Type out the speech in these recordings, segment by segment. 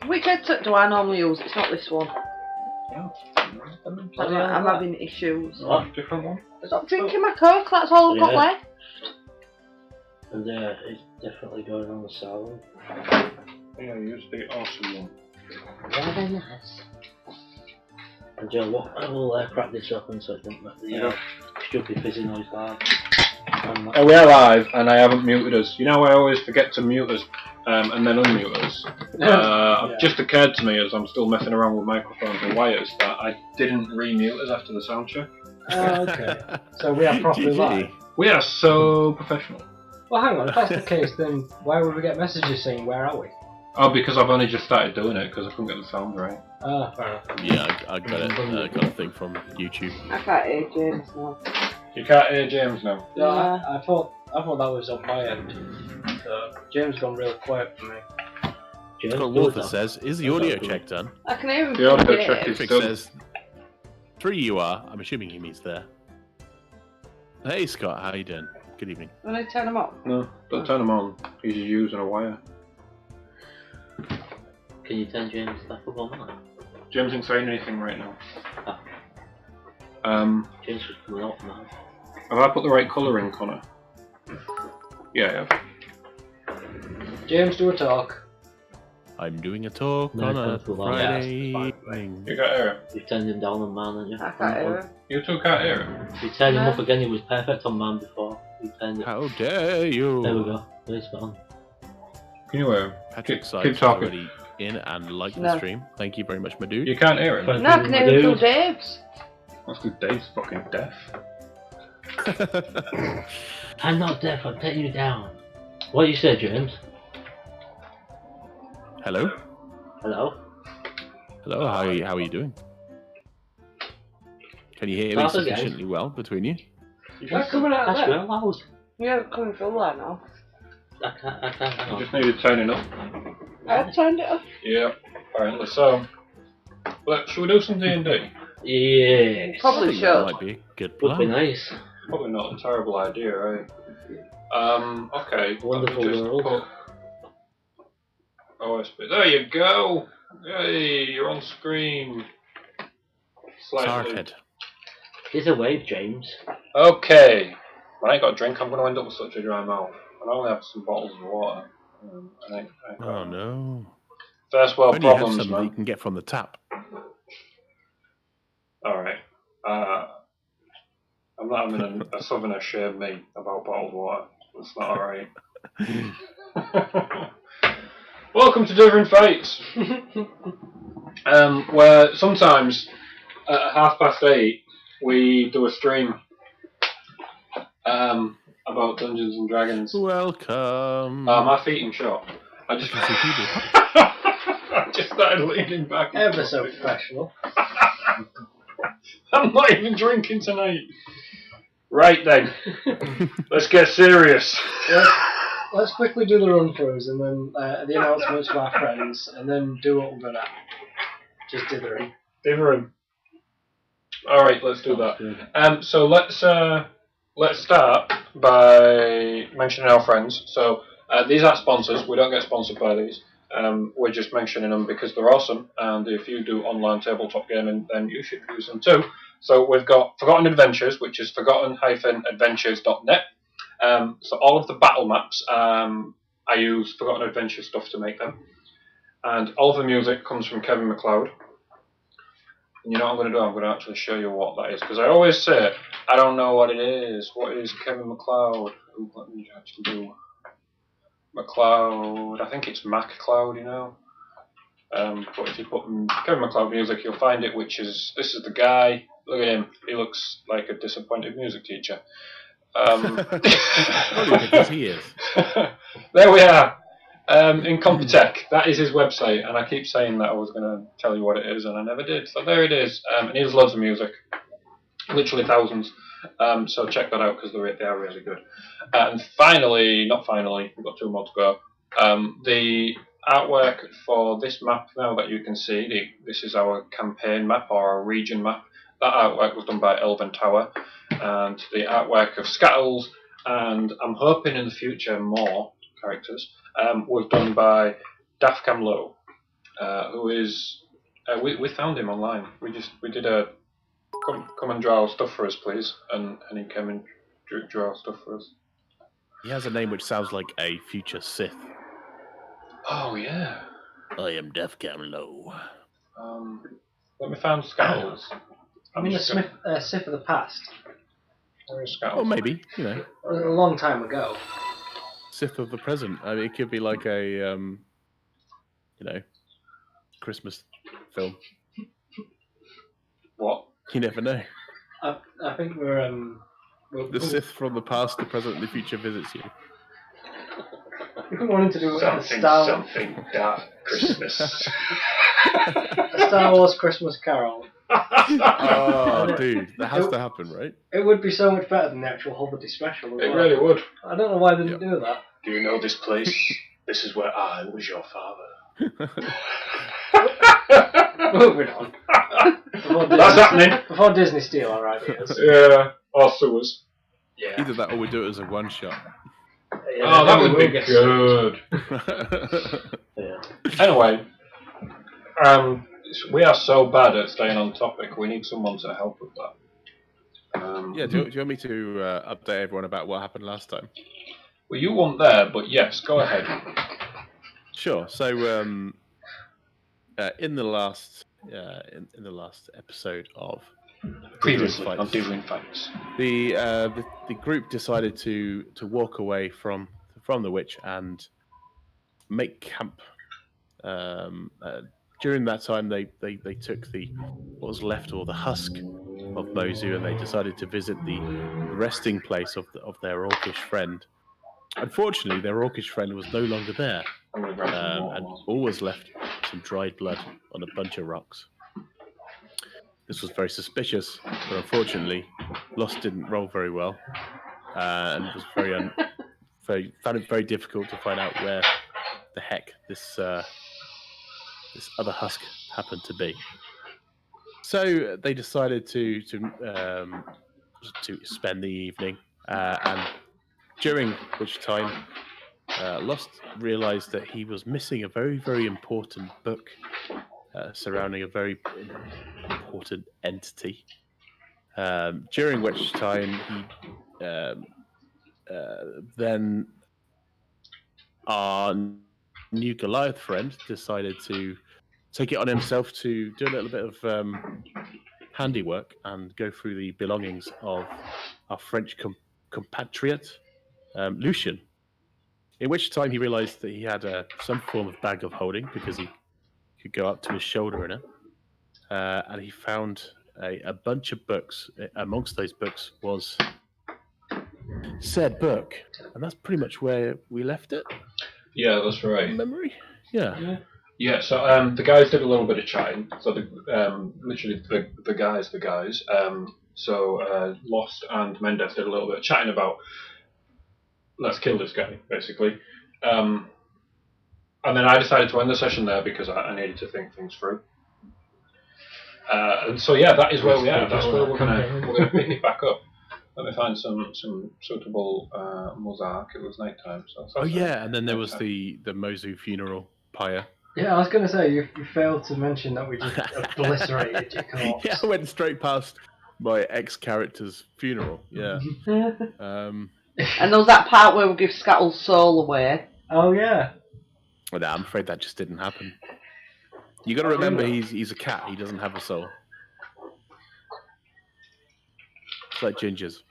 Which headset do I normally use? It's not this one. Oh. I'm having issues. What? Different one? Stop drinking my Coke, that's all I've got left. And it's definitely going on the sound. Yeah, use the awesome one. Very nice. And Joe, what? I will crack this open so it doesn't make the stupid fizzy noise loud. We are live, and I haven't muted us. You know, I always forget to mute us and then unmute us. It just occurred to me as I'm still messing around with microphones and wires that I didn't re-mute us after the sound check. Oh, okay. So we are properly live. We are so professional. Well, hang on. If that's the case, then why would we get messages saying where are we? Oh, because I've only just started doing it because I couldn't get the sound right. Ah, fair enough. Yeah, I got it. Got a thing from YouTube. I can't hear James now. You can't hear James now. No, I thought that was on my end. So James gone real quiet for me. Scott Wolfer says, "Is the audio check done?" I can hear him. The audio check is Patrick done. says, 3 you are. I'm assuming he means there. Hey Scott, how you doing? Good evening. When I turn them up. No, don't turn them on. He's just using a wire. Can you turn James back up on that? James isn't saying anything right now. James was coming up now. Have I put the right colour in, Connor? Yeah, I have. James, do a talk. I'm doing a talk No, on a come to Friday London. evening. You can't hear him. You've turned him down on man, haven't you? I can't hear him. You two can't hear him. You turned him up again, he was perfect on man before. You turned it. How dare you? There we go. It's on. Can you hear him? Patrick Keep Sykes is talking. already in and liked No. the stream. Thank you very much, my dude. You can't hear him? No, I can hear him through Dave's. That's because Dave's fucking deaf. I'm not deaf, I'll take you down. What you said, James? Hello? Hello? Hello, how are you doing? Can you hear me That's okay. sufficiently well between you? That's coming out That's there. real loud. Yeah, coming through there now. I can't, hang You on. just needed turning up. I turned it off. Yeah, apparently so. Should we do some D&D? Yes. Probably I think should. that might be a good Would be plan. nice. Probably not a terrible idea, right? Okay. Wonderful let me just world. put OSP. There you go! Hey, you're on screen. Slightly. Sarkhead. It's a wave, James. Okay. When I ain't got a drink, I'm going to end up with such a dry mouth. I only have some bottles of water. I ain't got Oh no. First world When you have problems, something that you man. can get from the tap. Alright. I'm not having a southerner shame me about bottled water. That's not alright. Welcome to Different Fates! Where sometimes at 8:30 we do a stream about Dungeons and Dragons. Welcome. My feet in shot. I just I just started leaning back. Ever so professional. I'm not even drinking tonight. Right then, let's get serious. Let's quickly do the run-throughs and then the announcements to our friends, and then do what we're good at. Just dithering. Different. All right, let's do that. So let's start by mentioning our friends. So these aren't sponsors. We don't get sponsored by these. We're just mentioning them because they're awesome. And if you do online tabletop gaming, then you should use them too. So we've got Forgotten Adventures, which is forgotten-adventures.net. So all of the battle maps, I use Forgotten Adventures stuff to make them. And all of the music comes from Kevin MacLeod. And you know what I'm going to do? I'm going to actually show you what that is. Because I always say, I don't know what it is. What is Kevin MacLeod? Ooh, let me actually do MacLeod. I think it's MacCloud, you know. But if you put Kevin MacLeod music, you'll find it, which is, this is the guy. Look at him. He looks like a disappointed music teacher. Probably because he is. There we are. In Computech, that is his website, and I keep saying that I was going to tell you what it is, and I never did. So there it is. And he has loads of music, literally thousands. So check that out because they are really good. And finally, not finally, we've got two more to go. The artwork for this map now that you can see, this is our campaign map or our region map. That artwork was done by Elven Tower, and the artwork of Scattles, and I'm hoping in the future more characters, was done by Dafcam Low. who is we found him online. We did a come and draw our stuff for us, please, and he came and drew our stuff for us. He has a name which sounds like a future Sith. Oh yeah. I am Death Camlo. Let me find Scoundrels. I mean, the Sith of the past. Where is Oh, Scoundrels? maybe, you know, A long time ago. Sith of the present. I mean, it could be like a, you know, Christmas film. What? You never know. I think we're The Sith from the past, the present, and the future visits you. we're wanting to do a Something dark Christmas. a Star Wars Christmas Carol. Oh, dude, that has to happen, right? It would be so much better than the actual Holiday special. As It well. really would. I don't know why they didn't do that. Do you know this place? This is where I was your father. Moving on. That's happening. Before Disney steal our ideas. Yeah, or sewers. Yeah. Either that or we do it as a one shot. Oh, that would be good. Yeah. Anyway, we are so bad at staying on topic. We need someone to help with that. Yeah, do you want me to update everyone about what happened last time? Well, you weren't there, but yes, go ahead. Sure. So, in the last in the last episode of Previously Fights, on Dueling Fights. the group decided to walk away from the witch and make camp. During that time, they took what was left, or the husk of Mozu, and they decided to visit the resting place of their orcish friend. Unfortunately, their orcish friend was no longer there, and all was left some dried blood on a bunch of rocks. This was very suspicious, but unfortunately, Lost didn't roll very well, and was found it very difficult to find out where the heck this other husk happened to be. So they decided to spend the evening, and during which time Lost realized that he was missing a very, very important book surrounding a very important entity. During which time he then our new Goliath friend decided to take it on himself to do a little bit of handiwork and go through the belongings of our French compatriot, Lucian. In which time he realized that he had some form of bag of holding, because he could go up to his shoulder in it. And he found a bunch of books. Amongst those books was said book. And that's pretty much where we left it. Yeah, that's right. From memory? Yeah. Yeah, so the guys did a little bit of chatting. So literally the guys. So Lost and Mendes did a little bit of chatting about, let's kill this guy, basically. And then I decided to end the session there because I needed to think things through. And so yeah, that is where we are. That's where we're gonna pick it back up. Let me find some suitable mosaic. It was night time, so. Oh yeah, and then there was the Mozu funeral pyre. Yeah, I was going to say, you failed to mention that we just obliterated your corpse. Yeah, I went straight past my ex-character's funeral. Yeah. And there was that part where we give Scattle's soul away. Oh, yeah. Well, no, I'm afraid that just didn't happen. You got to remember, he's a cat. He doesn't have a soul. It's like gingers.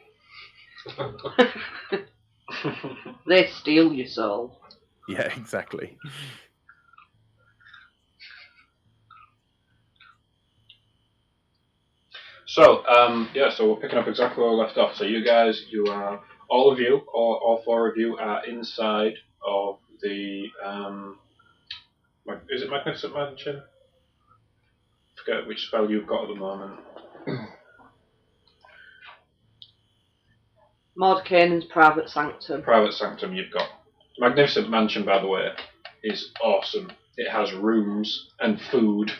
They steal your soul. Yeah, exactly. So so we're picking up exactly where we left off. So you guys, all four of you are inside of the is it Magnificent Mansion? I forget which spell you've got at the moment. Mordekainen's private sanctum. Private Sanctum you've got. Magnificent Mansion, by the way, is awesome. It has rooms and food.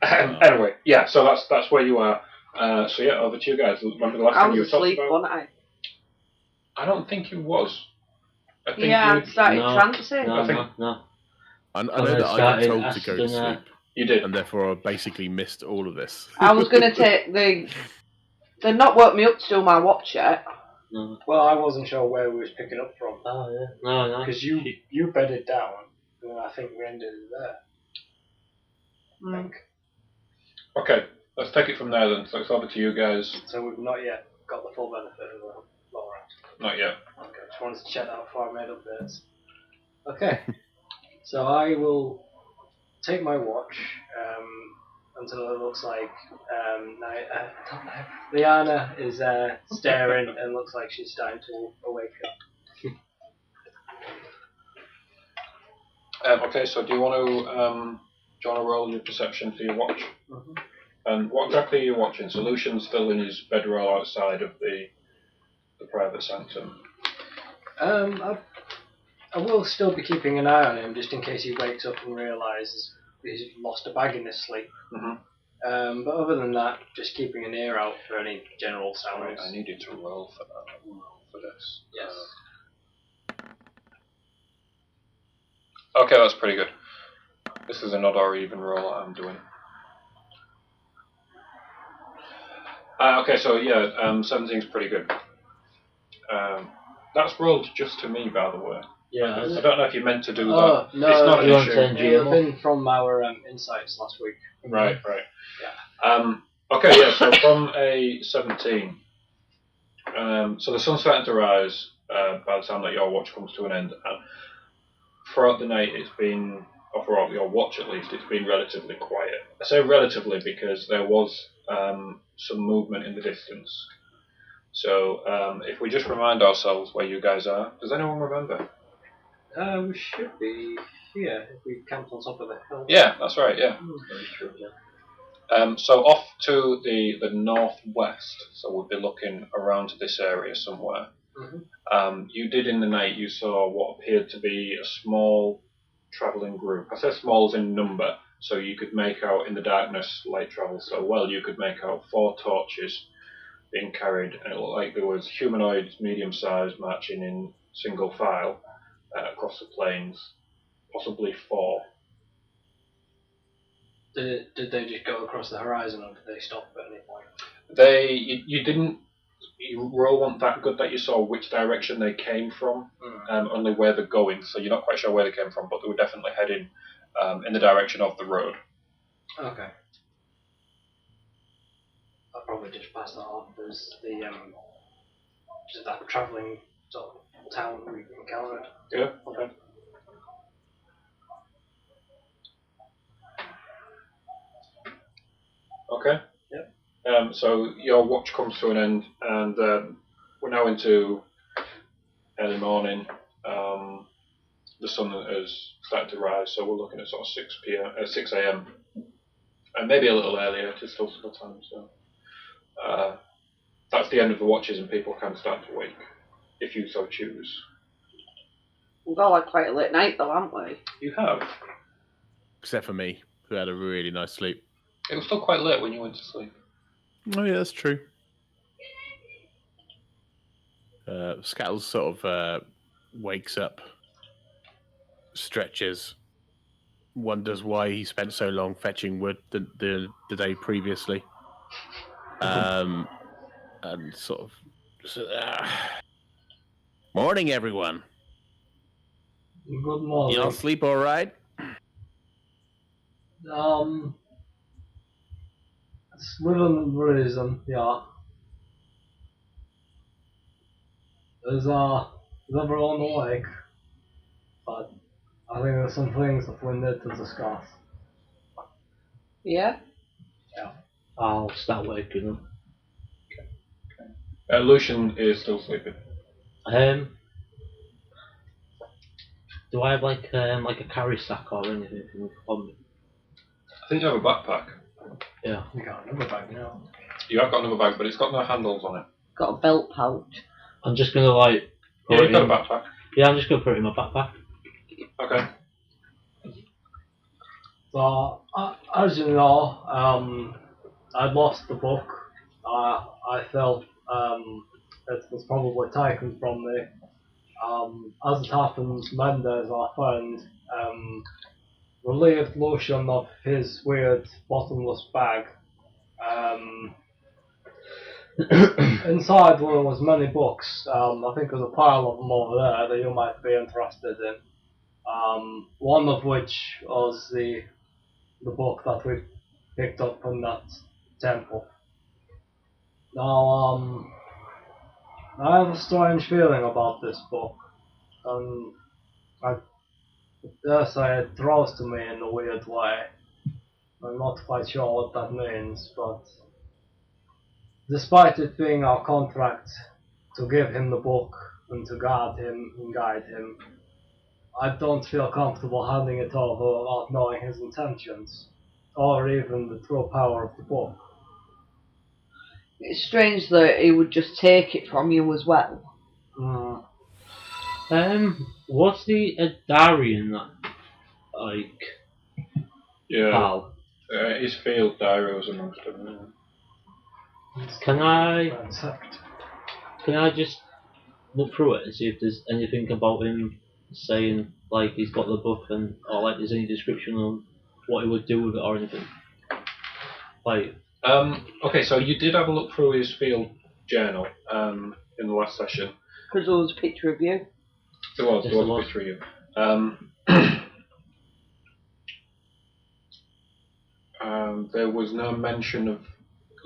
Anyway, yeah, so that's where you are. So yeah, over to you guys. Remember the last I thing you were was talking asleep, about? wasn't I? I don't think you was. I think Yeah, you. I started No, trancing. No. I know that I got told to go to sleep. You did. And therefore I basically missed all of this. I was going to take the... They've not woke me up to do my watch yet. No. Well, I wasn't sure where we was picking up from. Oh, yeah. No. Because you bedded down, and I think we ended it there. I think. Okay, let's take it from there then. So it's over to you guys. So we've not yet got the full benefit of the Laura. Not yet. Okay, just wanted to check that before I made updates. Okay, so I will take my watch until it looks like Liana is staring and looks like she's starting to awake up. Okay, so do you want to roll your perception for your watch? Mm-hmm. And what exactly are you watching? So Lucian's still in his bedroll outside of the private sanctum. I will still be keeping an eye on him just in case he wakes up and realises he's lost a bag in his sleep. Mm-hmm. But other than that, just keeping an ear out for any general sounds. Right, I needed to roll for that. For this. Yes. Okay, that's pretty good. This is an odd or even roll that I'm doing. Okay, so yeah, 17's pretty good. That's rolled just to me, by the way. Yeah. I don't know if you meant to do that. Oh, no, it's not an you want issue. to send It would have been from our insights last week. Right. Okay, yeah, so from a 17, so the sun's starting to rise by the time that your watch comes to an end. And throughout the night it's been, or throughout your watch at least, it's been relatively quiet. I say relatively because there was some movement in the distance. So if we just remind ourselves where you guys are, does anyone remember? We should be here if we camped on top of the hill. Yeah, that's right, yeah. Very true, yeah. So off to the northwest, so we'll be looking around this area somewhere. Mm-hmm. You did in the night, you saw what appeared to be a small travelling group. I say small as in number, so you could make out in the darkness, light travels so well, you could make out 4 torches being carried, and it looked like there was humanoids, medium-sized, marching in single file across the plains, possibly 4. Did they just go across the horizon, or did they stop at any point? You didn't. Your roll wasn't that good that you saw which direction they came from, only where they're going. So you're not quite sure where they came from, but they were definitely heading in the direction of the road. Okay. I'll probably just pass that on as the just that travelling sort of town we encountered. Yeah. Okay. Okay. Yep. So your watch comes to an end, and we're now into early morning. The sun has started to rise, so we're looking at sort of 6 a.m. and maybe a little earlier. It is still time, so that's the end of the watches, and people can start to wake if you so choose. We've got like quite a late night though, haven't we? You have. Except for me, who had a really nice sleep. It was still quite late when you went to sleep. Oh yeah, that's true. Scattles sort of wakes up, stretches, wonders why he spent so long fetching wood the day previously, and sort of just, morning, everyone. Good morning. You all sleep all right? It's within reason, yeah. Is everyone awake? But I think there's some things that we need to discuss. Yeah. I'll start waking up. Lucian is still sleeping. Do I have like a carry sack or anything on me? I think you have a backpack. Yeah. You got another bag now. You have got another bag, but it's got no handles on it. Got a belt pouch. I'm just gonna like. Yeah, you've got a backpack. Yeah, I'm just gonna put it in my backpack. Okay. So, as you know, I lost the book. I felt it was probably taken from me. As it happens, Mendes, our friend, relieved Lucian of his weird bottomless bag. Inside there was many books. I think there's a pile of them over there that you might be interested in. One of which was the book that we picked up in that temple. Now, I have a strange feeling about this book, and I dare say it draws to me in a weird way. I'm not quite sure what that means, but despite it being our contract to give him the book and to guard him and guide him, I don't feel comfortable handing it over without knowing his intentions, or even the true power of the book. It's strange that he would just take it from you as well. Was the Darian like Yeah. pal? His field diary was amongst them. Can I just look through it and see if there's anything about him saying like he's got the book or like there's any description on what he would do with it or anything? Like Okay, so you did have a look through his field journal in the last session. Because there was a picture of you. There was Just a picture of you. There was no mention of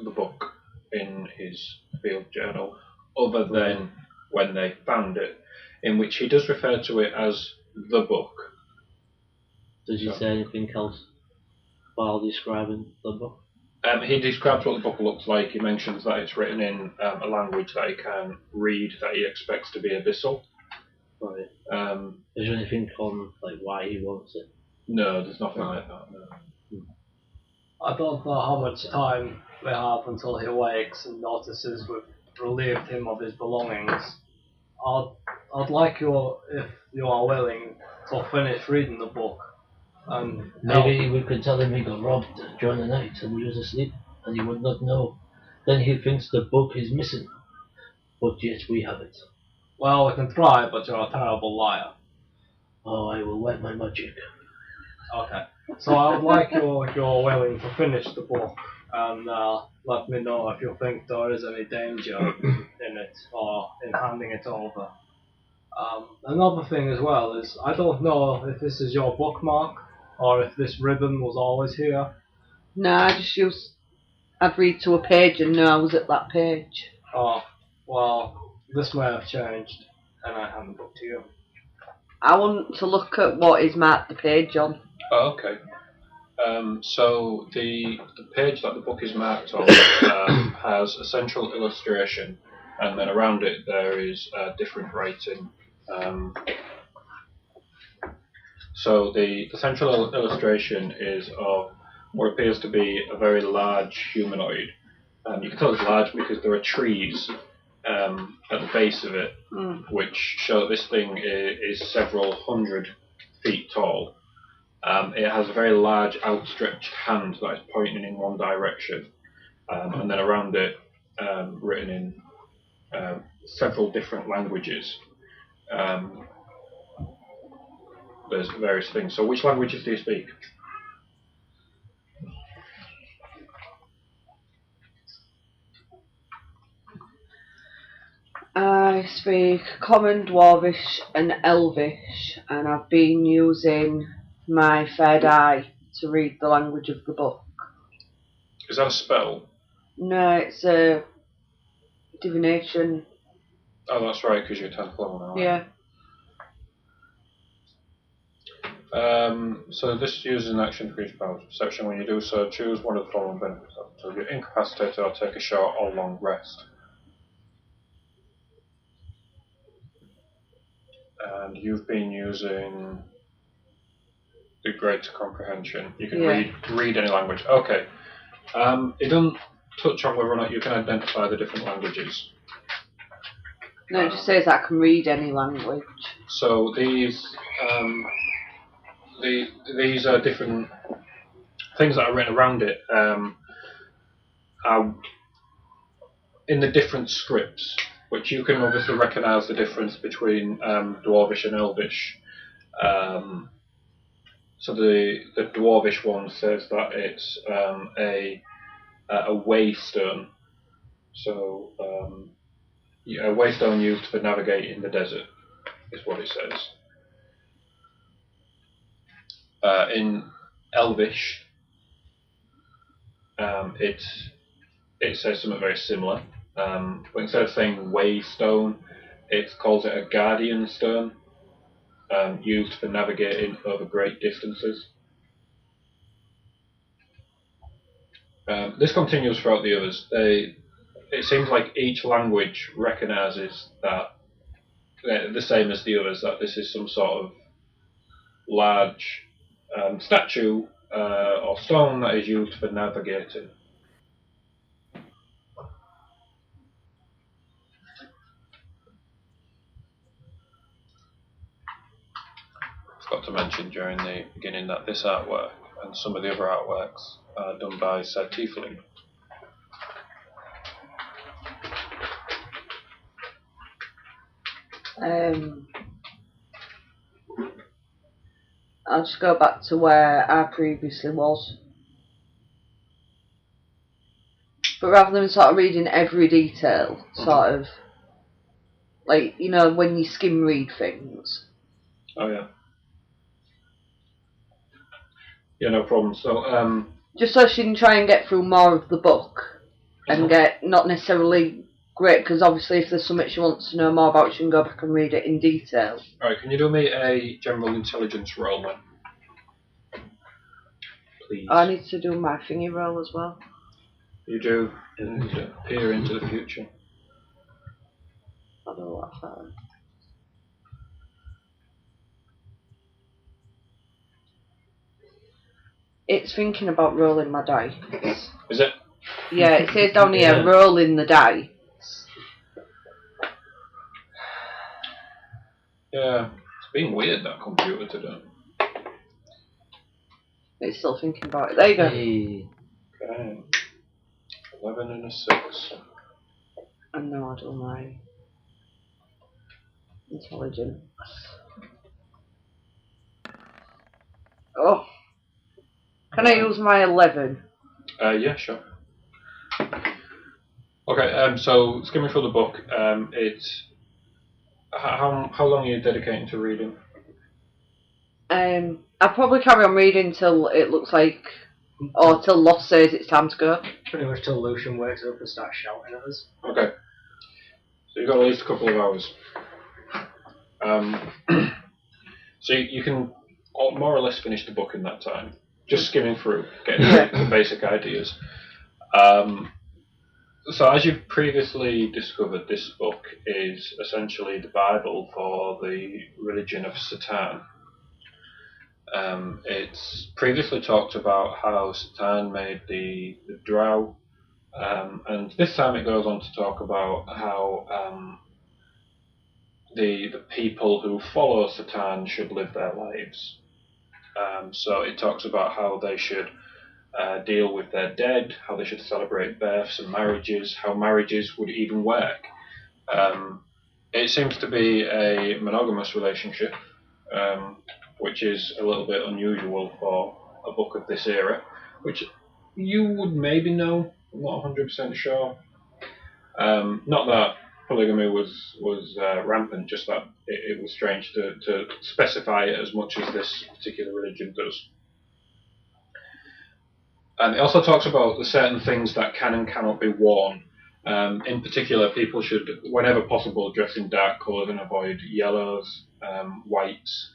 the book in his field journal, other than when they found it, in which he does refer to it as the book. Does he say anything else while describing the book? He describes what the book looks like. He mentions that it's written in a language that he can read, that he expects to be abyssal. Right. Is there anything on like why he wants it? No, there's nothing like that. No. I don't know how much time we have until he wakes and notices we've relieved him of his belongings. I'd like you, if you are willing, to finish reading the book. And maybe we could tell him he got robbed during the night and he was asleep and he would not know. Then he thinks the book is missing, but yet we have it. Well, we can try, but you're a terrible liar. Oh, I will work my magic. Okay. So I would like you, if you're willing, to finish the book and let me know if you think there is any danger in it or in handing it over. Another thing as well is, I don't know if this is your bookmark or if this ribbon was always here. No, I'd read to a page and know I was at that page. Oh, well, this may have changed and I hand the book to you. I want to look at what is marked the page on. Oh, okay. So the page that the book is marked on has a central illustration, and then around it there is different writing. So the central illustration is of what appears to be a very large humanoid. You can tell it's large because there are trees at the base of it, which show that this thing is several hundred feet tall. It has a very large outstretched hand that is pointing in one direction, and then around it, written in several different languages. There's various things. So which languages do you speak? I speak Common, Dwarvish and Elvish, and I've been using my third eye to read the language of the book. Is that a spell? No, it's a divination. Oh, that's right, because you're 10th level now. Yeah. So this uses an action for each power perception. When you do so, choose one of the following benefits. So you're incapacitated or take a short or long rest. And you've been using the Greater Comprehension. You can read any language. Okay. It doesn't touch on whether or not you can identify the different languages. No, it just says I can read any language. So these are different things that are written around it. Are in the different scripts, which you can obviously recognise the difference between Dwarvish and Elvish. So the dwarvish one says that it's a waystone. So a waystone used for navigating the desert is what it says. In Elvish, it says something very similar. But instead of saying waystone, it calls it a guardian stone, used for navigating over great distances. This continues throughout the others. It seems like each language recognises that they're the same as the others, that this is some sort of large statue or stone that is used for navigating. Forgot to mention during the beginning that this artwork and some of the other artworks are done by said tiefling. I'll just go back to where I previously was. But rather than sort of reading every detail, sort of, like, you know, when you skim read things. Oh yeah. Yeah, no problem. So, just so she can try and get through more of the book and get not necessarily great, because obviously if there's something she wants to know more about, she can go back and read it in detail. Alright, can you do me a general intelligence roll then? Please. I need to do my thingy roll as well. You do. Peer into the future. I don't know what I found. It's thinking about rolling my dice. Is it? Yeah, it says down here, rolling the dice. Yeah, it's been weird, that computer today. It's still thinking about it. There you go. Hey. Okay. 11 and a 6. And now I do my intelligence. Oh. Can I use my 11? Yeah, sure. Okay, so skimming through the book, it's how long are you dedicating to reading? I'll probably carry on reading till it looks like, or till Lost says it's time to go. Pretty much till Lucian wakes up and starts shouting at us. Okay. So you've got at least a couple of hours. So you can more or less finish the book in that time. Just skimming through, getting the basic ideas. So as you've previously discovered, this book is essentially the Bible for the religion of Satan. It's previously talked about how Satan made the drow, and this time it goes on to talk about how the people who follow Satan should live their lives. So it talks about how they should deal with their dead, how they should celebrate births and marriages, how marriages would even work. It seems to be a monogamous relationship, which is a little bit unusual for a book of this era, which you would maybe know, I'm not 100% sure. Not that polygamy was rampant, just that it was strange to specify it as much as this particular religion does. And it also talks about the certain things that can and cannot be worn. In particular, people should, whenever possible, dress in dark colours and avoid yellows, whites,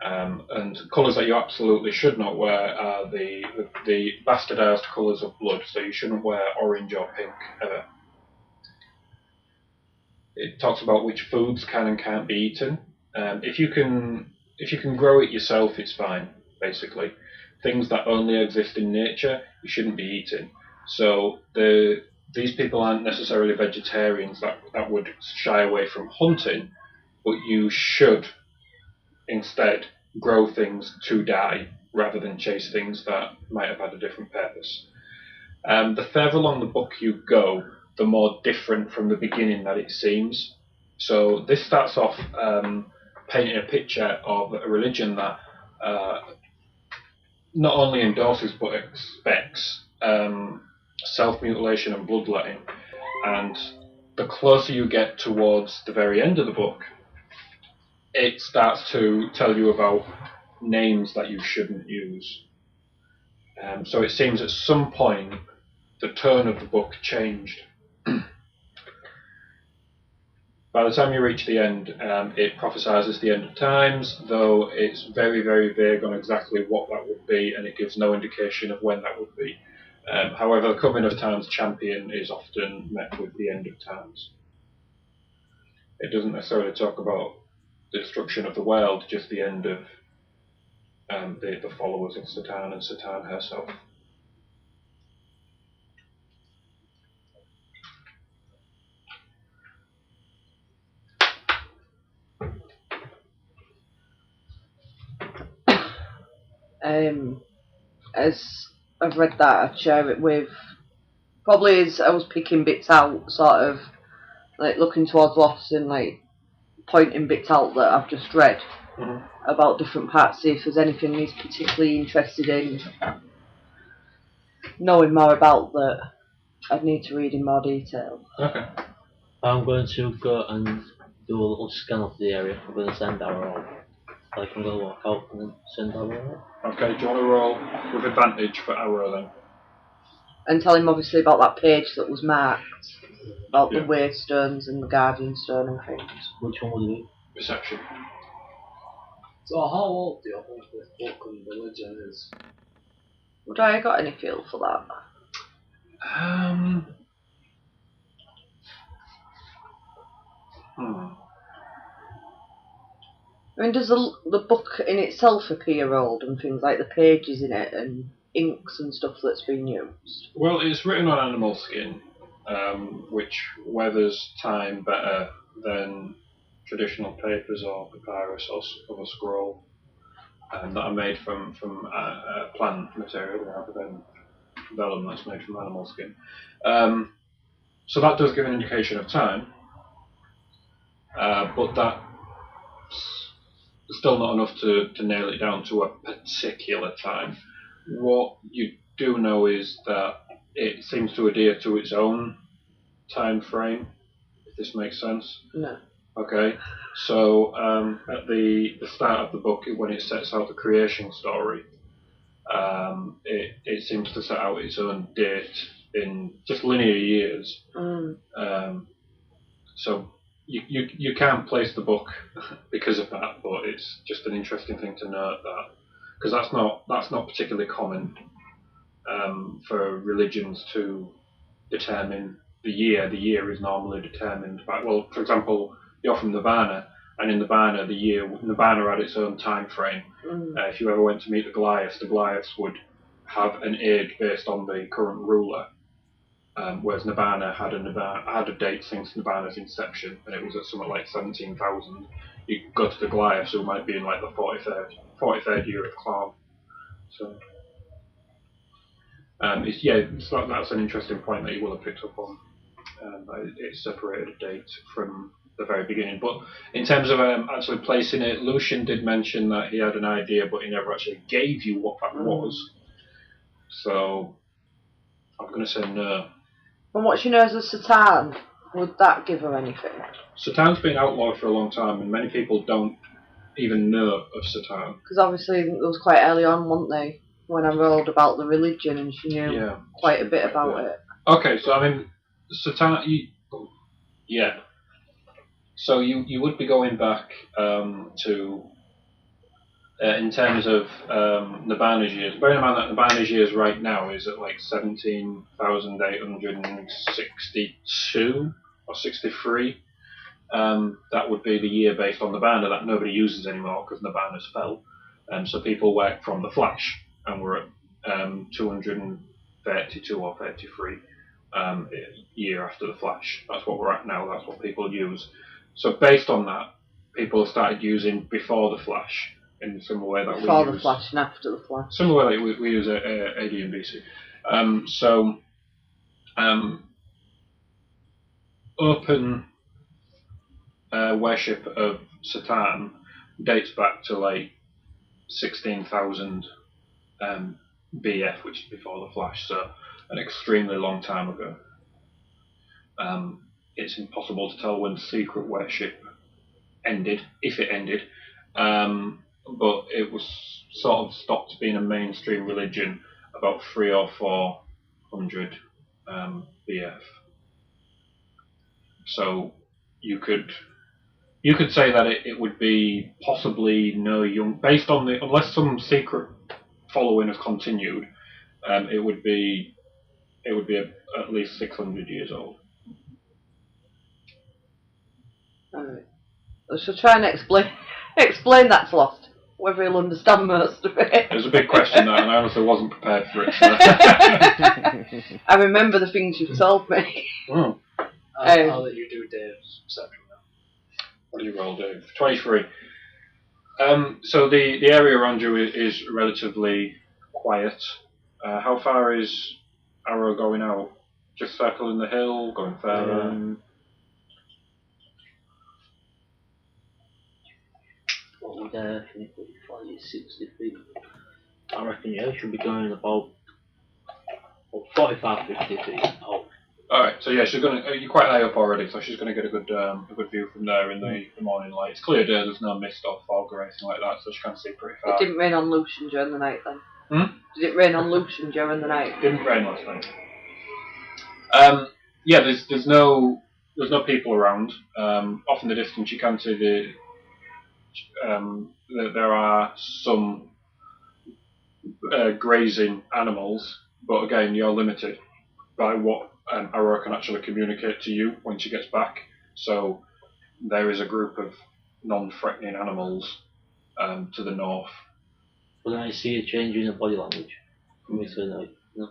and colours that you absolutely should not wear are the bastardised colours of blood. So you shouldn't wear orange or pink ever. It talks about which foods can and can't be eaten. If you can grow it yourself, it's fine. Basically, things that only exist in nature, you shouldn't be eating. So these people aren't necessarily vegetarians that would shy away from hunting, but you should instead grow things to die rather than chase things that might have had a different purpose. The further along the book you go, the more different from the beginning that it seems. So this starts off painting a picture of a religion that not only endorses but expects self-mutilation and bloodletting. And the closer you get towards the very end of the book, it starts to tell you about names that you shouldn't use. So it seems at some point the tone of the book changed. By the time you reach the end, it prophesies the end of times, though it's very, very vague on exactly what that would be, and it gives no indication of when that would be. However, the coming of times champion is often met with the end of times. It doesn't necessarily talk about the destruction of the world, just the end of the followers of Satan and Satan herself. As I've read that, I'd share it with, probably as I was picking bits out, sort of like looking towards Lost and like pointing bits out that I've just read about different parts, see if there's anything he's particularly interested in knowing more about that I'd need to read in more detail. Okay. I'm going to go and do a little scan of the area. I'm going to send our all. Like I'm going to walk out and then send our all. Okay, do you want to roll with advantage for Aura then? And tell him obviously about that page that was marked, about the Waystones and the Guardian Stone and things. Which one would it be? Perception. So how old do you think this book and religion is? Would I have got any feel for that? I mean, does the book in itself appear old and things like the pages in it and inks and stuff that's been used? Well, it's written on animal skin, which weathers time better than traditional papers or papyrus or other scroll that are made from plant material rather than vellum that's made from animal skin. So that does give an indication of time, but that's still not enough to nail it down to a particular time. What you do know is that it seems to adhere to its own time frame, if this makes sense. No. Okay, so at the start of the book, when it sets out the creation story, it seems to set out its own date in just linear years. So you can't place the book because of that, but it's just an interesting thing to note that, because that's not particularly common for religions to determine the year. The year is normally determined by, well, for example, you're from Nirvana, and in Nirvana, Nirvana had its own time frame. If you ever went to meet the Goliaths would have an age based on the current ruler. Whereas Nirvana had a date since Nirvana's inception, and it was at something like 17,000. You go to the Goliaths, who might be in like the 43rd year of Clown. So, that's an interesting point that you will have picked up on. It separated a date from the very beginning. But in terms of actually placing it, Lucian did mention that he had an idea, but he never actually gave you what that was. So, I'm going to say no. And what she knows of Satan, would that give her anything? Satan's been outlawed for a long time, and many people don't even know of Satan. Because obviously it was quite early on, weren't they, when I wrote about the religion, and she knew quite a bit about it. Okay, so I mean, Satan, So you would be going back to, in terms of Nirvana's years. Bearing in mind that Nirvana's years right now is at like 17,862 or 63. That would be the year based on Nirvana that nobody uses anymore because Nirvana's fell. So people work from the Flash, and we're at 232 or 33 year after the Flash. That's what we're at now. That's what people use. So based on that, people have started using before the Flash in a similar way that before we use. Before the Flash and after the Flash. Similar way that we use AD and BC. Open worship of Satan dates back to like 16,000 BF, which is before the Flash, so an extremely long time ago. It's impossible to tell when secret worship ended, if it ended, but it was sort of stopped being a mainstream religion about 300 or 400 BF. So you could say that it would be possibly no young, based on the, unless some secret following has continued, it would be at least 600 years old. Alright. I shall try and explain that to Lost, whether he'll understand most of it. It was a big question, that, and I honestly wasn't prepared for it. So. I remember the things you've told me. Oh. I'll let you do Dave's perception now. What do you roll, Dave? 23. So the area around you is relatively quiet. How far is Arrow going out? Just circling the hill, going further? What would I think? 40, 60 feet. I reckon it should be going about 45, 50 feet out. Alright, so yeah, she's gonna. You're quite high up already, so she's gonna get a good view from there in the morning light. It's clear day. There's no mist or fog or anything like that, so she can see pretty far. It didn't rain on Lucian during the night then? Did it rain on Lucian during the night? Didn't rain last night. Yeah, there's no people around. Off in the distance, you can see there are some grazing animals, but again, you're limited by what Aurora can actually communicate to you when she gets back. So there is a group of non-threatening animals to the north. But I see a change in the body language from me to the night. No.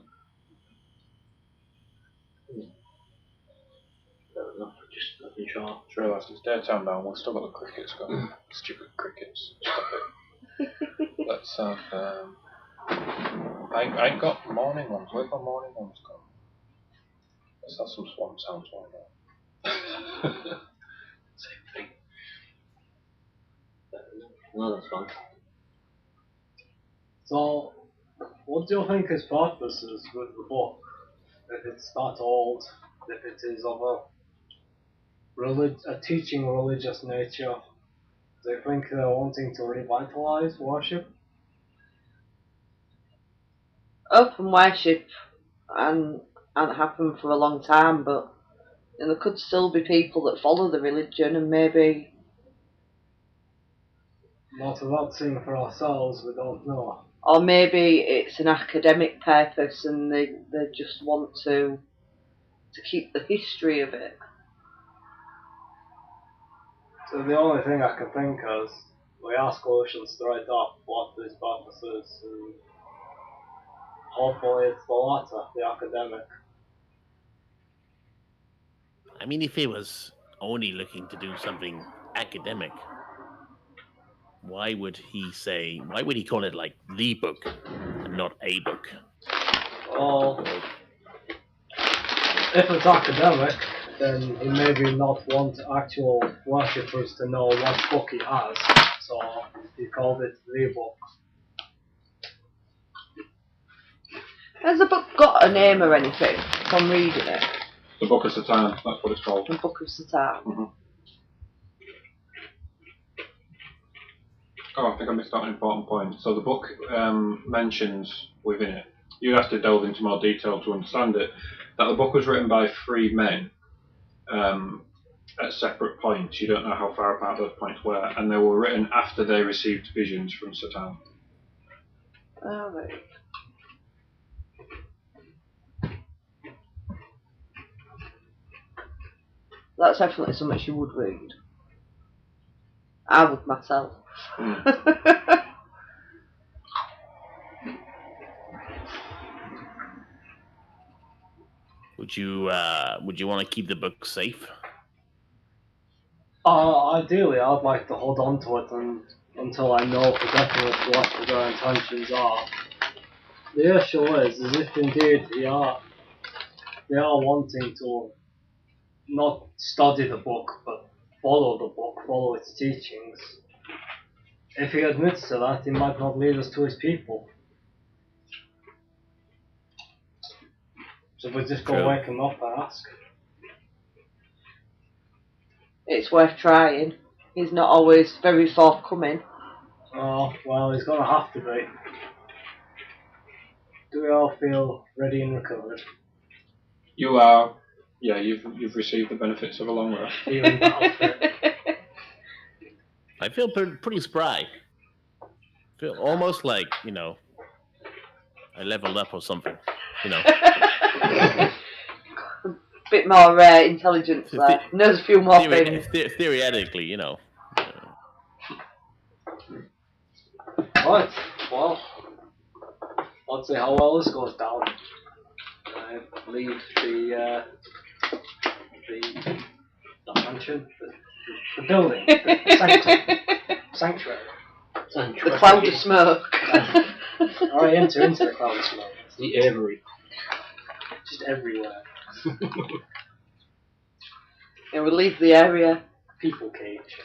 Fair enough, just nothing sharp. Just realised it's daytime now, we've still got the crickets going. Stupid crickets. Stop it. Let's have. I ain't got morning ones. Where's my morning ones gone? Let's have some swan sounds, why not? Same thing. No, that's fine. So, what do you think his purpose is with the book? If it's that old, if it is of a teaching religious nature, do you think they're wanting to revitalize worship? Open worship and happened for a long time, but there could still be people that follow the religion and maybe. Not without seeing for ourselves, we don't know. Or maybe it's an academic purpose and they just want to keep the history of it. So the only thing I can think is, we ask Lucian straight up what his purpose is, and hopefully it's the latter, the academic. I mean, if he was only looking to do something academic, why would he call it like the book and not a book? Well, if it's academic, then he maybe not want actual worshippers to know what book he has, so he called it the book. Has the book got a name or anything from reading it? The Book of Satan, that's what it's called. The Book of Satan. Mm-hmm. Oh, I think I missed out an important point. So the book mentions within it, you have to delve into more detail to understand it, that the book was written by 3 men at separate points. You don't know how far apart those points were, and they were written after they received visions from Satan. Oh, right. That's definitely something you would read. I would myself. Would you want to keep the book safe? Ideally, I'd like to hold on to it until I know for definite what their intentions are. The issue is if indeed they are wanting to not study the book, but follow the book, follow its teachings. If he admits to that, he might not lead us to his people. So we just True. go wake him up and ask. It's worth trying. He's not always very forthcoming. Oh, well, he's gonna have to be. Do we all feel ready and recovered? You are. Yeah, you've received the benefits of a long rest. Feeling battle fit? I feel pretty spry. Feel almost like, I leveled up or something. Bit more intelligence there. Knows a few more things. Theoretically, Right, well, let's see how well this goes down. I leave the mansion, the building, the sanctuary. The cloud of smoke. I enter into the cloud of smoke. The Avery. Just everywhere. Yeah, we'll leave the area. People cage.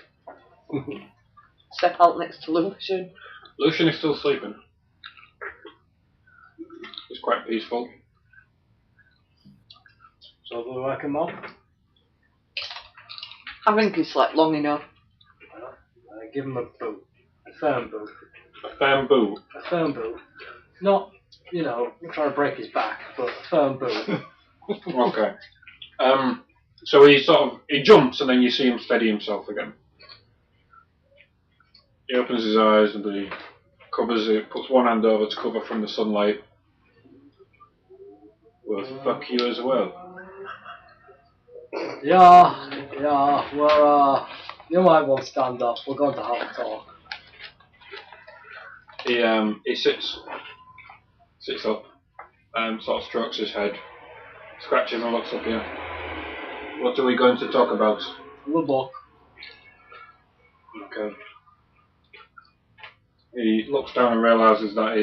Step out next to Lucian. Lucian is still sleeping. It's quite peaceful. So do we wake him up? I think he slept long enough. Give him a boot. A firm boot. A bamboo. A firm boot. Not, not trying to break his back, but a firm boot. Okay. So he jumps and then you see him steady himself again. He opens his eyes and he covers it, puts one hand over to cover from the sunlight. Well, fuck you as well. Yeah, well, you might want to stand up. We're going to have a talk. He sits up, sort of strokes his head, scratches and looks up here. What are we going to talk about? The book. Okay. He looks down and realises that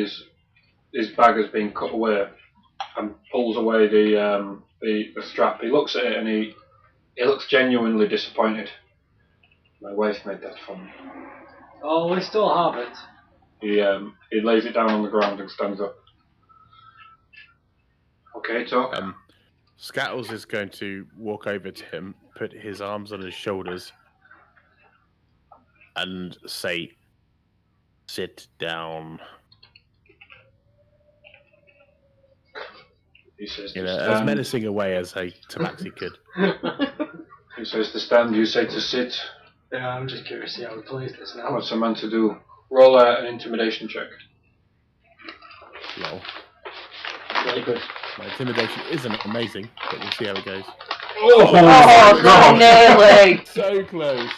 his bag has been cut away, and pulls away the strap. He looks at it and he looks genuinely disappointed. My wife made that for me. Oh, we still have it. He lays it down on the ground and stands up. Okay, talk. Scattles is going to walk over to him, put his arms on his shoulders, and say, "Sit down." He says As to stand. menacing a way as a tabaxi could. He says to stand, you say to sit. Yeah, I'm just curious to see how he plays this now. What's a man to do? Roll an intimidation check. Lol. Very good. My intimidation isn't amazing, but we'll see how it goes. Oh, so nearly. So close.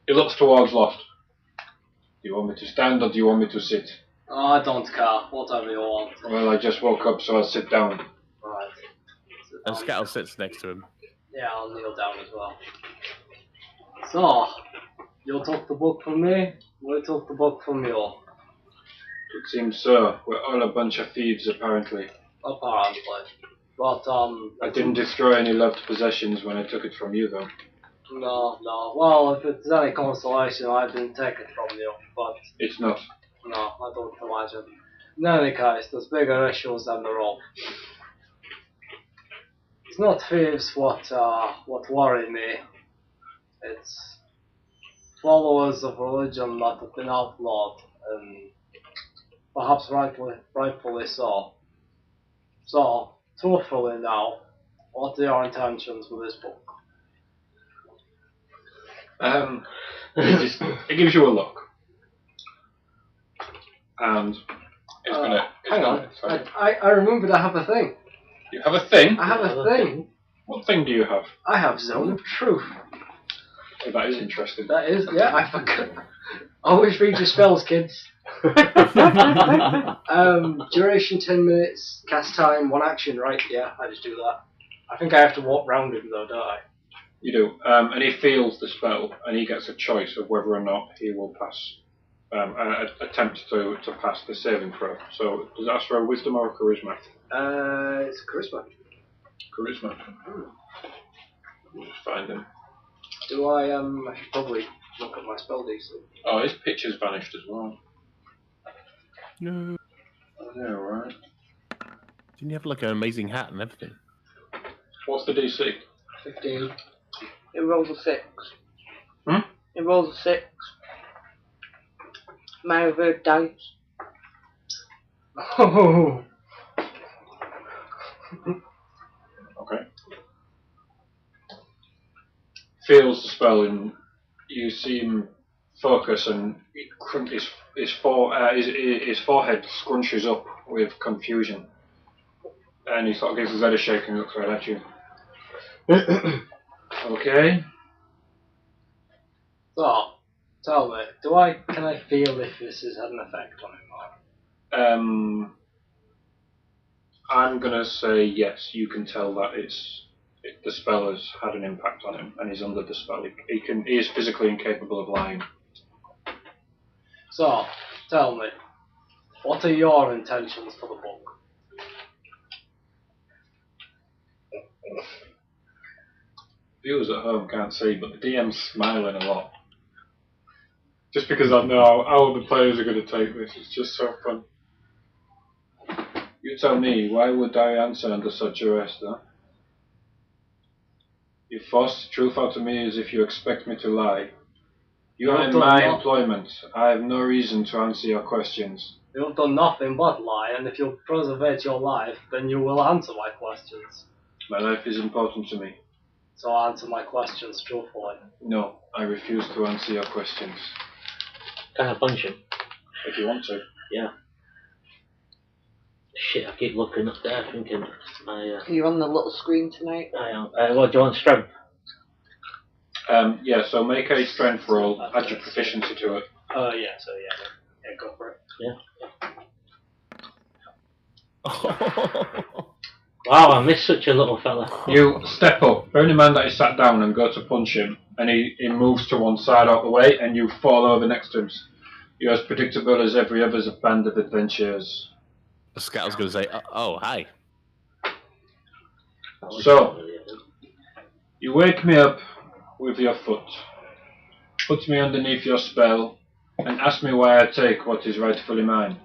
He looks towards Lost. Do you want me to stand or do you want me to sit? Oh, I don't care. Whatever you want. Well, I just woke up, so I'll sit down. Right. And Scattle sits next to him. Yeah, I'll kneel down as well. So, you took the book from me, we took the book from you. It seems so. We're all a bunch of thieves, apparently. Apparently. But, I didn't destroy any loved possessions when I took it from you, though. No. Well, if it's any consolation, I didn't take it from you, but It's not. no, I don't imagine. In any case, there's bigger issues than the rope. It's not thieves what worry me. It's followers of religion that have been outlawed, and perhaps rightfully so. So, truthfully now, what are your intentions with this book? It gives you a look. And it's gonna... Hang on, I remembered I have a thing. You have a thing? I have a thing. What thing do you have? I have Zone of Truth. Oh, that is interesting. That is, yeah, I forgot. Always read your spells, kids. Duration 10 minutes, cast time, 1 action, right? Yeah, I just do that. I think I have to walk round him though, don't I? You do. And he feels the spell, and he gets a choice of whether or not he will pass, attempt to pass the saving throw. So, does it ask for a wisdom or a charisma? It's charisma. Charisma. We'll just find him. Do I should probably look at my spell DC. Oh, his picture's vanished as well. No. Oh no. Didn't you have like an amazing hat and everything? What's the DC? 15. It rolls a 6. Hmm? It rolls a 6. My reverse dice. Oh. Okay. Feels the spell and you see him focus and his forehead scrunches up with confusion. And he sort of gives his head a shake and looks right at you. Okay. So, tell me, can I feel if this has had an effect on him? I'm gonna say yes. You can tell that the spell has had an impact on him, and he's under the spell. He is physically incapable of lying. So, tell me, what are your intentions for the book? Viewers at home can't see, but the DM's smiling a lot. Just because I know how the players are going to take this. It's just so fun. You tell me, why would I answer under such arrest, huh? You force the truth out of me as if you expect me to lie. You are in my employment. I have no reason to answer your questions. You've done nothing but lie, and if you preserve your life, then you will answer my questions. My life is important to me. So answer my questions truthfully. No, I refuse to answer your questions. Can I punch him? If you want to. Yeah. Shit, I keep looking up there thinking, You're on the little screen tonight. I am. What do you want, strength? Yeah, so make a strength roll, add your proficiency to it. Yeah, go for it. Wow, I missed such a little fella. You step up, bearing in mind that he sat down and go to punch him, and he moves to one side out the way, and you fall over next to him. You're as predictable as every other's band of adventurers. Scatter's going to say, oh, hi. So, you wake me up with your foot, put me underneath your spell, and ask me why I take what is rightfully mine.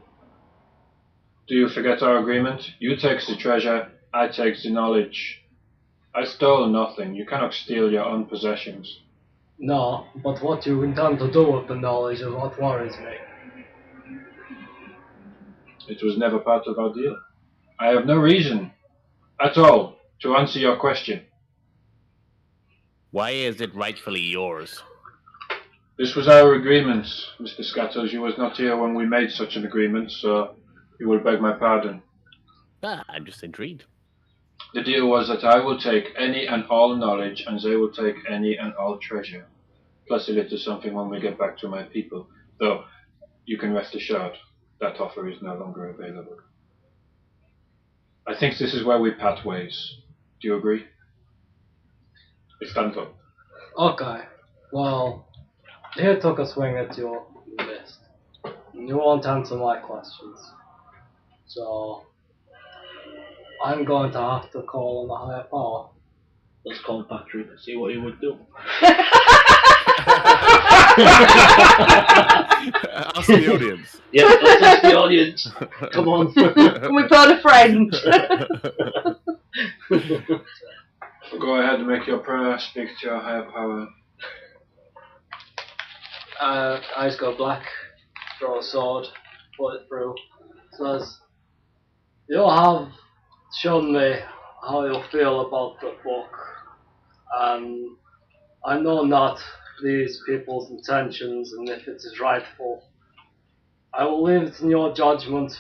Do you forget our agreement? You take the treasure, I take the knowledge. I stole nothing. You cannot steal your own possessions. No, but what you intend to do with the knowledge is what worries me. It was never part of our deal. I have no reason at all to answer your question. Why is it rightfully yours? This was our agreement, Mr. Scatters. You was not here when we made such an agreement, so you will beg my pardon. I'm just intrigued. The deal was that I will take any and all knowledge, and they will take any and all treasure, plus a little something when we get back to my people. Though, you can rest assured, that offer is no longer available. I think this is where we part ways. Do you agree? It stands up. Okay, well, here took a swing at your list. You won't answer my questions. So, I'm going to have to call on a higher power. Let's call Patrick and see what he would do. Ask the audience. Yeah, let's ask the audience. Come on. Can we phone a friend? Go ahead and make your prayer, speak to your higher power. Eyes go black, draw a sword, put it through. Says, you have shown me how you feel about the book, and I know not these people's intentions and if it is rightful. I will leave it in your judgment.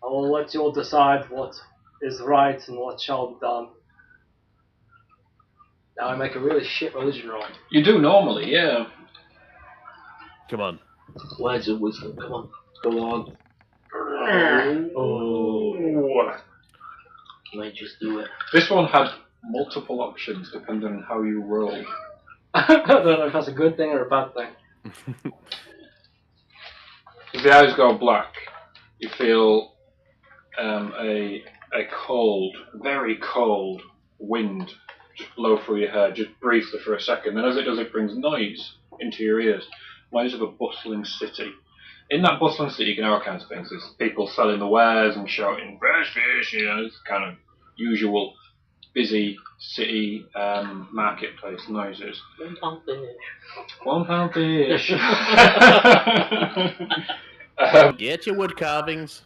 I will let you decide what is right and what shall be done. Now I make a really shit religion roll. You do normally, yeah. Come on. Words of wisdom, come on. Go on. Oh. Might just do it. This one had multiple options depending on how you rolled. I don't know if that's a good thing or a bad thing. As the eyes go black, you feel a cold, very cold wind just blow through your hair, just briefly for a second. And as it does, it brings noise into your ears. Noise of a bustling city. in that bustling city, you can know all kinds of things. There's people selling the wares and shouting, fresh fish, it's kind of usual busy city marketplace noises. £1 fish. Get your wood carvings.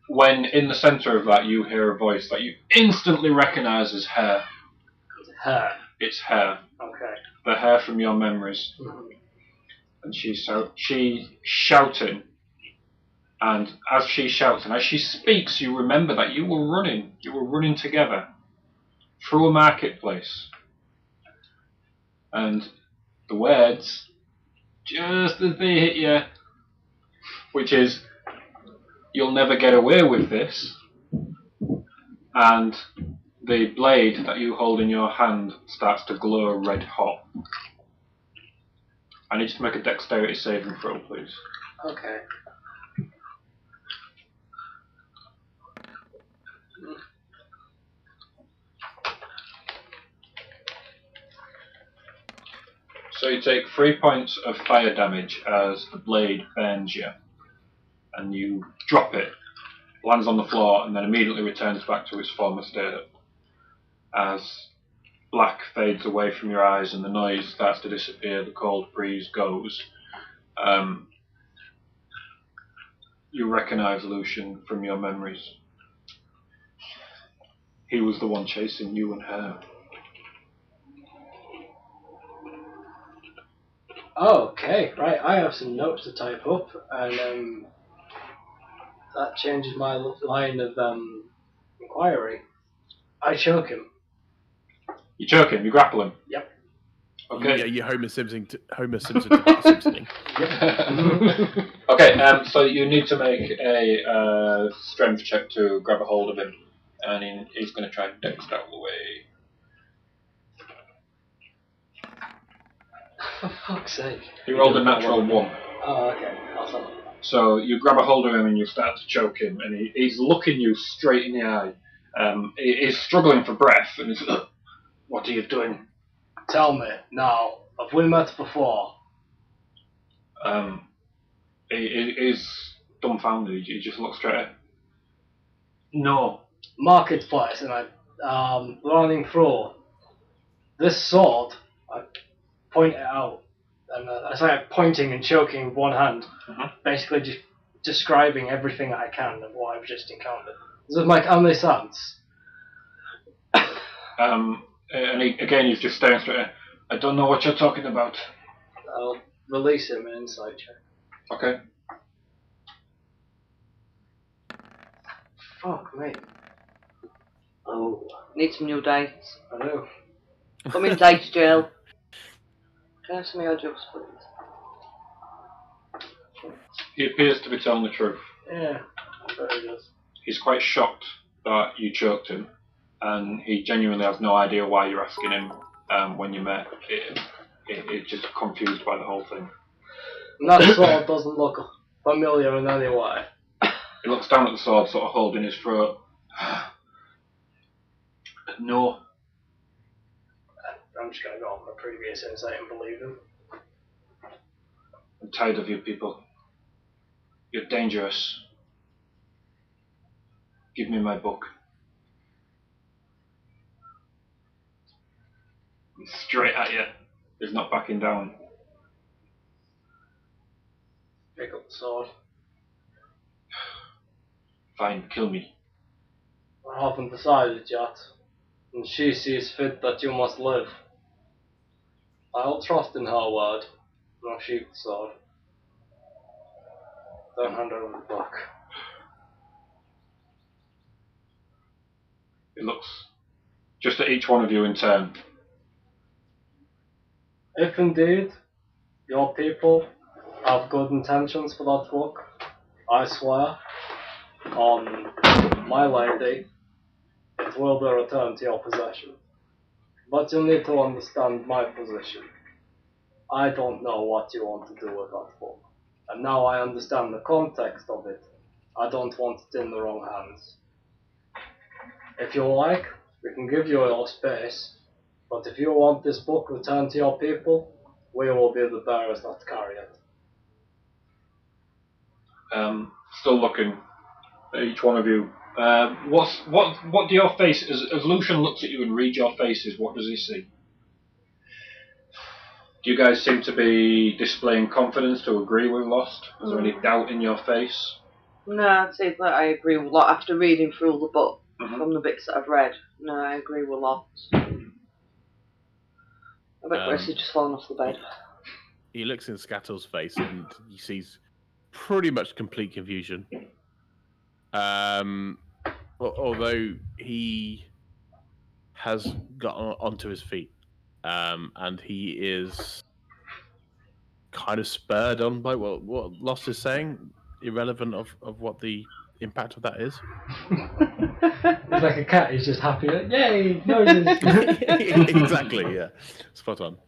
When in the centre of that you hear a voice that you instantly recognise as her. Her. It's her. Okay. The her from your memories. Mm-hmm. And she's shouting. And as she shouts and as she speaks, you remember that you were running together through a marketplace. And the words, just as they hit you, which is, you'll never get away with this, and the blade that you hold in your hand starts to glow red hot. I need you to make a dexterity saving throw, please. Okay. So you take 3 points of fire damage as the blade burns you, and you drop it, lands on the floor, and then immediately returns back to its former state. As black fades away from your eyes and the noise starts to disappear, the cold breeze goes. You recognise Lucian from your memories. He was the one chasing you and her. Okay, right. I have some notes to type up, and that changes my line of inquiry. I choke him. You choke him, you grapple him. Yep. Okay. Yeah, you Homer Simpson to Bart Simpsoning. Okay, so you need to make a strength check to grab a hold of him, and he's going to try and dex out the way. For fuck's sake. He rolled a natural 1. Oh, okay. Awesome. So you grab a hold of him and you start to choke him, and he's looking you straight in the eye. He's struggling for breath, and he's, what are you doing? Tell me, now, have we met before? He's dumbfounded. He just looks straight at him. No. Marketplace, and I'm running through. This sword, I point it out, and I start pointing and choking with one hand, basically just describing everything I can of what I've just encountered. Does it make any sense? And he's just staring straight at him. I don't know what you're talking about. I'll release him an insight check. Okay. Fuck me. Oh, Need some new dates. I do. Come in, dates, Jill. Can I have some of your jokes, please? He appears to be telling the truth. Yeah, very good. He's quite shocked that you choked him, and he genuinely has no idea why you're asking him when you met. It's just confused by the whole thing. And that sword doesn't look familiar in any way. He looks down at the sword, sort of holding his throat. No. I'm just going to go on my previous insight and believe him. I'm tired of you people. You're dangerous. Give me my book. He's straight at you. He's not backing down. Pick up the sword. Fine, kill me. I haven't decided yet, and she sees fit that you must live. I'll trust in her word, and I'll sheath the sword. Don't hand over the book. He looks just at each one of you in turn. If indeed your people have good intentions for that book, I swear on my lady, it will be returned to your possession. But you need to understand my position. I don't know what you want to do with that book. And now I understand the context of it. I don't want it in the wrong hands. If you like, we can give you your space. But if you want this book returned to your people, we will be the bearers that carry it. Still looking at each one of you. What do your face as Lucian looks at you and reads your faces? What does he see? Do you guys seem to be displaying confidence to agree we've lost? Is there any doubt in your face? No, I'd say that I agree with a lot. After reading through the book, Mhm. from the bits that I've read, no, I agree with a lot. I bet Grace has just fallen off the bed. He looks in Scattle's face and he sees pretty much complete confusion. Although he has got onto his feet, and he is kind of spurred on by what Lost is saying, irrelevant of what the impact of that is. He's like a cat, he's just happy, like, yay, noises! Exactly, yeah. Spot on.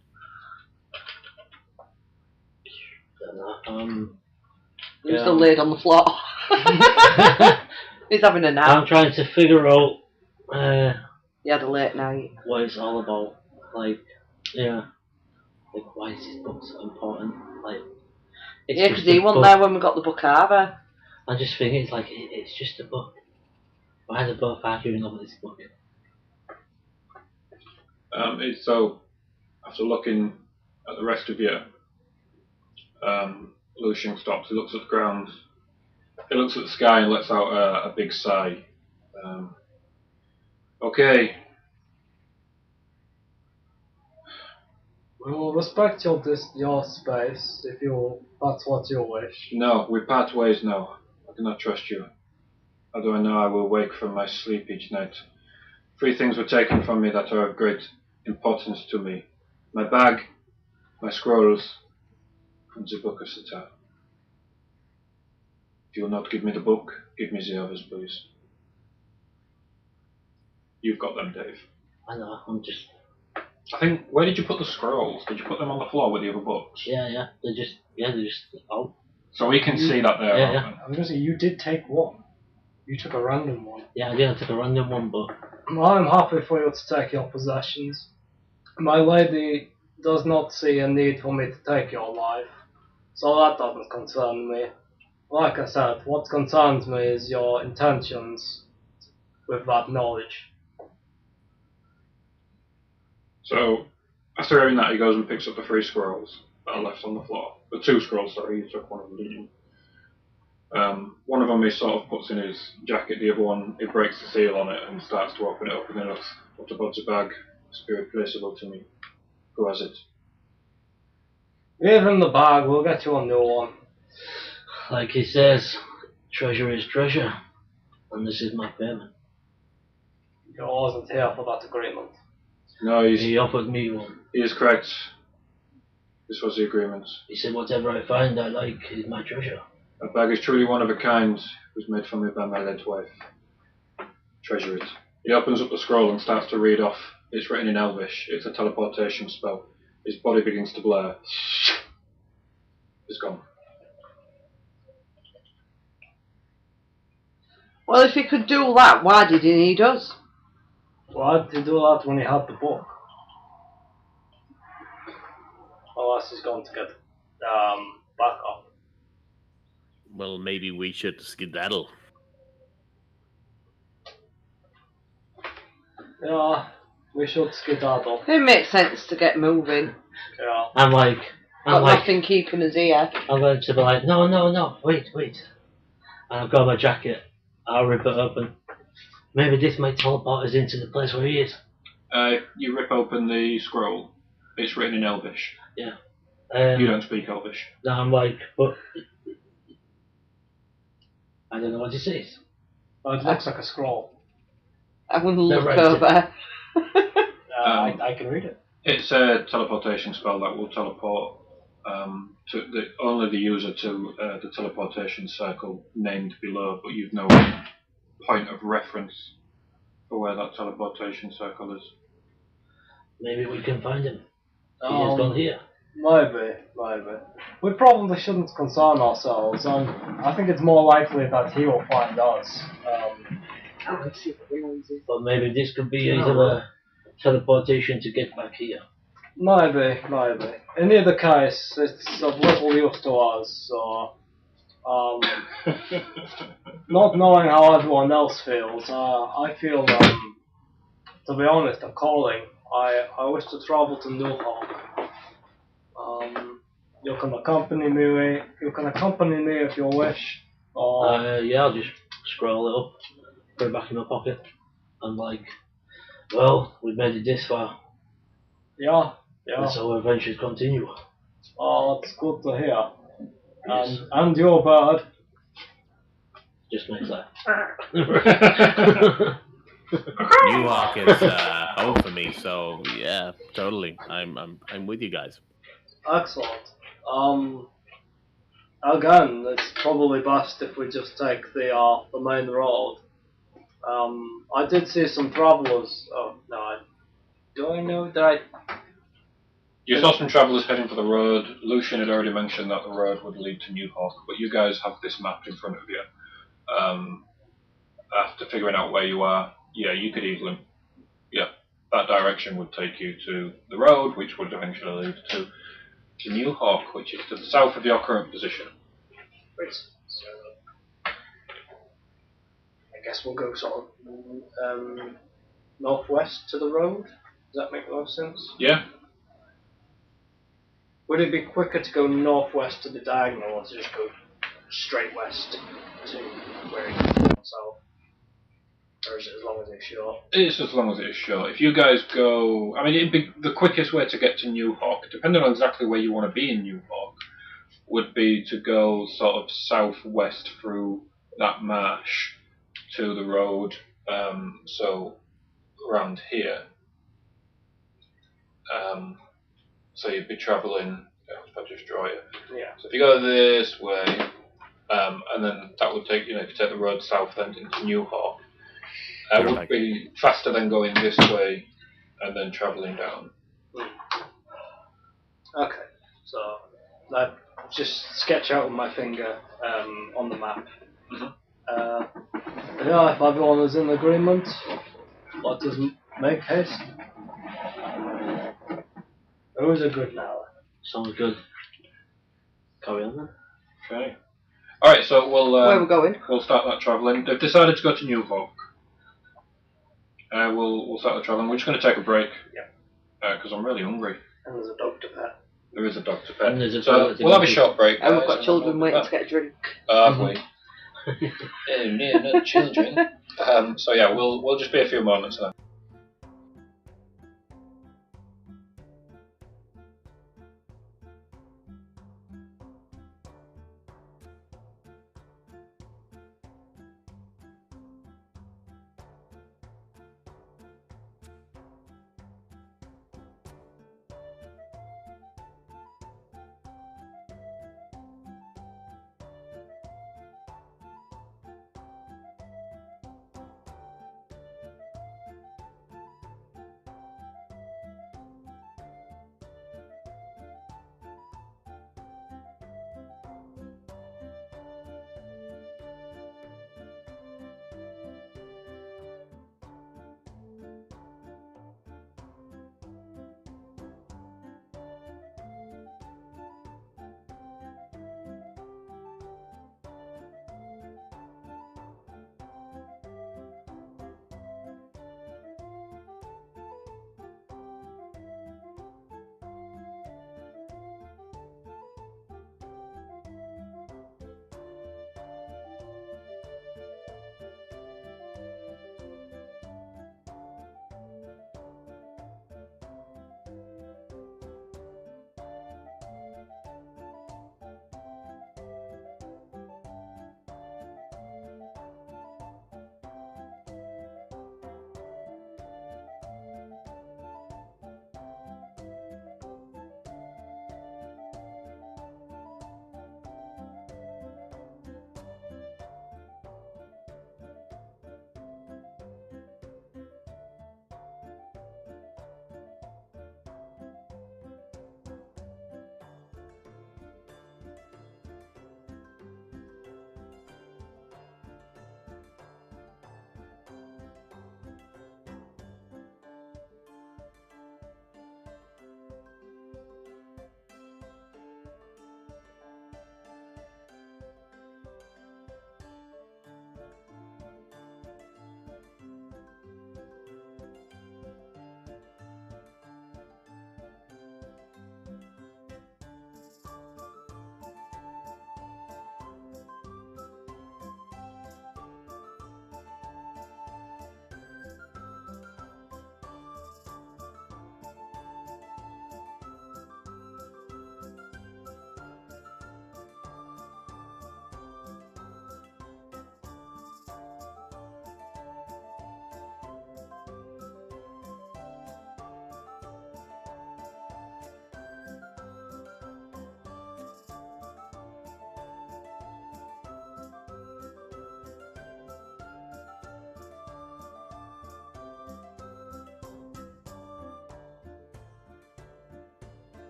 He's still laid on the floor. He's having a nap. I'm trying to figure out He had a late night. what it's all about. Like, yeah. Like, why is this book so important? Like, it's Yeah, just because he a wasn't book. there when we got the book either. I'm just thinking, it's like, it's just a book. Why are they both arguing over this book? So, after looking at the rest of you, Lucian stops. He looks at the ground. He looks at the sky and lets out a big sigh. Okay. We will respect your space if that's what you wish. No, we part ways now. I do not trust you. How do I know I will wake from my sleep each night? 3 things were taken from me that are of great importance to me. My bag, my scrolls, and the book of Satan. If you will not give me the book, give me the others, please. You've got them, Dave. I know, I'm just... I think, where did you put the scrolls? Did you put them on the floor with the other books? Yeah, they're just out. So we can see that they're Yeah, open. I'm gonna say, you did take one. You took a random one. Yeah, I did, I took a random one, but... I'm happy for you to take your possessions. My lady does not see a need for me to take your life, so that doesn't concern me. Like I said, what concerns me is your intentions with that knowledge. So, after hearing that, he goes and picks up the 3 scrolls that are left on the floor. The 2 scrolls, sorry, you took one of them, didn't you? One of them he sort of puts in his jacket, the other one, he breaks the seal on it and starts to open it up, and then looks, what about the bag? Spirit placeable to me. Who has it? Give him the bag, we'll get you a new one. Like he says, treasure is treasure, and this is my payment. You wasn't here for that agreement. No, He offered me one. he is correct. This was the agreement. He said, whatever I find I like is my treasure. That bag is truly one of a kind. It was made for me by my late wife. Treasure it. He opens up the scroll and starts to read off. It's written in Elvish. It's a teleportation spell. His body begins to blur. It's gone. Well, if he could do that, why did he need us? Why did he do that when he had the book? Unless he's going to get back up. Well, maybe we should skedaddle. Yeah, we should skedaddle. It makes sense to get moving. Yeah. I'm like, Got nothing keeping us here. I'm going to be like, no, wait. And I've got my jacket. I'll rip it open. Maybe this might teleport us into the place where he is. You rip open the scroll. It's written in Elvish. Yeah. You don't speak Elvish. No, I'm like, but I don't know what it says. Well, it looks like a scroll. I'm going to look right. over. I can read it. It's a teleportation spell that will teleport only the user to the teleportation circle named below, but you've no point of reference for where that teleportation circle is. Maybe we can find him. He has gone here. Maybe. We probably shouldn't concern ourselves. I think it's more likely that he will find us. But maybe this could be either a teleportation to get back here. Maybe. In either case, it's of little use to us, so, not knowing how everyone else feels, I feel, to be honest, a calling. I wish to travel to New Hawk. You can accompany me. You can accompany me if you wish. Or Yeah, I'll just scroll it up, put it back in my pocket, and like, well, we've made it this far. yeah. Let's our adventures continue. Oh, that's good to hear. Yes. And your bird. Just makes that. New Hawk is home for me, so yeah, totally. I'm with you guys. Excellent. Again, it's probably best if we just take the main road. I did see some travelers. Oh no, do I know that I? You saw some travellers heading for the road. Lucian had already mentioned that the road would lead to New Hawk, but you guys have this map in front of you. After figuring out where you are, yeah, you could easily, yeah, that direction would take you to the road, which would eventually lead to New Hawk, which is to the south of your current position. Right. So, I guess we'll go sort of northwest to the road. Does that make more sense? Yeah. Would it be quicker to go northwest to the diagonal or to just go straight west to where it goes south? Or is it as long as it's short? It's as long as it is short. If you guys go, I mean, it'd be the quickest way to get to New Hawk, depending on exactly where you want to be in New Hawk, would be to go sort of southwest through that marsh to the road. So around here. So you'd be travelling. If I just draw it. Yeah. So if you go this way, and then that would take if you take the road south then into New Hawk. It would be faster than going this way and then travelling down. Okay, so I just sketch out with my finger on the map. Yeah, if everyone is in agreement, let us make haste. Who's a good now? Sounds good. Carry on then. Okay. Alright, so Where are we going? we'll start that travelling. They've decided to go to New Hawk. We'll start the travelling. We're just going to take a break. Yeah. Because I'm really hungry. And there's a dog to pet. There is a dog to pet. And there's a So toilet to we'll go have a to. short break. And we've guys, got children we'll- waiting to get a drink. Have we? No children. So yeah, we'll just be a few moments then.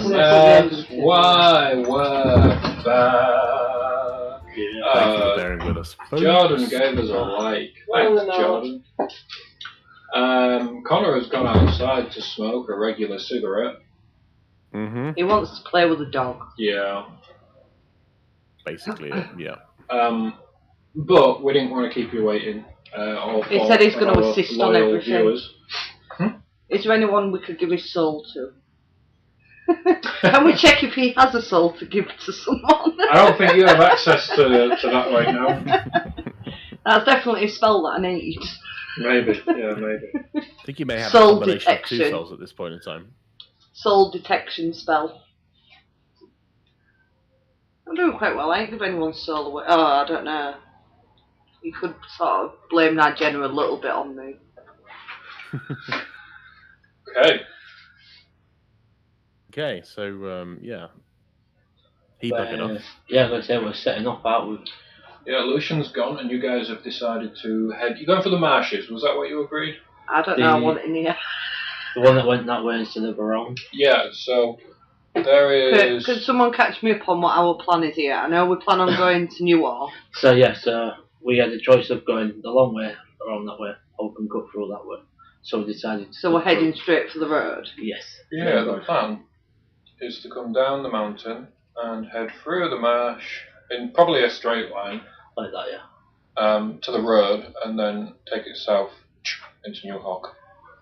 That's why we're back. Thank you for bearing with us. Jordan gave us a like. Thanks, Jordan. Connor has gone outside to smoke a regular cigarette. Mm-hmm. He wants to play with a dog. Yeah. Basically, yeah. But we didn't want to keep you waiting. He said he's going to assist on everything. Viewers. Is there anyone we could give his soul to? Can we check if he has a soul to give to someone? I don't think you have access to that right now. That's definitely a spell that I need. Maybe, yeah, maybe. I think you may have Soul a combination of 2 detection. souls at this point in time. Soul detection spell. I'm doing quite well. I ain't give anyone's soul away. Oh, I don't know. You could sort of blame Nigella a little bit on me. Okay. Okay, so, yeah. He buggered off. Yeah, like I say, we're setting off out with. Yeah, Lucian's gone, and you guys have decided to head. You're going for the marshes. Was that what you agreed? I don't know. I want it in here. The one that went that way instead of around. Yeah. So there is. Could someone catch me up on what our plan is here? I know we plan on going to Newark. So yes, we had the choice of going the long way around that way, open cut through that way. So we decided. So we're heading straight for the road. Yes. Yeah, the plan is to come down the mountain and head through the marsh in probably a straight line. Like that, yeah. To the road, and then take it south into New Hawk.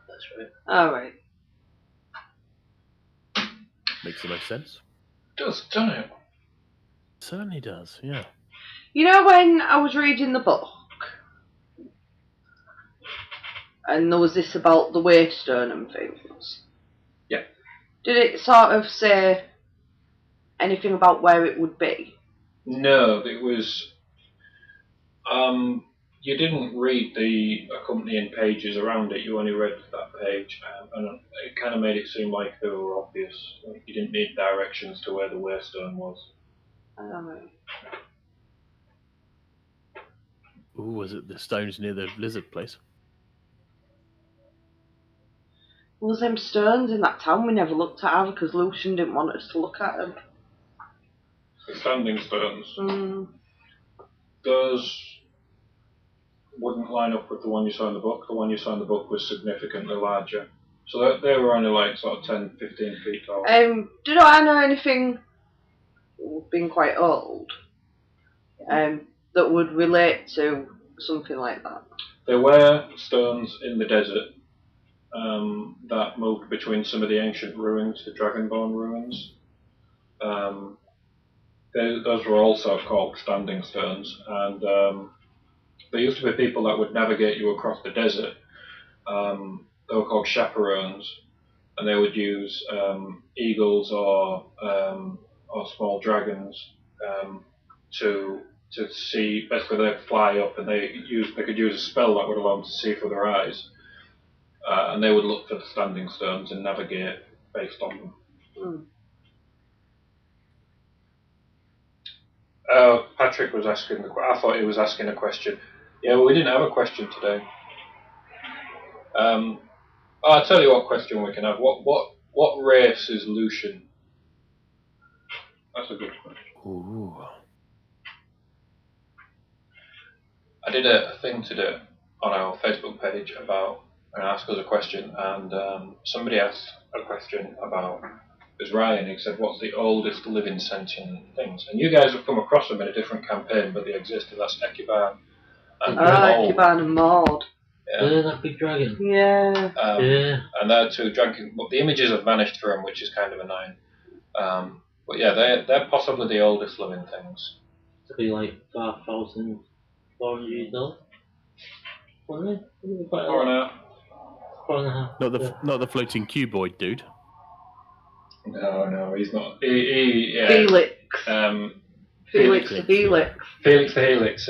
That's right. Alright. Makes the most sense. Does, doesn't it? Certainly does, yeah. You know when I was reading the book, and there was this about the Waystone and things? Yeah. Did it sort of say anything about where it would be? No, it was. You didn't read the accompanying pages around it. You only read that page, and it kind of made it seem like they were obvious. Like you didn't need directions to where the Waystone was. Ooh, was it the stones near the lizard place? There was them stones in that town we never looked at either because Lucian didn't want us to look at them. The standing stones. Mm. Those wouldn't line up with the one you saw in the book. The one you saw in the book was significantly larger. So they were only like sort of 10, 15 feet tall. Do I know anything, being quite old, that would relate to something like that? There were stones in the desert that moved between some of the ancient ruins, the Dragonborn ruins. Those were also called standing stones, and there used to be people that would navigate you across the desert. They were called chaperones, and they would use eagles or small dragons to see. Basically, they'd fly up, and they could use a spell that would allow them to see through their eyes, and they would look for the standing stones and navigate based on them. Mm. Patrick was asking I thought he was asking a question. Yeah, well, we didn't have a question today. I'll tell you what question we can have. What race is Lucian? That's a good question. Ooh. I did a thing today on our Facebook page about ask us a question, and somebody asked a question about. It was Ryan. He said, "What's the oldest living sentient things?" And you guys have come across them in a different campaign, but they existed. That's Ekiban and Maud. Ekiban and Maud. Yeah, that big dragon. Yeah. Yeah. And they're two dragon. But the images have vanished for them, which is kind of annoying. But yeah, they're possibly the oldest living things. To be like 5,400 years old. Wasn't it? Quite a Or lot. 4.5. Not the floating cuboid dude. No, he's not. Yeah. Felix. Felix the Helix. Felix the Helix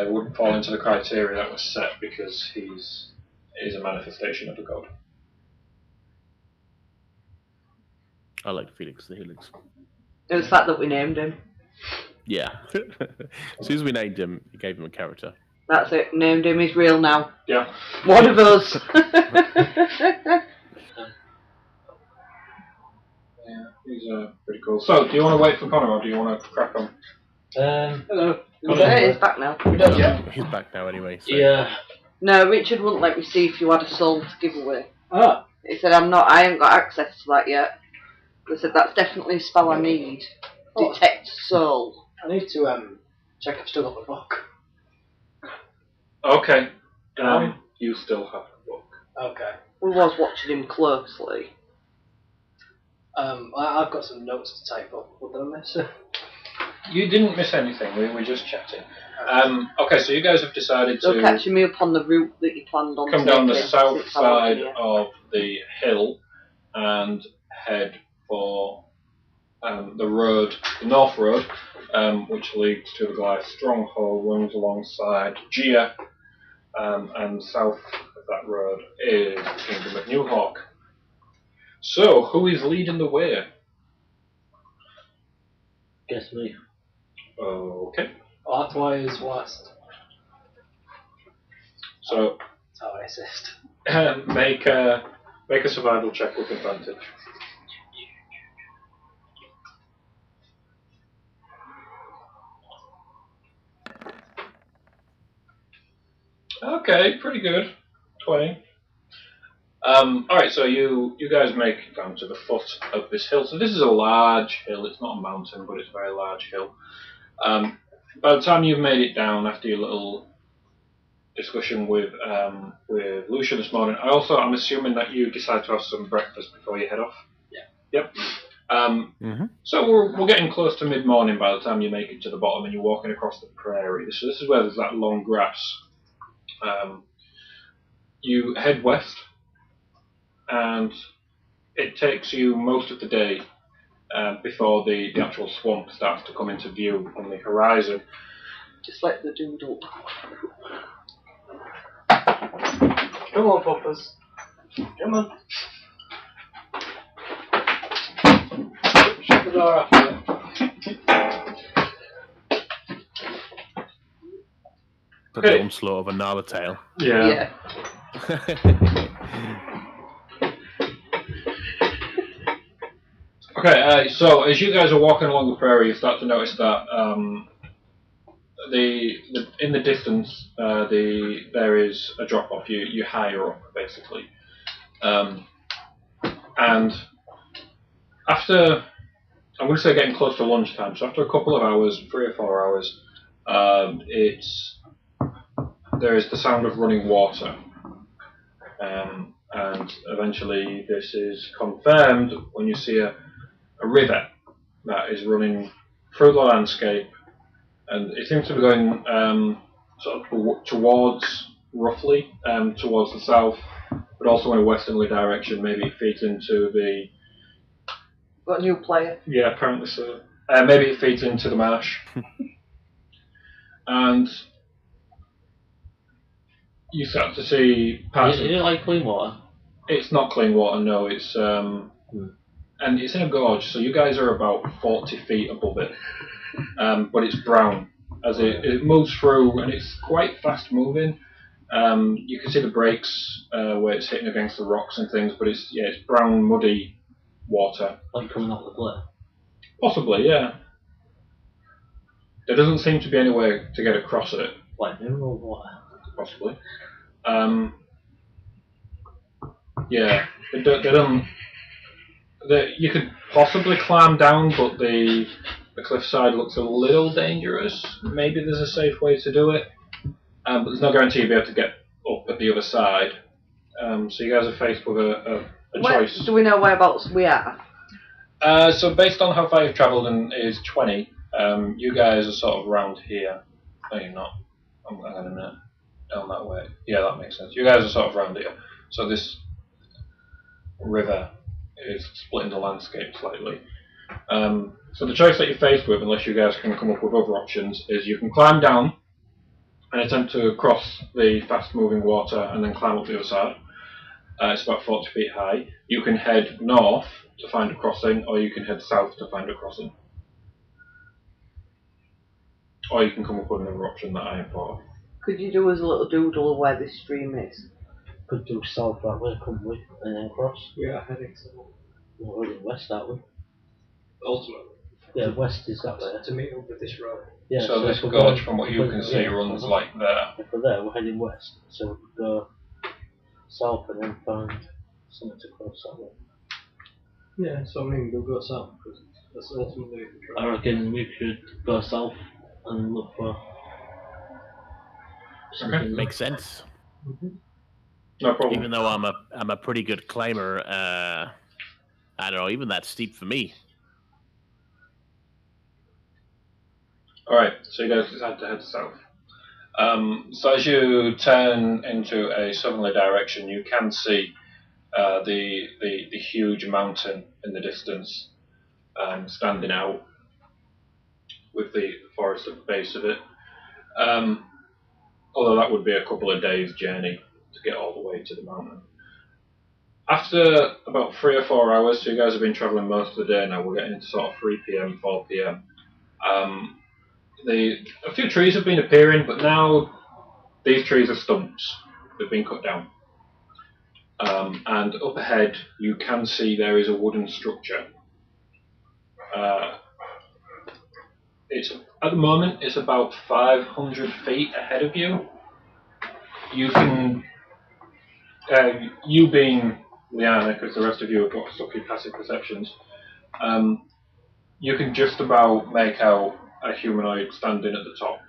wouldn't fall into the criteria that was set because he's a manifestation of a god. I like Felix the Helix. It was the fact that we named him. Yeah. As soon as we named him, we gave him a character. That's it. Named him. He's real now. Yeah. One of us. pretty cool. So, do you want to wait for Connor or do you want to crack on? Hello. Yeah, he's back now. Yeah. He's back now anyway. So. Yeah. No, Richard wouldn't let me see if you had a soul to give away. Ah. He said, I ain't got access to that yet. I said, that's definitely a spell I need. Oh. Detect soul. I need to check I've still got the book. Okay. You still have the book. Okay. We was watching him closely. I've got some notes to type up. What did I miss? You didn't miss anything. We were just chatting. Okay, so you guys have decided So to catching me up on the route that you planned on come down the taking south since I wasn't side here. of the hill and head for the road, the North Road, which leads to the Goliath Stronghold, runs alongside Gia, and south of that road is the Kingdom of Newhawk. So, who is leading the way? Guess me. Okay. That way is west. So, That's how I assist. make a survival check with advantage. Okay, pretty good. 20. Alright, so you guys make it down to the foot of this hill. So this is a large hill. It's not a mountain, but it's a very large hill. By the time you've made it down after your little discussion with Lucian this morning, I'm assuming that you decide to have some breakfast before you head off. Yeah. Yep. So we're getting close to mid-morning by the time you make it to the bottom and you're walking across the prairie. So this is where there's that long grass. You head west, and it takes you most of the day before the actual swamp starts to come into view on the horizon. Just like the doodle. Come on, Poppers. Come on. Shut the door after you. The onslaught of a Narwhal. Yeah. Okay, so as you guys are walking along the prairie, you start to notice that in the distance there is a drop off. You higher up basically, and after I'm going to say getting close to lunchtime. So after a couple of hours, 3 or 4 hours, there is the sound of running water. And eventually this is confirmed when you see a river that is running through the landscape, and it seems to be going sort of towards the south, but also in a westerly direction. Maybe it feeds into the... Got a new player. Yeah, apparently so. Maybe it feeds into the marsh. And you start to see parts Is of... it like clean water? It's not clean water, no. It's and it's in a gorge, so you guys are about 40 feet above it. But it's brown as it moves through, and it's quite fast moving. You can see the breaks where it's hitting against the rocks and things, but it's brown, muddy water. Like coming off the cliff? Possibly, yeah. There doesn't seem to be any way to get across it. Like mineral water? Possibly. Yeah, they don't. You could possibly climb down, but the cliffside looks a little dangerous. Maybe there's a safe way to do it, but there's no guarantee you'll be able to get up at the other side. So you guys are faced with a choice. Do we know whereabouts we are? So based on how far you've travelled and is 20, you guys are sort of around here. No, you're not. Hang on a minute. Down that way. Yeah, that makes sense. You guys are sort of around here. So this river is splitting the landscape slightly. So the choice that you're faced with, unless you guys can come up with other options, is you can climb down and attempt to cross the fast-moving water and then climb up the other side. It's about 40 feet high. You can head north to find a crossing, or you can head south to find a crossing. Or you can come up with another option that I have thought of. Could you do us a little doodle of where this stream is? Could do south that way, couldn't we? And then cross. We are heading south. We're heading west, aren't we? ultimately. Yeah, west is that way. To meet up with this road. Yeah, So this if we're gorge, going- from what you can see, runs like there. If we're there, we're heading west. So we could go south and then find something to cross that way. Yeah, so I mean, we'll go south because that's ultimately the I road. reckon we should go south and look for something. Okay. Makes sense. No problem. Even though I'm a pretty good climber, I don't know, even that's steep for me. Alright, so you guys decide to head south. So as you turn into a southerly direction, you can see the huge mountain in the distance, standing out with the forest at the base of it. Although that would be a couple of days' journey to get all the way to the mountain. After about 3 or 4 hours, so you guys have been travelling most of the day now, we're getting into sort of 3 p.m, 4 p.m. A few trees have been appearing, but now these trees are stumps. They've been cut down. And up ahead, you can see there is a wooden structure. At the moment, it's about 500 feet ahead of you. You can, you being Liana, because the rest of you have got sucky passive perceptions, you can just about make out a humanoid standing at the top.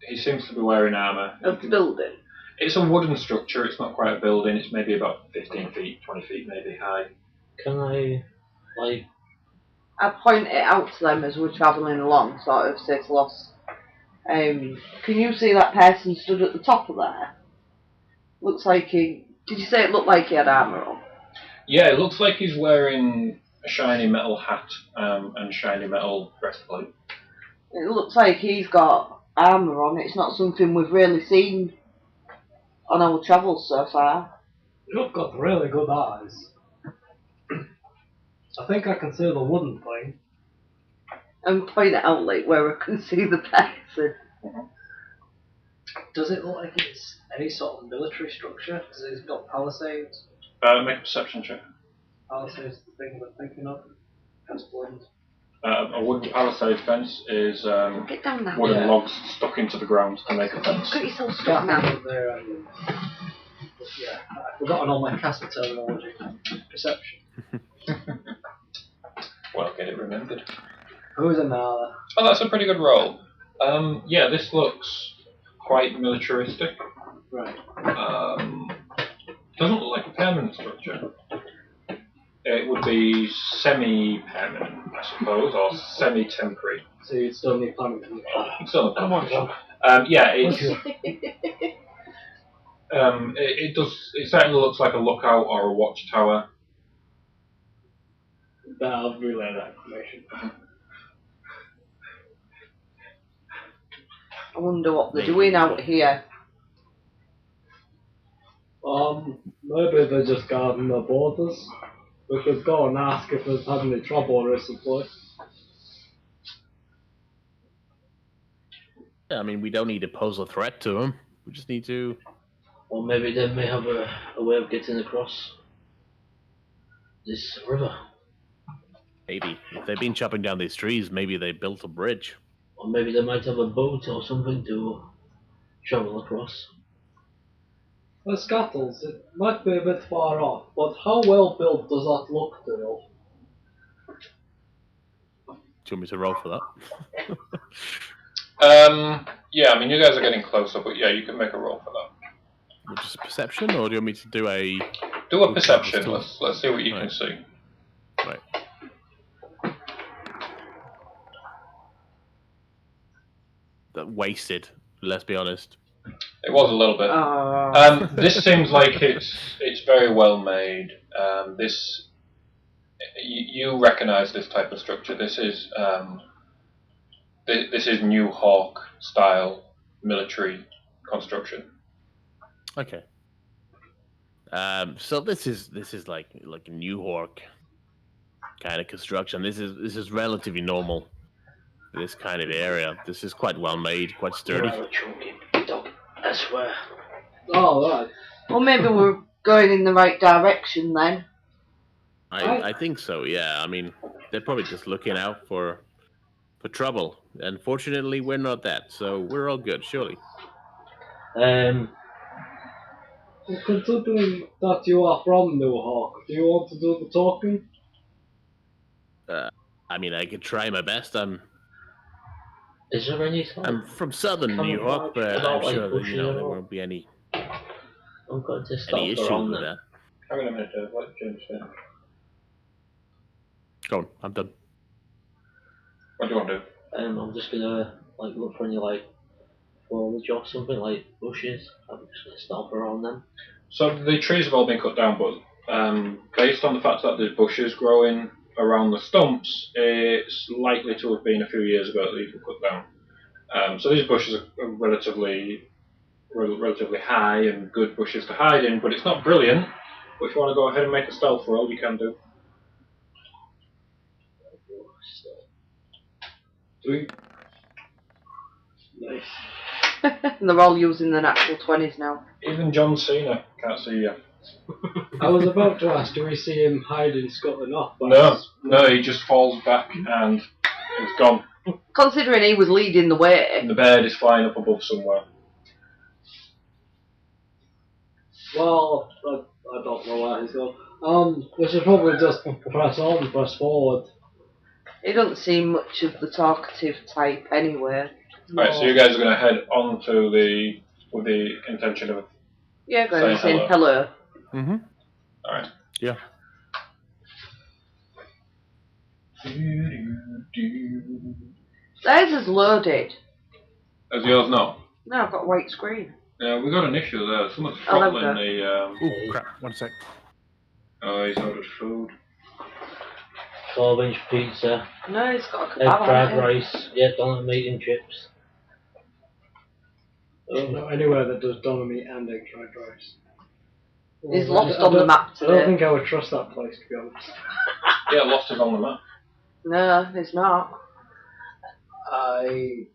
He seems to be wearing armour. Of the building. It's a wooden structure, it's not quite a building, it's maybe about 15 feet, 20 feet maybe high. Can I, I point it out to them as we're travelling along, sort of, say to Loss. Can you see that person stood at the top of there? Looks like he... Did you say it looked like he had armour on? Yeah, it looks like he's wearing a shiny metal hat and shiny metal breastplate. It looks like he's got armour on. It's not something we've really seen on our travels so far. You've got really good eyes. I think I can see the wooden thing. And point it out like where I can see the person. Does it look like it's any sort of military structure? Because it's got palisades. Make a perception check. Palisades, the thing we're thinking of. That's blend. A wooden palisade fence is Get down now. wooden Yeah. logs stuck into the ground to make a fence. Got yourself stuck now. There, yeah, I've forgotten all my castle terminology. Perception. Well, get it remembered. Who's a Nala? Oh, that's a pretty good roll. Yeah, this looks quite militaristic. Right. Doesn't look like a permanent structure. It would be semi-permanent, I suppose, or semi-temporary. So you'd still need planning from the It's on the Come on, plan. Yeah, it's, Okay. it does. It certainly looks like a lookout or a watchtower. But I'll relay that information. I wonder what they're doing out here. Maybe they're just guarding the borders. We could go and ask if they've had any trouble recently. Yeah, I mean, we don't need to pose a threat to them. We just need to... or maybe they may have a way of getting across this river. Maybe. If they've been chopping down these trees, maybe they built a bridge. Or maybe they might have a boat or something to travel across. The scuttles, it might be a bit far off, but how well built does that look to you? Do you want me to roll for that? Yeah, I mean, you guys are getting closer, but yeah, you can make a roll for that. Just a perception, or do you want me to do a... Do a perception. Still- Let's see what you can Right. see. Right. That wasted, let's be honest. It was a little bit. This seems like it's very well made. This you recognise this type of structure. This is New Hawk style military construction. Okay. So this is like a New Hawk kind of construction. This is relatively normal for this kind of area. This is quite well made, quite sturdy. You're a chunky dog, I swear. Oh, right. Well, maybe we're going in the right direction then. I think so. Yeah. I mean, they're probably just looking out for trouble. Unfortunately, we're not that, so we're all good. Surely. Um, Well, considering that you are from New Hawk, do you want to do the talking? I mean, I could try my best. is there any sort I'm of from southern New York, camouflage but about, I'm like, sure that bushes there or- won't be any I'm going to stop issues around with them. that. Hang on a minute, Dave. Let James finish. Go on, I'm done. What do you want to do? I'm just gonna like look for any like foliage or something like bushes. I'm just gonna stop around them. So the trees have all been cut down, but based on the fact that there's bushes growing around the stumps, it's likely to have been a few years ago that these were cut down. So these bushes are relatively high and good bushes to hide in, but it's not brilliant. But if you want to go ahead and make a stealth roll, you can do. 3. Nice. And they're all using the natural 20s now. Even John Cena can't see you. I was about to ask, do we see him hiding, scuttling off? But No, he just falls back and it's gone. Considering he was leading the way. And the bird is flying up above somewhere. Well, I don't know where he's gone. We should probably just press on, press forward. He doesn't seem much of the talkative type anyway. Right, so you guys are going to head on to with the intention of. Yeah, going and Say saying hello. Mm-hmm. Alright. Yeah. Theirs is loaded. As yours not? No, I've got a white screen. Yeah, we got an issue there. Someone's Oh, there we throttling go. the. Oh crap! 1 sec. Oh, he's ordered food. 12-inch pizza, No, he's got a egg kebab on fried it. rice, yeah, donut meat and chips. I don't know anywhere that does doner meat and egg fried rice. He's Well, lost I on the don't- map I don't today. think I would trust that place, to be honest. Yeah, lost is on the map. No, he's not. I'm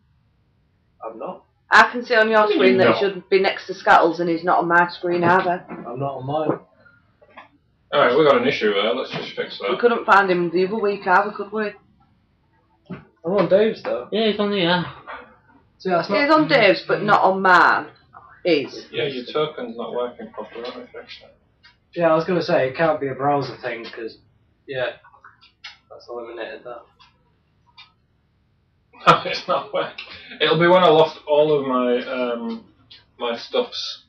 not. I can see on your screen that No. he should be next to Scattles and he's not on my screen either. I'm not on mine. Alright, we got an issue there. Let's just fix We that. couldn't find him the other week either, could we? I'm on Dave's though. Yeah, it's on here. So that's not. He's on Dave's, but not on mine. His. Yeah, your token's not working properly. Let me fix that. Yeah, I was gonna say it can't be a browser thing because that's eliminated that. No, it's not working. It'll be when I lost all of my my stuffs.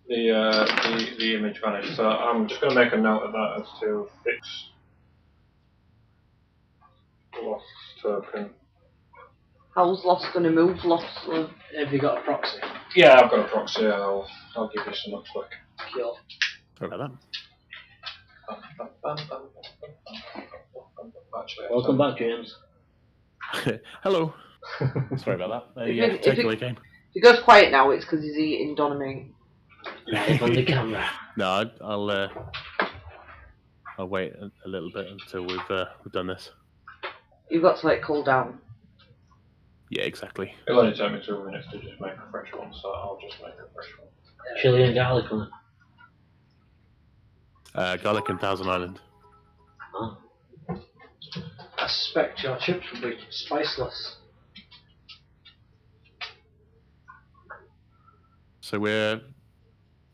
The image vanished. So I'm just going to make a note of that as to fix lost token. How's Lost going to move Lost? Have you got a proxy? Yeah, I've got a proxy. I'll give you some up quick. Kill. Sorry about Actually, Welcome back, James. that. Hello. Sorry about that. If Yeah, it- if take it- away game. If he goes quiet now, it's because he's eating doner meat. Live on the camera. No, I'll wait a little bit until we've done this. You've got to let it cool down. Yeah, exactly. It'll only take me 2 minutes to just make a fresh one, so I'll just make a fresh one. Chili and garlic on it. Garlic and Thousand Island. Oh. I suspect your chips will be spiceless. So we're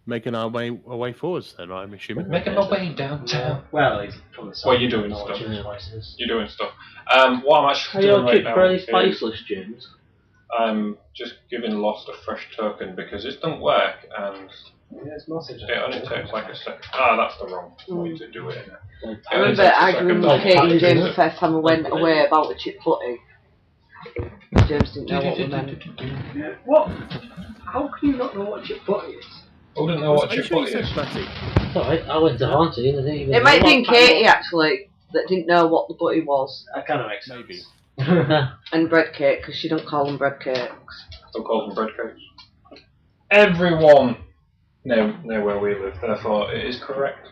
making our way forwards then, I'm assuming. Making my way downtown. Well, he's from the south. Well, you're doing No, stuff. chili spices. You're doing stuff. What I'm Are actually doing your right chips now very is spiceless, James? I'm just giving Lost a fresh token because it doesn't work and Yeah, it's message. it only takes like a second. Ah, that's the wrong way to do it. Like, I remember arguing with Oh, Kate and patties, James isn't the it? first time I went away about a chip butty. James didn't know what we meant. What? How can you not know what chip butty is? Who didn't know what Are you chip sure you butty said is? fatty? it's alright, I went to Haunty and I didn't even It know might have been what- Katie actually that didn't know what the butty was. That kind of makes sense. Maybe. And bread cake, because she don't call them bread cakes. Still calls them bread cakes. Everyone near where we live, therefore it is correct.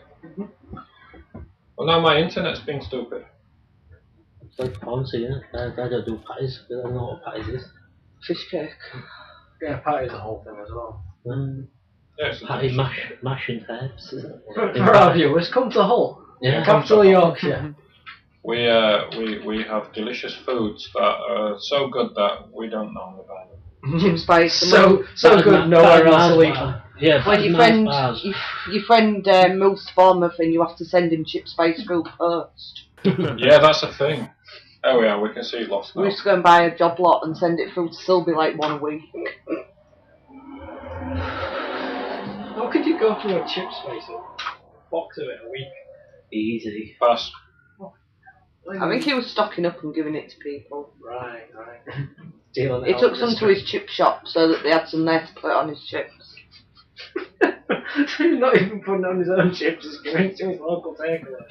Well, now my internet's being stupid. It's like Haunty, isn't it? I don't do patties, because I don't know what patties is. Fish cake. Yeah, patty's a whole thing as well. Yeah, it's Patty mash and herbs, isn't it? Where have you? Let's come to Hull. Yeah. Capital Yorkshire. We have delicious foods that are so good that we don't normally buy them. Chip spice. So good, nowhere else will eat them. Yeah, When your nice friend, bars. your friend moves to Bournemouth and you have to send him chip spice through post. Yeah, that's a thing. Oh yeah, we can see it lost We now. used to go and buy a job lot and send it through to Silby like 1 week. How could you go through a chip spice box of it a week? Easy. Pass. I think he was stocking up and giving it to people. Right. Dealing He out took with some this to his chip shop so that they had some there to put on his chips. So he's not even putting on his own chips, he's giving it to his local takeaway.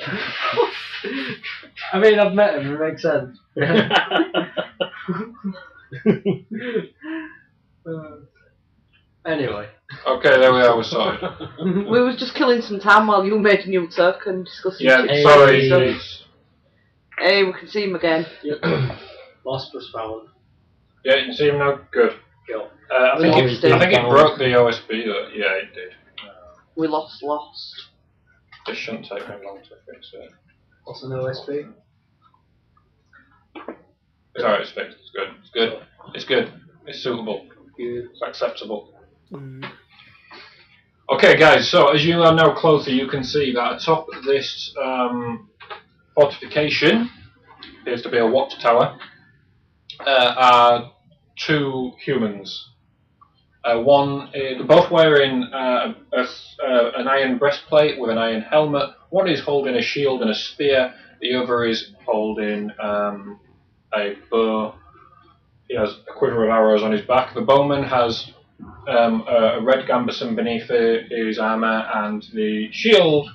I mean, I've met him, it makes sense. Anyway. Okay, there we are. We're sorted. We was just killing some time while you made a new Turk and discussing Yeah, chip sorry. spice and stuff. Hey, we can see him again. Yep. Lost was found. Yeah, you can see him now. Good. Kill. I think Lost it, him. I think it broke the OSB. Yeah, it did. We lost. This shouldn't take very long to fix it. What's an OSB? It's alright. It's fixed. It's good. It's good. It's good. It's suitable. Good. It's acceptable. Okay, guys. So as you are now closer, you can see that atop this fortification appears to be a watchtower. Are 2 humans. One, they're both wearing an iron breastplate with an iron helmet. One is holding a shield and a spear. The other is holding a bow. He has a quiver of arrows on his back. The bowman has a red gambeson beneath his armour, and the shield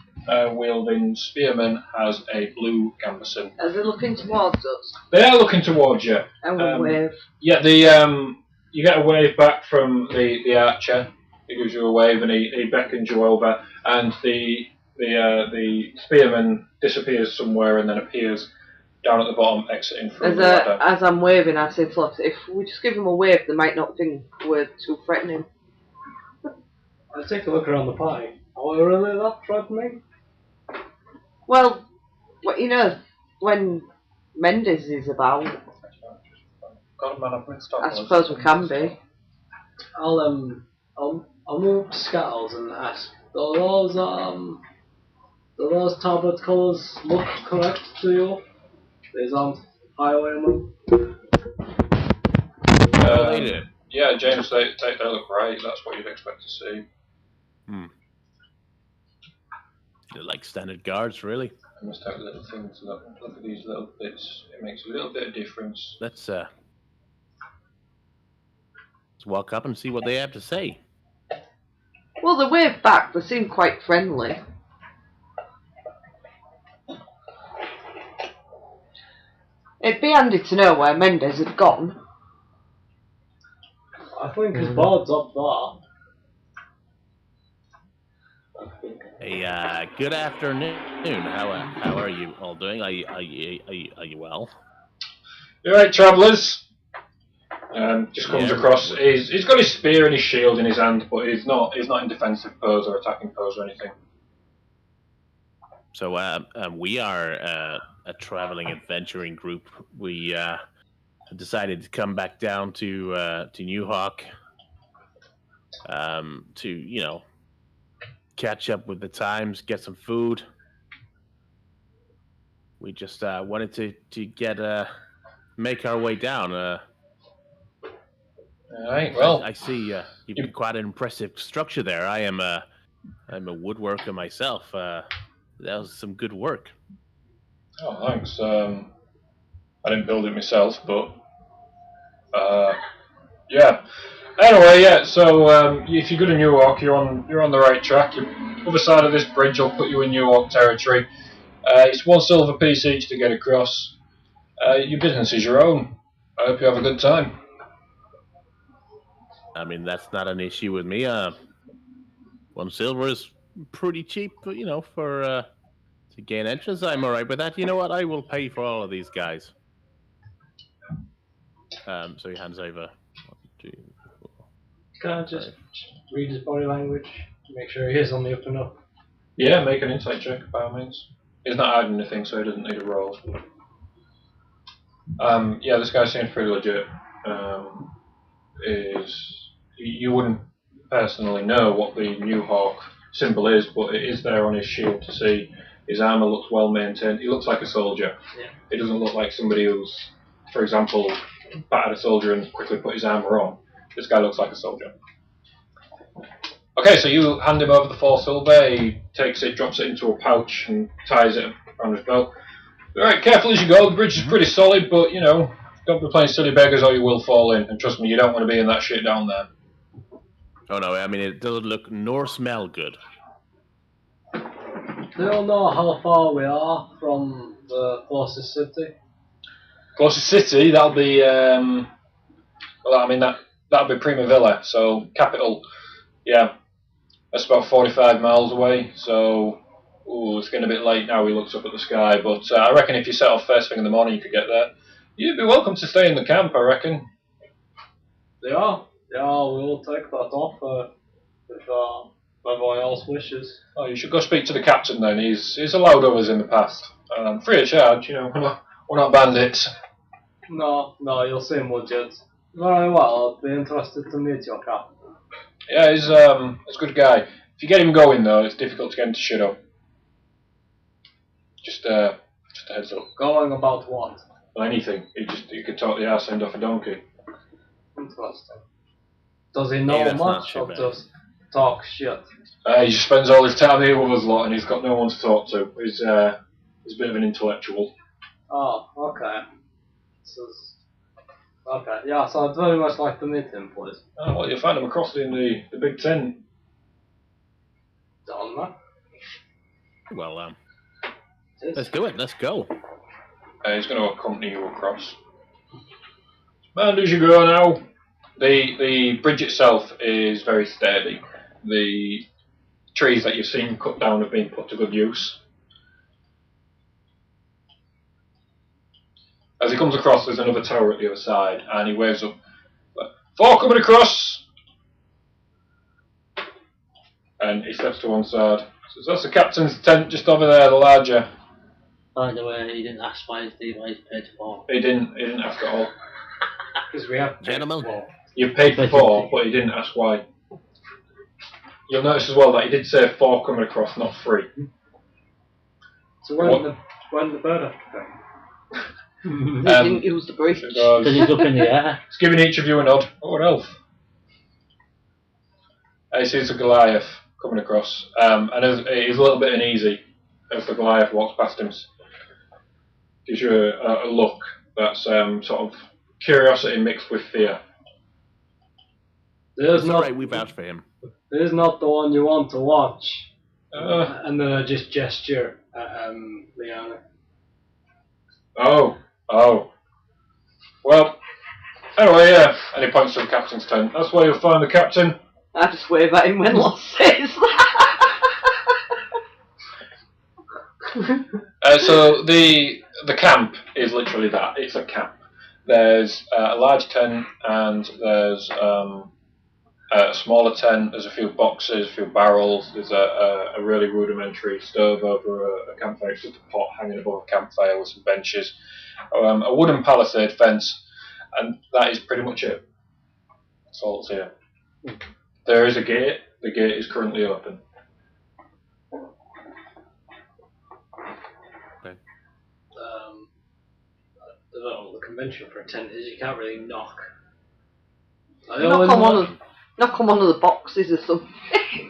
wielding spearman has a blue gambeson. Are they looking towards us? They are looking towards you. And we wave. Yeah, you get a wave back from the archer. He gives you a wave and he beckons you over, and the spearman disappears somewhere and then appears down at the bottom, exiting from the ladder. As I'm waving, I say, "Look, if we just give him a wave, they might not think we're too threatening." I'll take a look around the party. Are we really that threatening? Well, you know, when Mendes is about, God, man, I've been stopped. I suppose we can be. I'll move to Scattles and ask, do those tablet colours look correct to you? These aren't highwaymen. They do. Yeah, James, they look right. That's what you'd expect to see. They're like standard guards, really. I must have little things. Look at these little bits. It makes a little bit of difference. Let's walk up and see what they have to say. Well, they wave back. They seem quite friendly. It'd be handy to know where Mendes had gone. I think his board's up there. Hey, good afternoon. How are you all doing? Are you well? You alright, travellers? Just comes Yeah. across. He's got his spear and his shield in his hand, but he's not in defensive pose or attacking pose or anything. So we are a traveling adventuring group. We decided to come back down to New Hawk to catch up with the times, get some food. We just wanted to get make our way down. Alright, well, I see you've got quite an impressive structure there. I'm a woodworker myself. That was some good work. oh, thanks. I didn't build it myself, but yeah. Anyway, yeah. So if you go to Newark, you're on the right track. Other side of this bridge will put you in Newark territory. It's 1 silver piece each to get across. Your business is your own. I hope you have a good time. I mean, that's not an issue with me. 1 silver is pretty cheap, but for to gain entrance, I'm all right with that. You know what? I will pay for all of these guys. So he hands over 1, 2, 4. Can I just read his body language to make sure he is on the up and up? Yeah, make an insight check by all means. He's not hiding anything, so he doesn't need a roll. Yeah, this guy seems pretty legit. You wouldn't personally know what the New Hawk symbol is, but it is there on his shield to see. His armour looks well maintained. He looks like a soldier. Yeah. He doesn't look like somebody who's, for example, battered a soldier and quickly put his armour on. This guy looks like a soldier. Okay, so you hand him over the 4 silver. He takes it, drops it into a pouch, and ties it around his belt. Alright, careful as you go. The bridge is pretty solid, but, you know, don't be playing silly beggars or you will fall in. And trust me, you don't want to be in that shit down there. Oh no, I mean, it doesn't look nor smell good. Do you know how far we are from the closest city? Closest city, that'll be, well, I mean, that'll be Primavilla, so capital, yeah. That's about 45 miles away, so it's getting a bit late now. He looks up at the sky, but I reckon if you set off first thing in the morning, you could get there. You'd be welcome to stay in the camp, I reckon. Yeah, we will take that offer if everyone else wishes. Oh, you should go speak to the captain then. He's allowed others in the past. Free of charge, you know. We're not bandits. No, you'll seem legit. Very well, I'd be interested to meet your captain. Yeah, he's a good guy. If you get him going though, it's difficult to get him to shut up. Just a heads up. Going about what? Well, anything. He could talk the arse end off a donkey. Interesting. Does he know that's not much too or bad. just talk shit? He just spends all his time here with us lot, and he's got no one to talk to. He's a bit of an intellectual. Oh, okay. Okay, yeah, so I'd very much like to meet him, please. Oh, well, you'll find him across in the big tent. Done that. Well, let's do it. Let's go. He's going to accompany you across. And as you go now, the bridge itself is very sturdy. The trees that you've seen cut down have been put to good use. As he comes across, there's another tower at the other side, and he waves up. 4 coming across! And he steps to one side. Says, that's the captain's tent just over there, the larger. By the way, he didn't ask why he's paid for. He didn't ask at all. Because we have Gentlemen. You've paid for 4, but he didn't ask why. You'll notice as well that he did say 4 coming across, not 3. So when the bird thing? He didn't use the bridge. Because he's up in the air. It's giving each of you a nod. Oh, an elf. He sees a Goliath coming across, and he's a little bit uneasy as the Goliath walks past him. Gives you a look that's sort of curiosity mixed with fear. There's It's not, alright, we vouch for him. there's not the one you want to watch. Uh, And then I just gesture at Liana. oh. Well, anyway, yeah. And he points to the captain's tent. That's where you'll find the captain. I just wave at him when Lost says that. So the camp is literally that. It's a camp. There's a large tent and there's a smaller tent. There's a few boxes, a few barrels. There's a really rudimentary stove over a campfire. It's just a pot hanging above a campfire with some benches. A wooden palisade fence, and that is pretty much it. That's all that's here. There is a gate. The gate is currently open. The convention for a tent is you can't really knock. Knock on one of the boxes or something.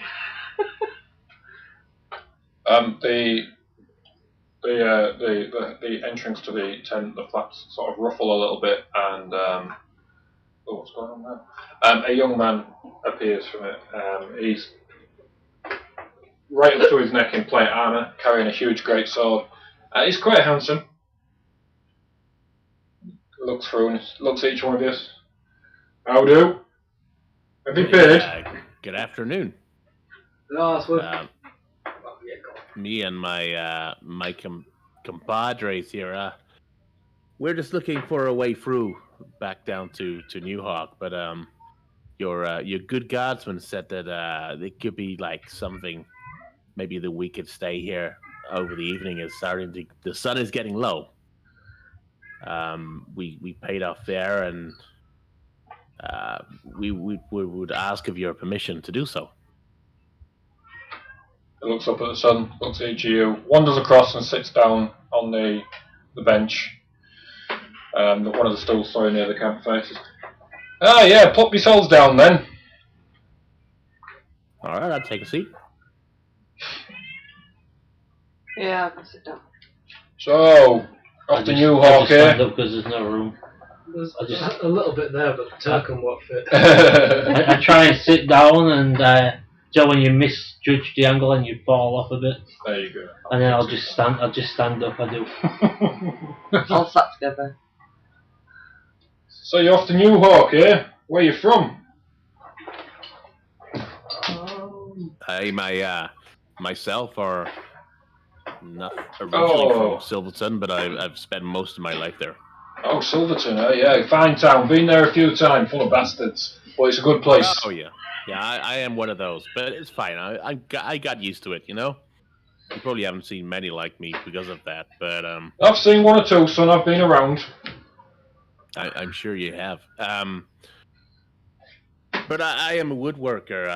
The entrance to the tent, the flaps sort of ruffle a little bit, and what's going on there? A young man appears from it. He's right up to his neck in plate armour, carrying a huge great sword. He's quite handsome. Looks through and looks at each one of you. How do? Have you paid? Good afternoon. No, that's what. Um, me and my compadres here, we're just looking for a way through back down to New Hawk, but your good guardsman said that it could be like something maybe that we could stay here over the evening is starting to. The sun is getting low. We paid our fare, and we would ask of your permission to do so. He looks up at the sun, looks at each of you, wanders across and sits down on the bench. One of the stools sorry near the campfire. Says, "Ah, yeah, plop yourselves down then." All right, I'll take a seat. Yeah, I can sit down. So, off to New I Hawk just stand here. up because there's no room. There's I just- a little bit there, but the Turkin won't fit. I try and sit down, and Joe, when you misjudge the angle and you fall off a bit, There you go. and then I'll just stand up. I do. All sat together. So you're off to New Hawk here? Where you from? Myself are not originally Oh. from Silverton, but I've spent most of my life there. Oh, Silverton, yeah, fine town. Been there a few times, full of bastards. But it's a good place. Oh yeah, I am one of those, but it's fine. I got used to it, you know. You probably haven't seen many like me because of that, but I've seen one or two, son. I've been around. I'm sure you have. But I am a woodworker.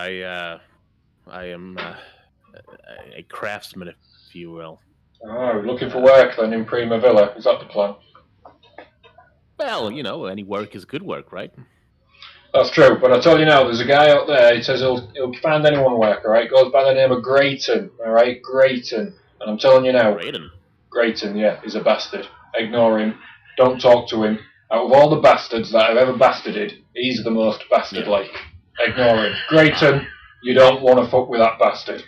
I am a craftsman, if you will. Oh, looking for work then in Prima Villa. Is that the plan? Well, you know, any work is good work, right? That's true, but I tell you now, there's a guy out there, he says he'll find anyone work, alright? Goes by the name of Grayton, alright? Grayton. And I'm telling you now, Raiden. Grayton, yeah, he's a bastard. Ignore him. Don't talk to him. Out of all the bastards that I've ever bastarded, he's the most bastard-like. Ignore him. Grayton, you don't want to fuck with that bastard.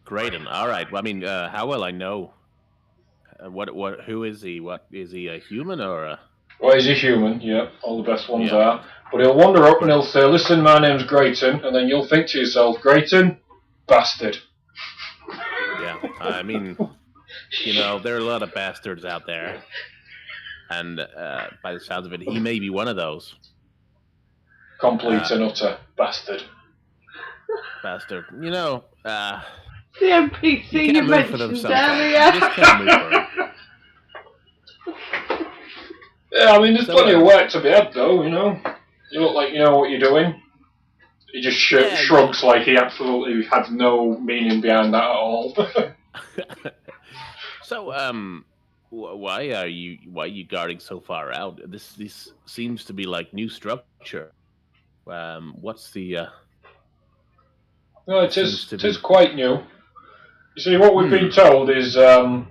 Graydon. All right. Well, I mean, how will I know? Who is he? What is he? A human or a? Well, he's a human, yeah, all the best ones Yeah. are. But he'll wander up and he'll say, "Listen, my name's Grayton," and then you'll think to yourself, "Grayton, bastard." Yeah. I mean, you know, there are a lot of bastards out there, and by the sounds of it, he may be one of those. Complete and utter bastard. Bastard. You know, The NPC you you can't move for them mentioned sometimes. earlier. You just can't move for them. Yeah, I mean, there's So, plenty of work to be had, though, you know. You look like you know what you're doing. He just shrugs like he absolutely had no meaning behind that at all. So, why are you guarding so far out? This seems to be like new structure. What's the? No, it Seems is to it be- is quite new. You see, what we've been told is, and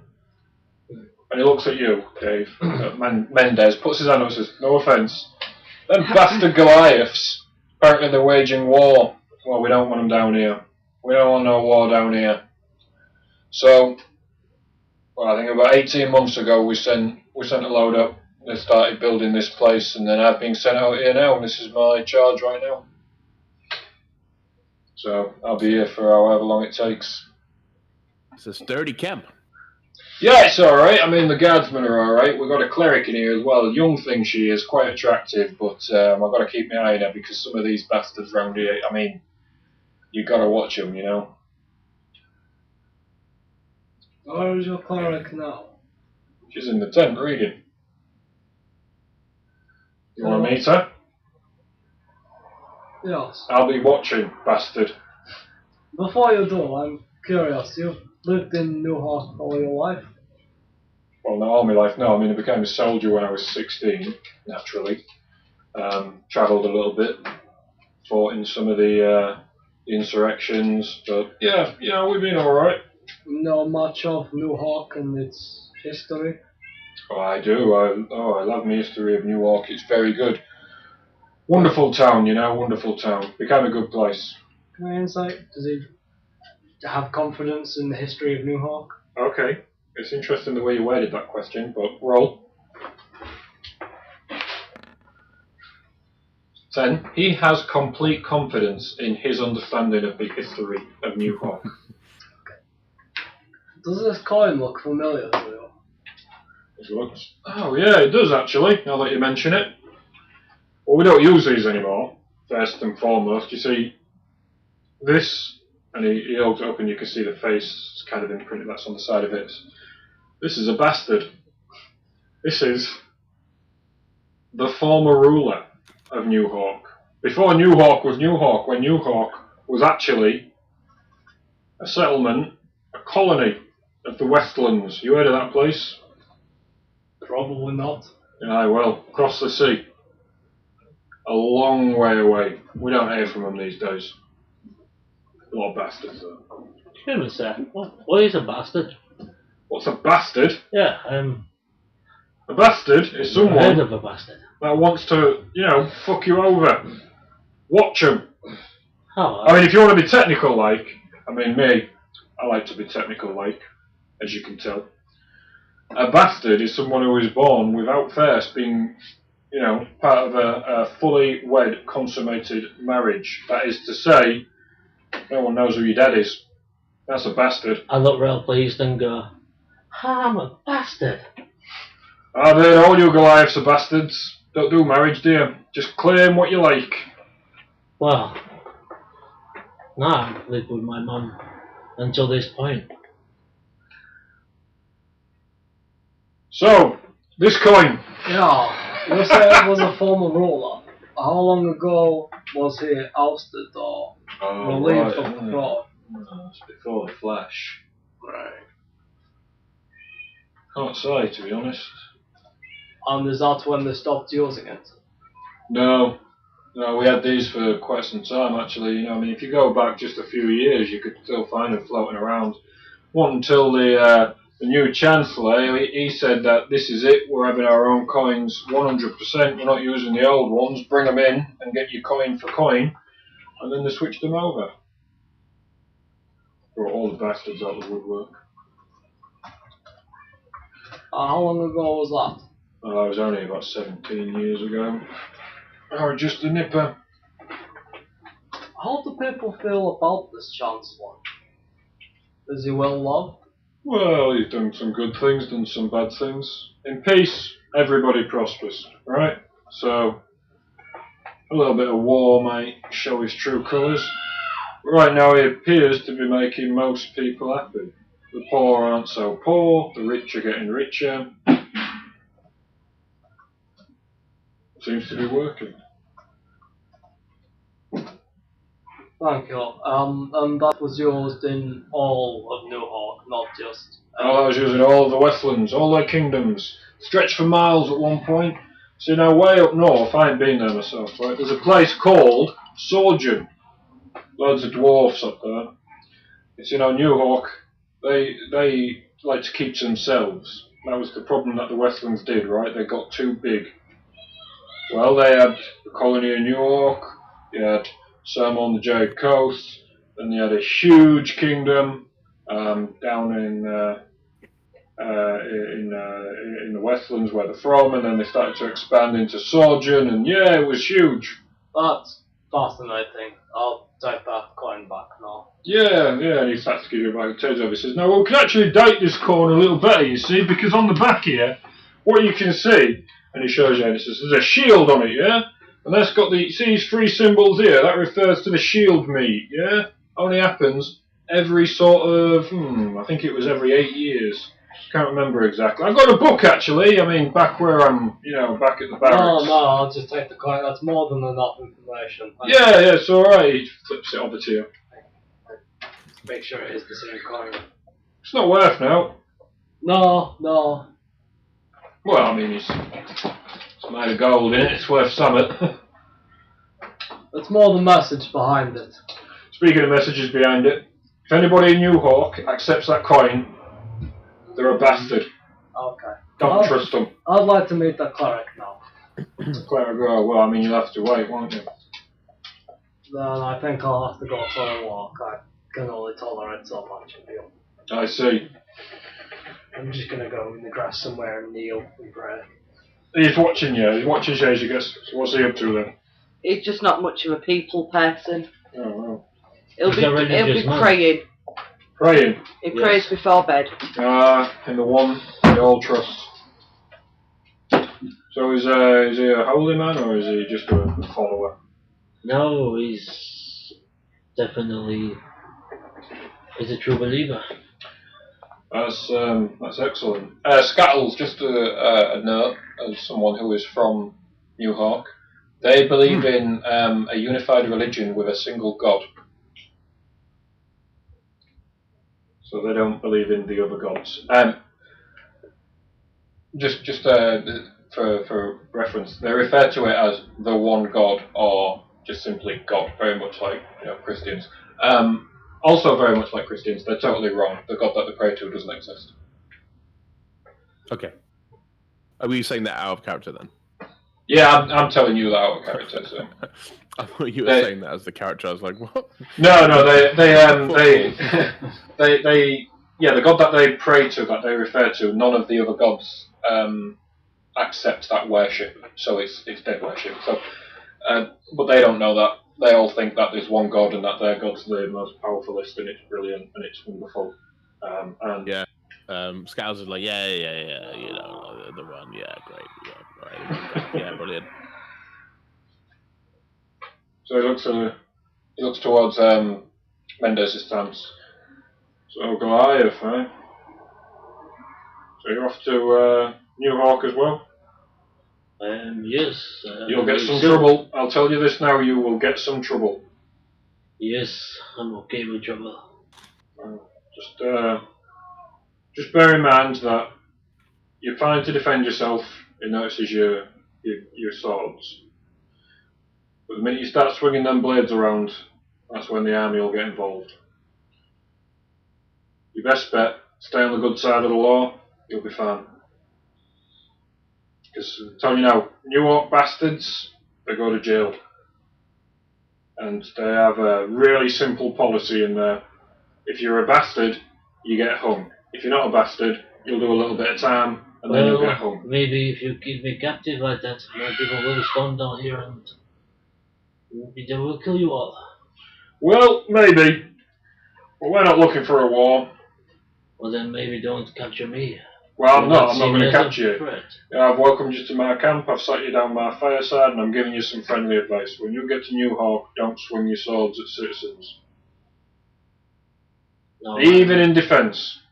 he looks at you, Dave, Mendez, puts his hand up and says, "No offence, them bastard Goliaths, apparently they're waging war. Well, we don't want them down here. We don't want no war down here." So, well, I think about 18 months ago we sent a load up. They started building this place, and then I've been sent out here now, and this is my charge right now. So I'll be here for however long it takes. It's a sturdy camp. Yeah, it's alright. I mean, the guardsmen are alright. We've got a cleric in here as well. A young thing she is, quite attractive, but I've got to keep my eye on her because some of these bastards round here, I mean, you've got to watch them, you know. Where is your cleric now? She's in the tent reading. You want to meet her? Yes. I'll be watching, bastard. Before you do, I'm curious. You've lived in New Hawk all your life? Well, not all my life, no. I mean, I became a soldier when I was 16, naturally. Travelled a little bit, fought in some of the insurrections, but yeah, you know, we've been alright. Know much of New Hawk and its history? Oh, I do. I love my history of New York. It's very good. Wonderful town, you know, wonderful town. Became a good place. Can I insight? Does he have confidence in the history of New Hawk? Okay. It's interesting the way you worded that question, but roll. 10. He has complete confidence in his understanding of the history of New York. Does this coin look familiar to you? It looks. Oh yeah, it does actually, now that you mention it. Well, we don't use these anymore, first and foremost. You see, this And he holds it up and you can see the face kind of imprinted that's on the side of it. This is a bastard. This is the former ruler of New Hawk. Before New Hawk was New Hawk, when New Hawk was actually a settlement, a colony of the Westlands. You heard of that place? Probably not. Aye, well, across the sea. A long way away. We don't hear from them these days. A lot of bastards, though. Excuse me, sir. What is a bastard? What's a bastard? Yeah, A bastard is I've heard someone of a bastard. that wants to, fuck you over. Watch them. Oh, I mean, if you want to be technical, like, me, I like to be technical, like, as you can tell. A bastard is someone who is born without first being, part of a fully wed, consummated marriage. That is to say, no one knows who your dad is. That's a bastard. I look real pleased and go, I'm a bastard. I've heard all you Goliaths are bastards. Don't do marriage, do you? Just claim what you like. Well, no, I've lived with my mum until this point. So, this coin. Yeah, you say it was a former ruler. How long ago was he ousted or relieved of the throne? It's before the Flash. Right. Can't say, to be honest. And is that when they stopped using it? No, we had these for quite some time actually. If you go back just a few years, you could still find them floating around. Not until the new Chancellor, he said that this is it, we're having our own coins 100%, we're not using the old ones, bring them in and get your coin for coin, and then they switched them over. Brought all the bastards out of the woodwork. How long ago was that? Well, that was only about 17 years ago. Or just a nipper. How do people feel about this Chancellor? Is he well loved? Well, he's done some good things, done some bad things. In peace, everybody prospers, right? So, a little bit of war might show his true colours. Right now he appears to be making most people happy. The poor aren't so poor, the rich are getting richer. Seems to be working. Thank you. And that was used in all of New Hawk, not just... Oh, I was using all the Westlands, all their kingdoms. Stretched for miles at one point. So way up north, I ain't been there myself, right? There's a place called Sorgen. Loads of dwarfs up there. It's New Hawk. They like to keep to themselves. That was the problem that the Westlands did, right? They got too big. Well, they had the colony of New Hawk. You had some on the Jade Coast. Then they had a huge kingdom down in the Westlands where they're from, and then they started to expand into Sorgen, and yeah, it was huge. That's fascinating. I'll take that coin back now. Yeah, and he starts to give you a bag of turds over. He says, "No, well, we can actually date this corner a little better, you see, because on the back here, what you can see," and he shows you, and he says, "there's a shield on it, yeah? And that's got see these three symbols here, that refers to the shield meat, yeah? Only happens every sort of, I think it was every 8 years. Can't remember exactly. I've got a book, actually, back where I'm, back at the barracks." No, I'll just take the coin. That's more than enough information. Yeah, it's alright. He flips it over to you. Make sure it is the same coin. It's not worth now. No. Well, it's made of gold in it, it's worth something. It's more the message behind it. Speaking of messages behind it, if anybody in New Hawk accepts that coin, they're a bastard. Okay. Don't trust them. I'd like to meet the cleric now. Well, you'll have to wait, won't you? Then I think I'll have to go for a walk. I can only tolerate so much of you. I see. I'm just gonna go in the grass somewhere and kneel and pray. He's watching you. He's watching you as you go. So what's he up to then? He's just not much of a people person. Oh, well. He'll be praying. Praying? He prays before bed. In the one they all trust. So is he a holy man or is he just a follower? No, he's definitely is a true believer. That's excellent. Scattles, just a note as someone who is from New Hawk. They believe in a unified religion with a single god. So they don't believe in the other gods. Just for reference, they refer to it as the one god or just simply God, very much like Christians. Also very much like Christians, they're totally wrong. The god that they pray to doesn't exist. Okay. Are we saying that out of character then? Yeah, I'm telling you that out of character. So. I thought you were saying that as the character. I was like, what? No, the god that they pray to, that they refer to, none of the other gods accept that worship, so it's dead worship. So, but they don't know that. They all think that there's one god and that their god's the most powerfulest, and it's brilliant and it's wonderful. And yeah, Scouse is like, yeah, the one, yeah, great, yeah, right, yeah, brilliant. So he looks towards Mendes' stance. So Goliath, eh? So you're off to New Hawk as well? Yes. You'll get some trouble. I'll tell you this now, you will get some trouble. Yes, I'm okay with trouble. Just bear in mind that you're fine to defend yourself. It notices your swords. But the minute you start swinging them blades around, that's when the army will get involved. Your best bet, stay on the good side of the law, you'll be fine. Because I'm telling you now, New York bastards, they go to jail. And they have a really simple policy in there. If you're a bastard, you get hung. If you're not a bastard, you'll do a little bit of time, and then you'll get hung. Maybe if you keep me captive like that, more people will storm down here and they will kill you all. Well, maybe. But we're not looking for a war. Well, then maybe don't capture me. Well, I'm not going to capture you. Threat. I've welcomed you to my camp, I've sat you down my fireside, and I'm giving you some friendly advice. When you get to New Hawk, don't swing your swords at citizens. No, Even in defence.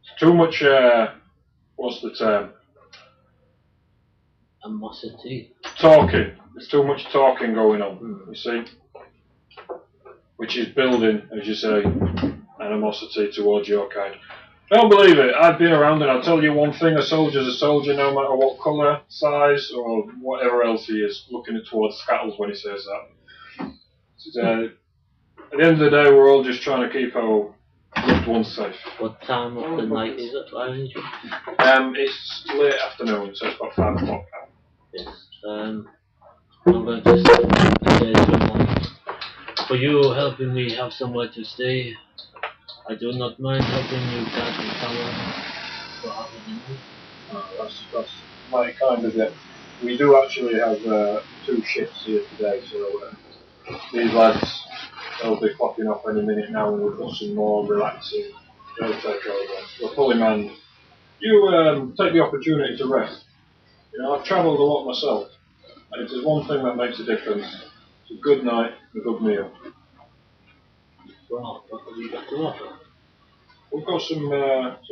It's too much, what's the term? Animosity. Talking. There's too much talking going on, you see? Which is building, as you say, animosity towards your kind. Don't believe it. I've been around and I'll tell you one thing, a soldier's a soldier no matter what colour, size, or whatever else he is, looking towards Scattles when he says that. At the end of the day, we're all just trying to keep our loved ones safe. What time of the night is it? It's late afternoon, so it's about 5 o'clock now. Yes. I'm going to stay tonight. For you helping me have somewhere to stay, I do not mind helping you guard the tower for half an hour. That's mighty kind of you. We do actually have 2 shifts here today, so these lads, they'll be clocking off any minute now, and we've got some more relaxing. They'll take over. We're fully manned. You take the opportunity to rest. I've travelled a lot myself, and if there's one thing that makes a difference, it's a good night and a good meal. Well, what have you got to offer? We've got some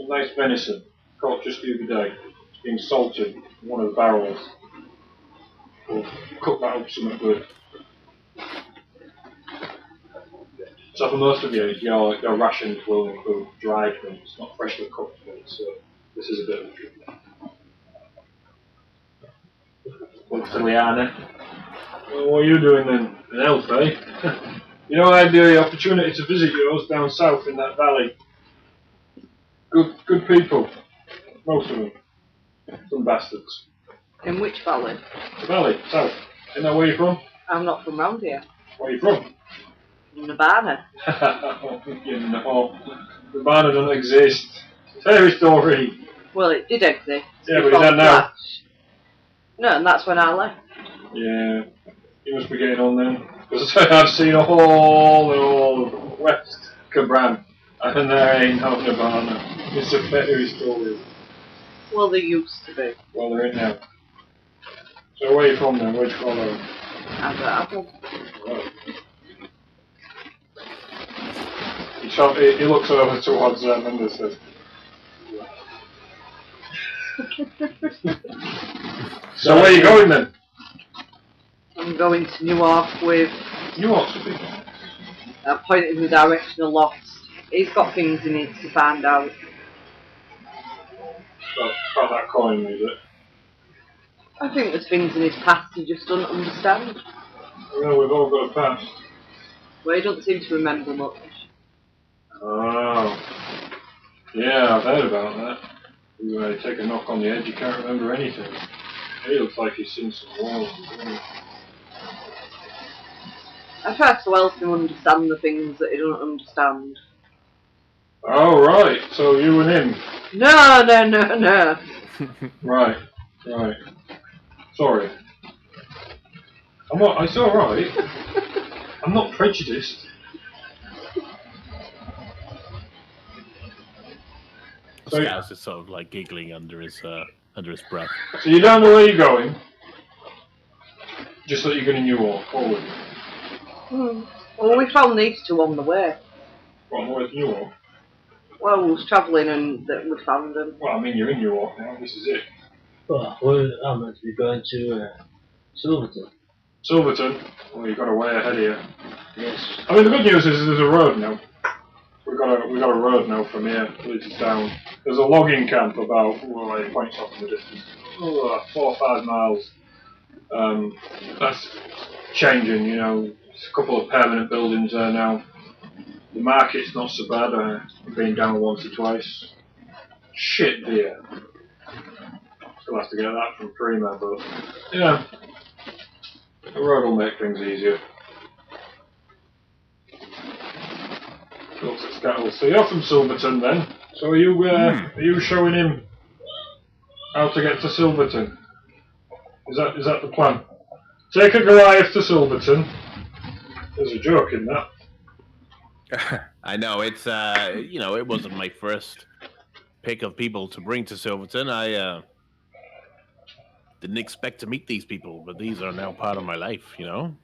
nice venison caught just the other day. It's been salted in one of the barrels. We'll cook that up something good. So for most of you, your rations will include dried meats, not freshly cooked meats, so this is a bit of a treat. Look to Liana. Well, what are you doing then? An elf, eh? I had the opportunity to visit yours down south in that valley. Good people. Most of them. Some bastards. In which valley? The valley, south. Isn't that where you're from? I'm not from round here. Where are you from? Nirvana. Nirvana doesn't exist. Fairy story. Well, it did exist. Yeah, but it doesn't now. No, and that's when I left. Yeah, you must be getting on then. Because I've seen all of West Cabran, and there ain't no Nirvana. It's a fairy story. Well, they used to be. Well, they're in now. So where are you from then? Where'd you follow? Apple. Right. So he looks over towards them and says, "So where are you going then?" I'm going to Newark with Newark's a big one. pointing in the direction of Lost. He's got things he needs to find out. About that coin, is it? I think there's things in his past he just doesn't understand. Well, we've all got a past. Well, he doesn't seem to remember much. Oh. Yeah, I've heard about that. You take a knock on the head, you can't remember anything. He looks like he's seen some wars. I try to help him understand the things that he doesn't understand. Oh, right. So you and him. No. Right. Sorry. It's alright. I'm not prejudiced. So, Scout's just sort of like giggling under his breath. So you don't know where you're going. Just that you're going to Newark, forward. Well, we found these two on the way. Well, where's Newark? Well, we was travelling and we found them. Well, I mean, you're in Newark now. This is it. Well, I'm meant to be going to Silverton. Silverton. Well, you've got a way ahead of you. Yes. I mean, the good news is there's a road now. We got a road now from here, leads us down. There's a logging camp about, well, it points off in the distance, 4 or 5 miles. That's changing, you know. There's a couple of permanent buildings there now. The market's not so bad. I've been down once or twice. Shit beer. Still have to get that from Prima, but yeah, the road will make things easier. Looks at Scattle. So you're from Silverton then. So are you showing him how to get to Silverton? Is that the plan? Take a Goliath to Silverton. There's a joke in that. I know it's it wasn't my first pick of people to bring to Silverton. I didn't expect to meet these people, but these are now part of my life, you know.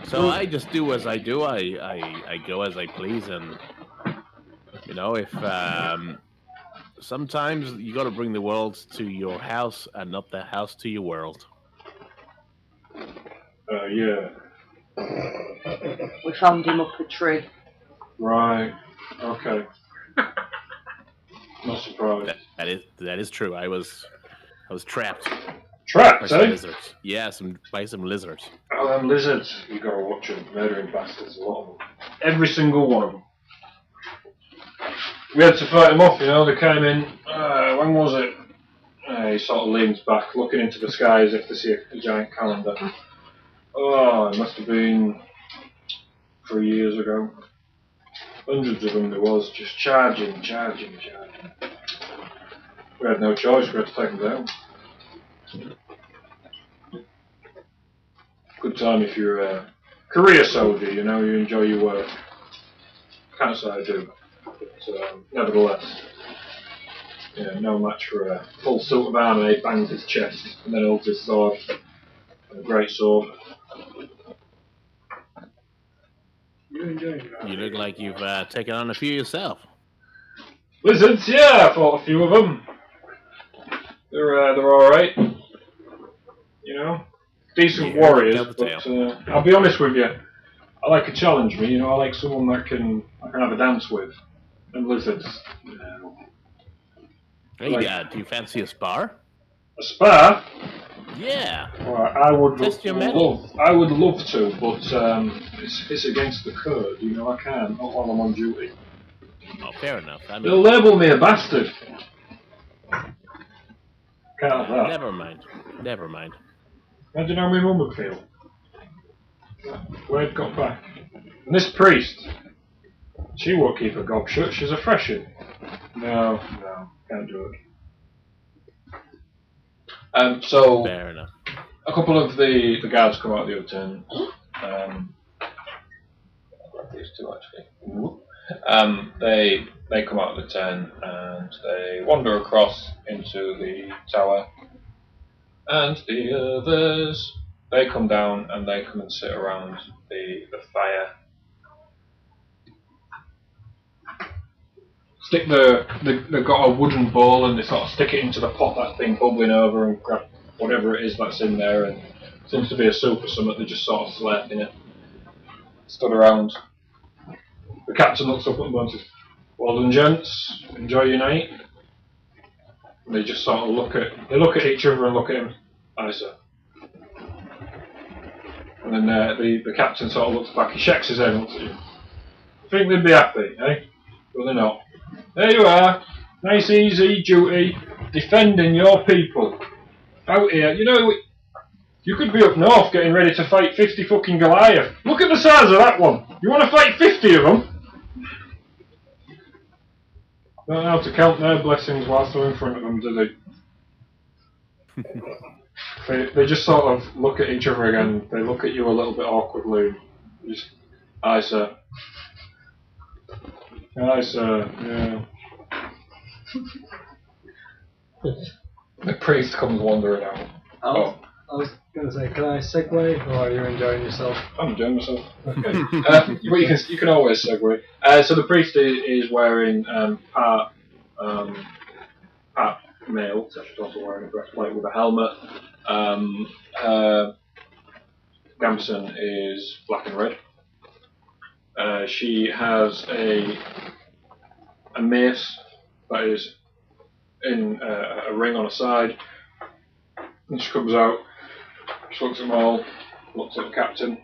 So I just do as I do. I go as I please, and you know, if sometimes you got to bring the world to your house and not the house to your world. Yeah. We found him up a tree. Right. Okay. Not surprised. That is true. I was trapped by Trapped, some eh? lizards. Yeah, by some lizards. Oh, them lizards. You gotta watch them. Murdering bastards, a lot of them. Every single one of them. We had to fight them off, you know. They came in, when was it? He sort of leans back, looking into the sky as if to see a giant calendar. Oh, it must have been 3 years ago. Hundreds of them there was, just charging. We had no choice, we had to take them down. Good time if you're a career soldier, you know, you enjoy your work. Can't say I do, but nevertheless, yeah, no match for a full suit of armour. He bangs his chest and then holds his sword, and a great sword. You look like you've taken on a few yourself. Lizards, yeah, I fought a few of them. They're all right, you know. Decent warriors, but I'll be honest with you, I like a challenge me, you know, I like someone that I can have a dance with. And lizards, you know. Hey, Like, do you fancy a spar? a spar? Yeah. Well, I would Test your mettle. love to, but it's against the code, you know, I can't, not while I'm on duty. Oh, fair enough. I mean, They'll label me a bastard. Can't have that. Never mind. Imagine how my mum would feel. Word got back. And this priest, she won't keep her gob shut, she's a freshin'. No, can't do it. So, Fair enough. a couple of the guards come out of the other tent. These two actually. They come out of the tent and they wander across into the tower. And the others, they come down and they come and sit around the fire. stick they've got a wooden bowl and they sort of stick it into the pot, that thing bubbling over, and grab whatever it is that's in there, and seems to be a soup or something. They just sort of slurping it. Stood around. The captain looks up at them and says, "Well done, gents. Enjoy your night." And they just sort of look at each other and look at him. "Aye, sir." And then the captain sort of looks back. He shakes his head and looks at you. "Think they'd be happy, eh? Well, they're not. There you are. Nice, easy duty, defending your people. Out here, you know, you could be up north getting ready to fight 50 fucking Goliath. Look at the size of that one. You want to fight 50 of them?" Don't know how to count their blessings whilst they're in front of them, do they? They just sort of look at each other again. They look at you a little bit awkwardly. Just, "Aye, sir. Aye, sir. Yeah." The priest comes wandering out. I was going to say, can I segue, or are you enjoying yourself? I'm enjoying myself. Okay. But you can always segue. So the priest is wearing part male, so she's also wearing a breastplate with a helmet. Gamson is black and red. She has a mace that is in a ring on her side. And she comes out, she looks at them all, looks at the captain,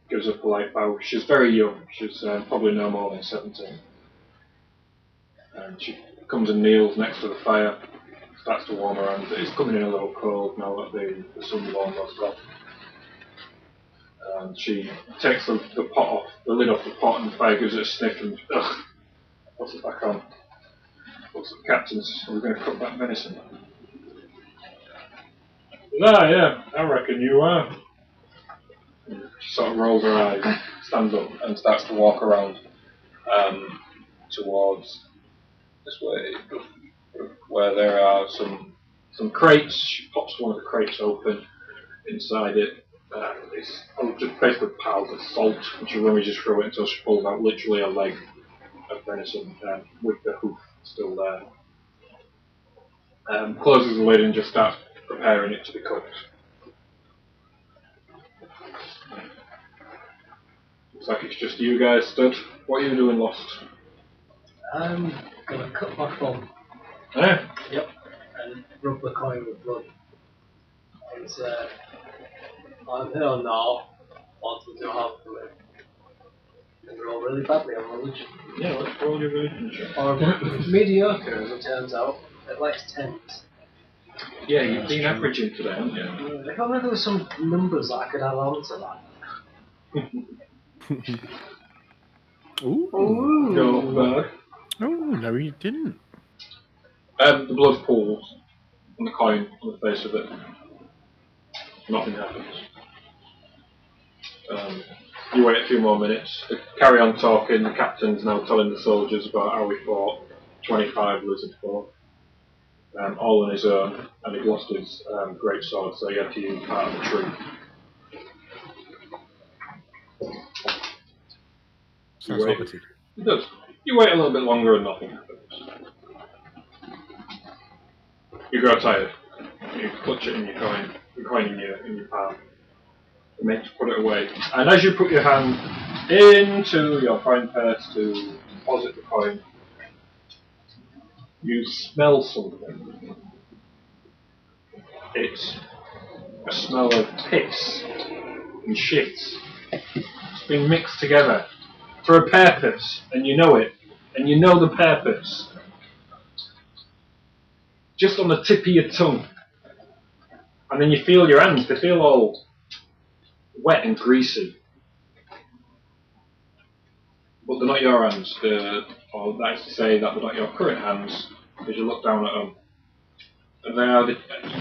gives a polite bow. She's very young, she's probably no more than 17. And she comes and kneels next to the fire, starts to warm her hands. It's coming in a little cold now that the sunborn has gone. And she takes the lid off the pot, and the fire gives it a sniff and puts it back on. Looks at the captain and says, "Are we going to cook that venison?" Yeah, I reckon you are." She sort of rolls her eyes, stands up, and starts to walk around towards this way, where there are some crates. She pops one of the crates open. Inside it, it's just basically piles of salt, and she rummages through it until she pulls out literally a leg of venison with the hoof still there. Closes the lid and just starts preparing it to be cooked. Looks like it's just you guys stood. What are you doing, Lost? I'm going to cut my thumb. Eh? Yep. And rub the coin with blood. It's, I'm here now. What would you have to it? And roll really badly on religion. Yeah, let's roll your religion check. Or mediocre, as it turns out. It likes 10s. Yeah, you've been averaging today, haven't you? If only there were some numbers that I could add on to that. Ooh. No, Oh, no, you didn't. the blood pools on the coin on the face of it. Nothing happens. You wait a few more minutes. They carry on talking. The captain's now telling the soldiers about how he fought 25 lizard folk. All on his own, and he'd lost his great sword, so he had to use part of the tree. Sounds wait. hobbity. It does. You wait a little bit longer and nothing happens. You grow tired. You clutch it in your coin in your palm. You make to put it away. And as you put your hand into your coin purse to deposit the coin, you smell something. It's a smell of piss and shit. It's been mixed together for a purpose, and you know it, and you know the purpose. Just on the tip of your tongue. And then you feel your hands, they feel all wet and greasy. But they're not your hands, or that is to say that they're not your current hands, as you look down at them. And they are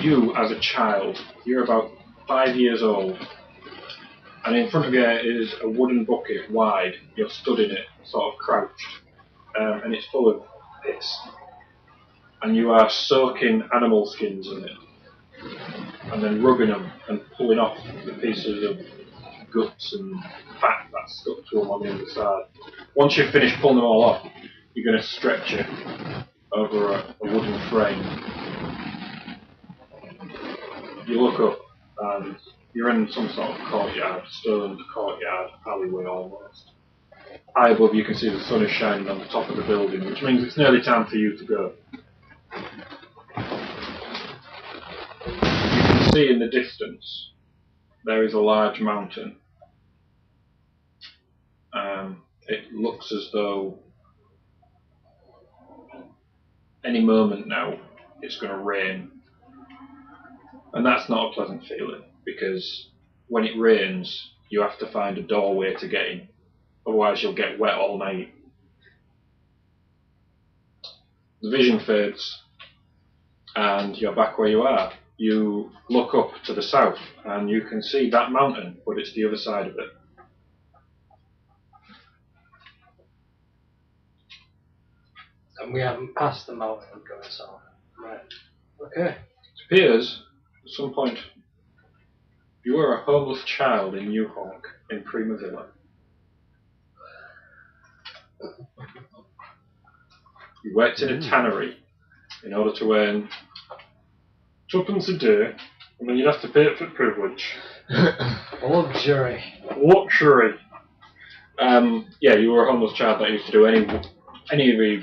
you as a child. You're about 5 years old. And in front of you is a wooden bucket, wide. You're stood in it, sort of crouched. And it's full of piss. And you are soaking animal skins in it. And then rubbing them and pulling off the pieces of guts and fat that's stuck to them on the other side. Once you've finished pulling them all off, you're going to stretch it over a wooden frame. You look up and you're in some sort of courtyard, stoned courtyard, alleyway almost. High above you can see the sun is shining on the top of the building, which means it's nearly time for you to go. You can see in the distance there is a large mountain. It looks as though any moment now it's going to rain. And that's not a pleasant feeling, because when it rains you have to find a doorway to get in, otherwise you'll get wet all night. The vision fades and you're back where you are. You look up to the south and you can see that mountain, but it's the other side of it. And we haven't passed the mountain going south. Right. Okay. It appears, at some point, you were a homeless child in New Hawk, in Prima Villa. You worked in a tannery in order to earn twopence a day, and then you'd have to pay it for privilege. Luxury. Luxury. Yeah, you were a homeless child that used to do any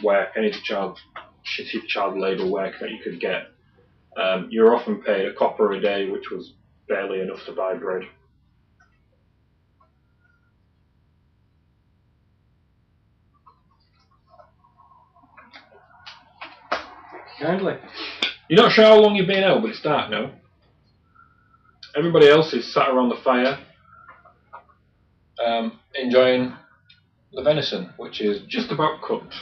work, any shitty child labour work that you could get. You were often paid a copper a day, which was barely enough to buy bread. Kindly. You're not sure how long you've been out, but it's dark now. Everybody else is sat around the fire, enjoying the venison, which is just about cooked.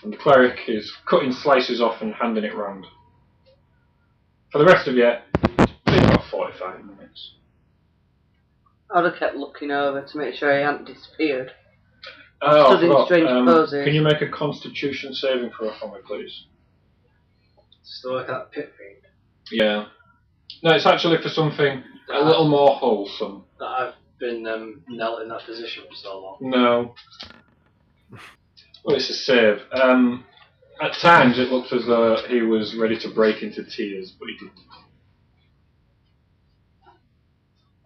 And the cleric is cutting slices off and handing it round. For the rest of you, it's been about 45 minutes. I'd have kept looking over to make sure he hadn't disappeared. Oh, Stood in strange poses. can you make a constitution saving throw for me, please? Still like that pit fiend. Yeah. No, it's actually for something a little more wholesome. That I've been knelt in that position for so long. No. Well, it's a save. At times it looked as though he was ready to break into tears, but he didn't.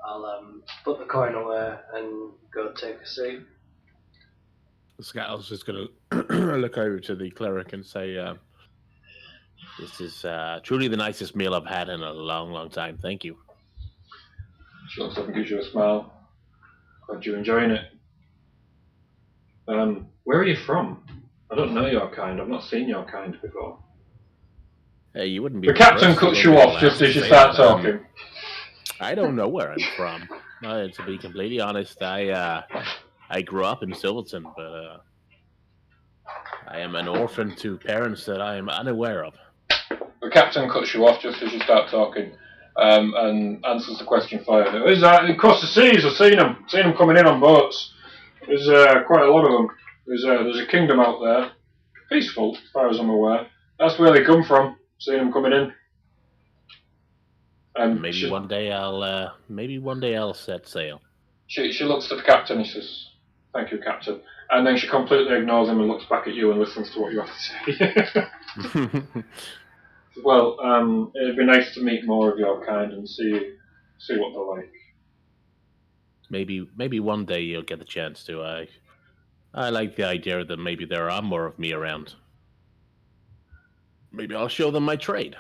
I'll put the coin away and go take a seat. Scout's just going to look over to the cleric and say, this is truly the nicest meal I've had in a long, long time. Thank you. She looks up and gives you a smile. Glad you're enjoying it. Where are you from? I don't know your kind. I've not seen your kind before. Hey, you wouldn't be. The captain cuts you off just as you start talking. I don't know where I'm from. To be completely honest, I grew up in Silverton, but I am an orphan to parents that I am unaware of. The captain cuts you off just as you start talking, and answers the question for you. Is that across the seas? I've seen them coming in on boats. There's quite a lot of them. There's a kingdom out there, peaceful as far as I'm aware. That's where they come from. Seen them coming in. Maybe one day I'll set sail. She looks at the captain and says, "Thank you, captain." And then she completely ignores him and looks back at you and listens to what you have to say. Well, it'd be nice to meet more of your kind and see what they're like. Maybe one day you'll get the chance to. I like the idea that maybe there are more of me around. Maybe I'll show them my trade.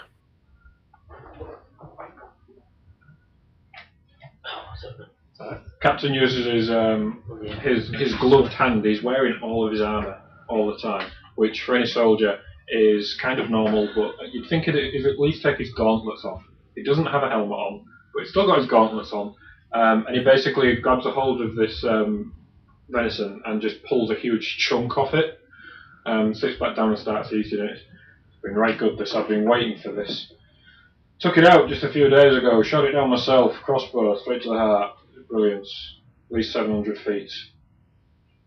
Captain uses his gloved hand. He's wearing all of his armour all the time, which for any soldier is kind of normal, but you'd think he'd at least take his gauntlets off. He doesn't have a helmet on, but he's still got his gauntlets on, and he basically grabs a hold of this venison and just pulls a huge chunk off it, sits back down and starts eating it. It's been right good, this. I've been waiting for this. Took it out just a few days ago, shot it down myself, crossbow, straight to the heart. Brilliant. At least 700 feet.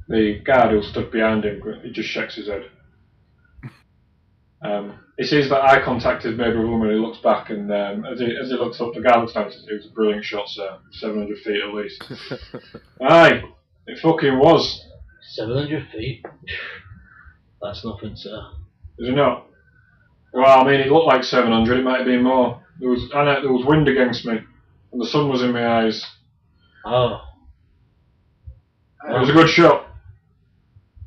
The guard who stood behind him, he just shakes his head. He sees that eye contact is made with him and he looks back, and as he looks up, the guard looks down and says, "It was a brilliant shot, sir. 700 feet at least." Aye, it fucking was. 700 feet? That's nothing, sir. Is it not? Well, I mean, it looked like 700. It might have been more. There was wind against me, and the sun was in my eyes. Oh. It was a good shot.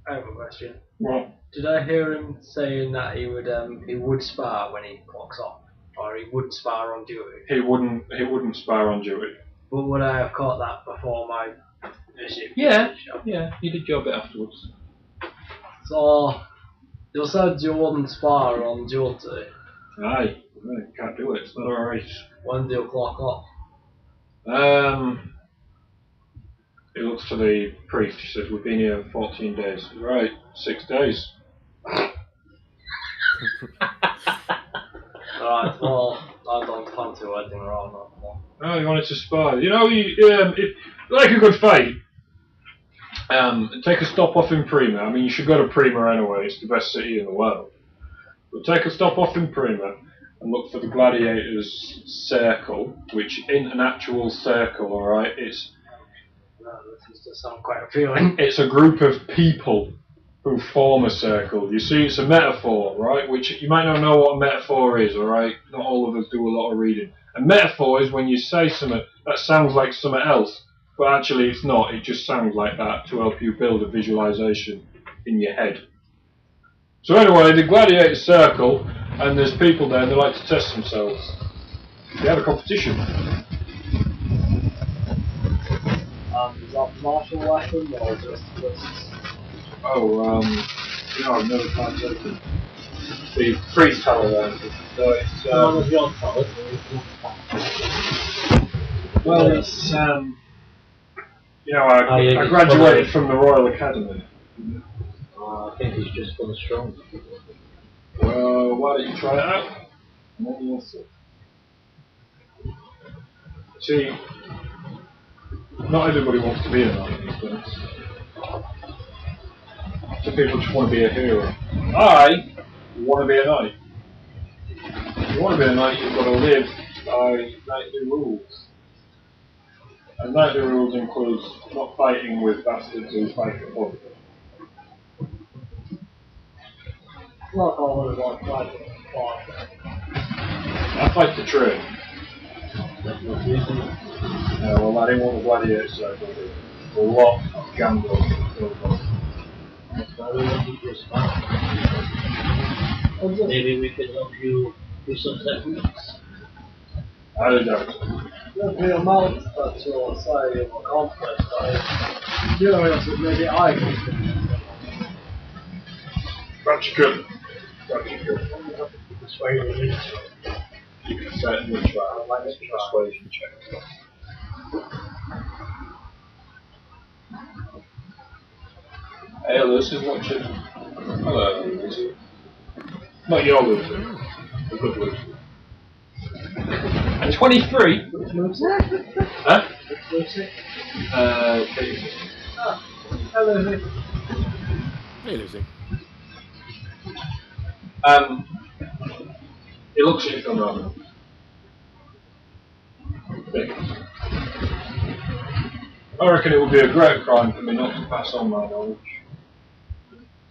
I have a question. Well, Did I hear him saying that he would spar when he clocks off, or he would spar on duty? he wouldn't spar on duty. But would I have caught that before my visit? Yeah, he did your bit afterwards. So you said you wouldn't spar on duty. Aye, can't do it. It's not alright. When do you clock off? He looks to the priest. He says, "We've been here 14 days." Right, 6 days. Alright, well, I don't fancy waiting around that long. Oh, you wanted to spar. You know, if like a good fight, take a stop off in Prima. I mean, you should go to Prima anyway. It's the best city in the world. But take a stop off in Prima and look for the Gladiators Circle, which in an actual circle, alright, This does sound quite appealing. it's a group of people who form a circle. You see, it's a metaphor, right? Which you might not know what a metaphor is, alright? Not all of us do a lot of reading. A metaphor is when you say something that sounds like something else, but actually it's not. It just sounds like that to help you build a visualization in your head. So anyway, the Gladiator Circle, and there's people there and they like to test themselves. They have a competition. Is that martial weapon or just Oh, I've never tried to. The priest tower around it. So it's, How was your talent? well, it's, I graduated from the Royal Academy. I think he's just gone strong. Well, why don't you try it out? And then you'll see. See, not everybody wants to be a knight these days. Some people just want to be a hero. I want to be a knight. If you want to be a knight, you've got to live by knightly rules. And knightly rules includes not fighting with bastards who fight for fun. not all of our fighting? I fight to train. That's not easy. Well, I didn't want the gladiator circle. A lot of gambling. That's why we want you to spar. Maybe we can help you do some techniques. I don't know. The amount that you're saying or confidence, I'm curious if maybe I can. But you could. Persuade me. You can certainly try. Like a persuasion check. Hey, Lucian watching. Hello, Lucian. Not your Lucian. A good Lucian. And 23? Huh? Katie. Hello. Hey, Lucy. He looks at you for a moment. I reckon it would be a great crime for me not to pass on my knowledge.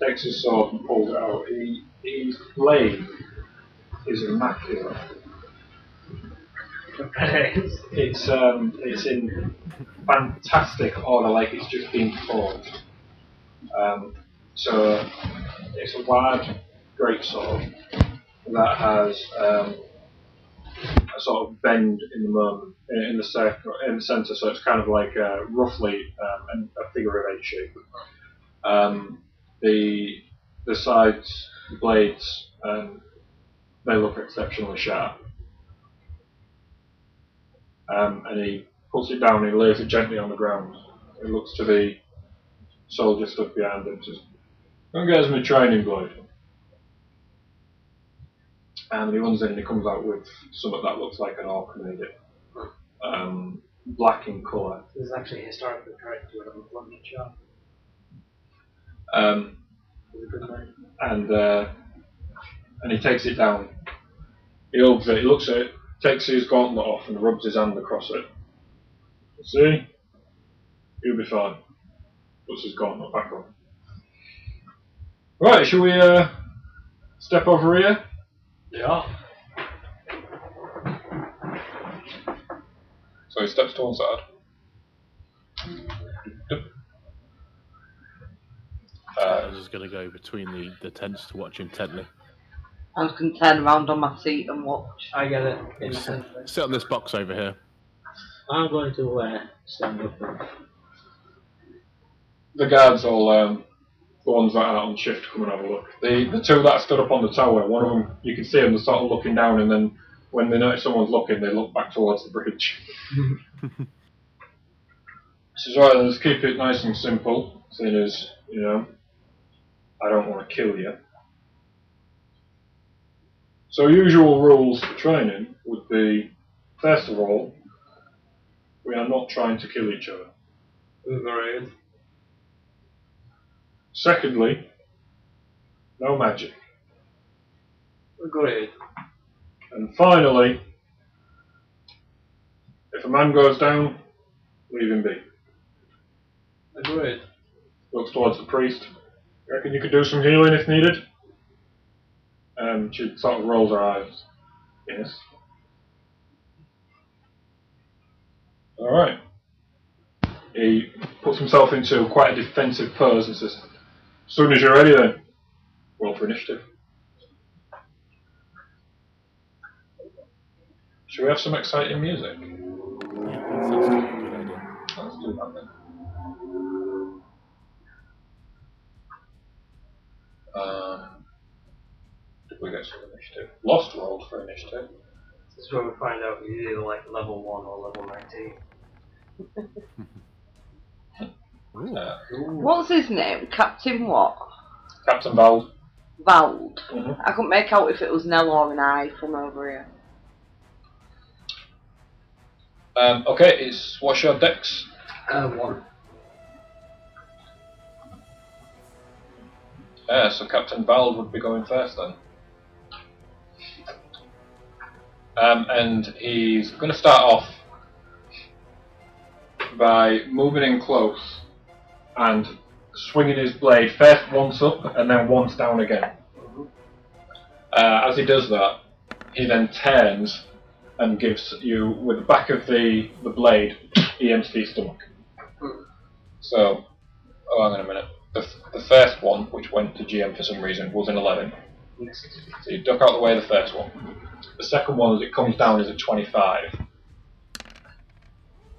Takes his sword and pulls it out. His blade is immaculate. It's in fantastic order, like it's just been forged. So it's a wide, great sword that has a sort of bend in the moment, in the circle, in the centre. So it's kind of like roughly a figure of 8 shape. The sides, the blades, they look exceptionally sharp. And he puts it down and he lays it gently on the ground. It looks to be soldier stuff behind him. Says, "Don't get us my training blade." And he runs in and he comes out with something that looks like an orc made it. Black in colour. This is actually historically correct to it on the London chart. And he takes it down. He opens it, he looks at it, takes his gauntlet off and rubs his hand across it. See? You'll be fine. Puts his gauntlet back on. Right, shall we step over here? Yeah. So he steps to one side. I was just going to go between the tents to watch intently. I can turn around on my seat and watch. I get it. Instantly. Sit on this box over here. I'm going to stand up. The guards all, the ones that are on shift, come and have a look. The two that stood up on the tower, one of them, you can see them, they're sort of looking down, and then when they notice someone's looking, they look back towards the bridge. Says, right, let's keep it nice and simple, seeing as, you know, I don't want to kill you. So usual rules for training would be, first of all, we are not trying to kill each other. Agreed. Secondly, no magic. Agreed. And finally, if a man goes down, leave him be. Agreed. Looks towards the priest. Reckon you could do some healing if needed? She sort of rolls her eyes. Yes. Alright. He puts himself into quite a defensive pose and says, as soon as you're ready then, roll for initiative. Should we have some exciting music? Yeah, that sounds like a good idea. Let's do that then. Did we get some initiative? Lost rolled for initiative. This is where we find out he's either like level 1 or level 19. What's his name? Captain what? Captain Vald. Vald. Mm-hmm. I couldn't make out if it was an L or an I from over here. Okay, what's your dex? 1. Yeah, so Captain Vald would be going first then. And he's going to start off by moving in close and swinging his blade first once up and then once down again. As he does that, he then turns and gives you, with the back of the blade, he aims to your stomach. So, hang on a minute. The first one, which went to GM for some reason, was an 11. So you duck out the way of the first one. The second one, as it comes down, is a 25.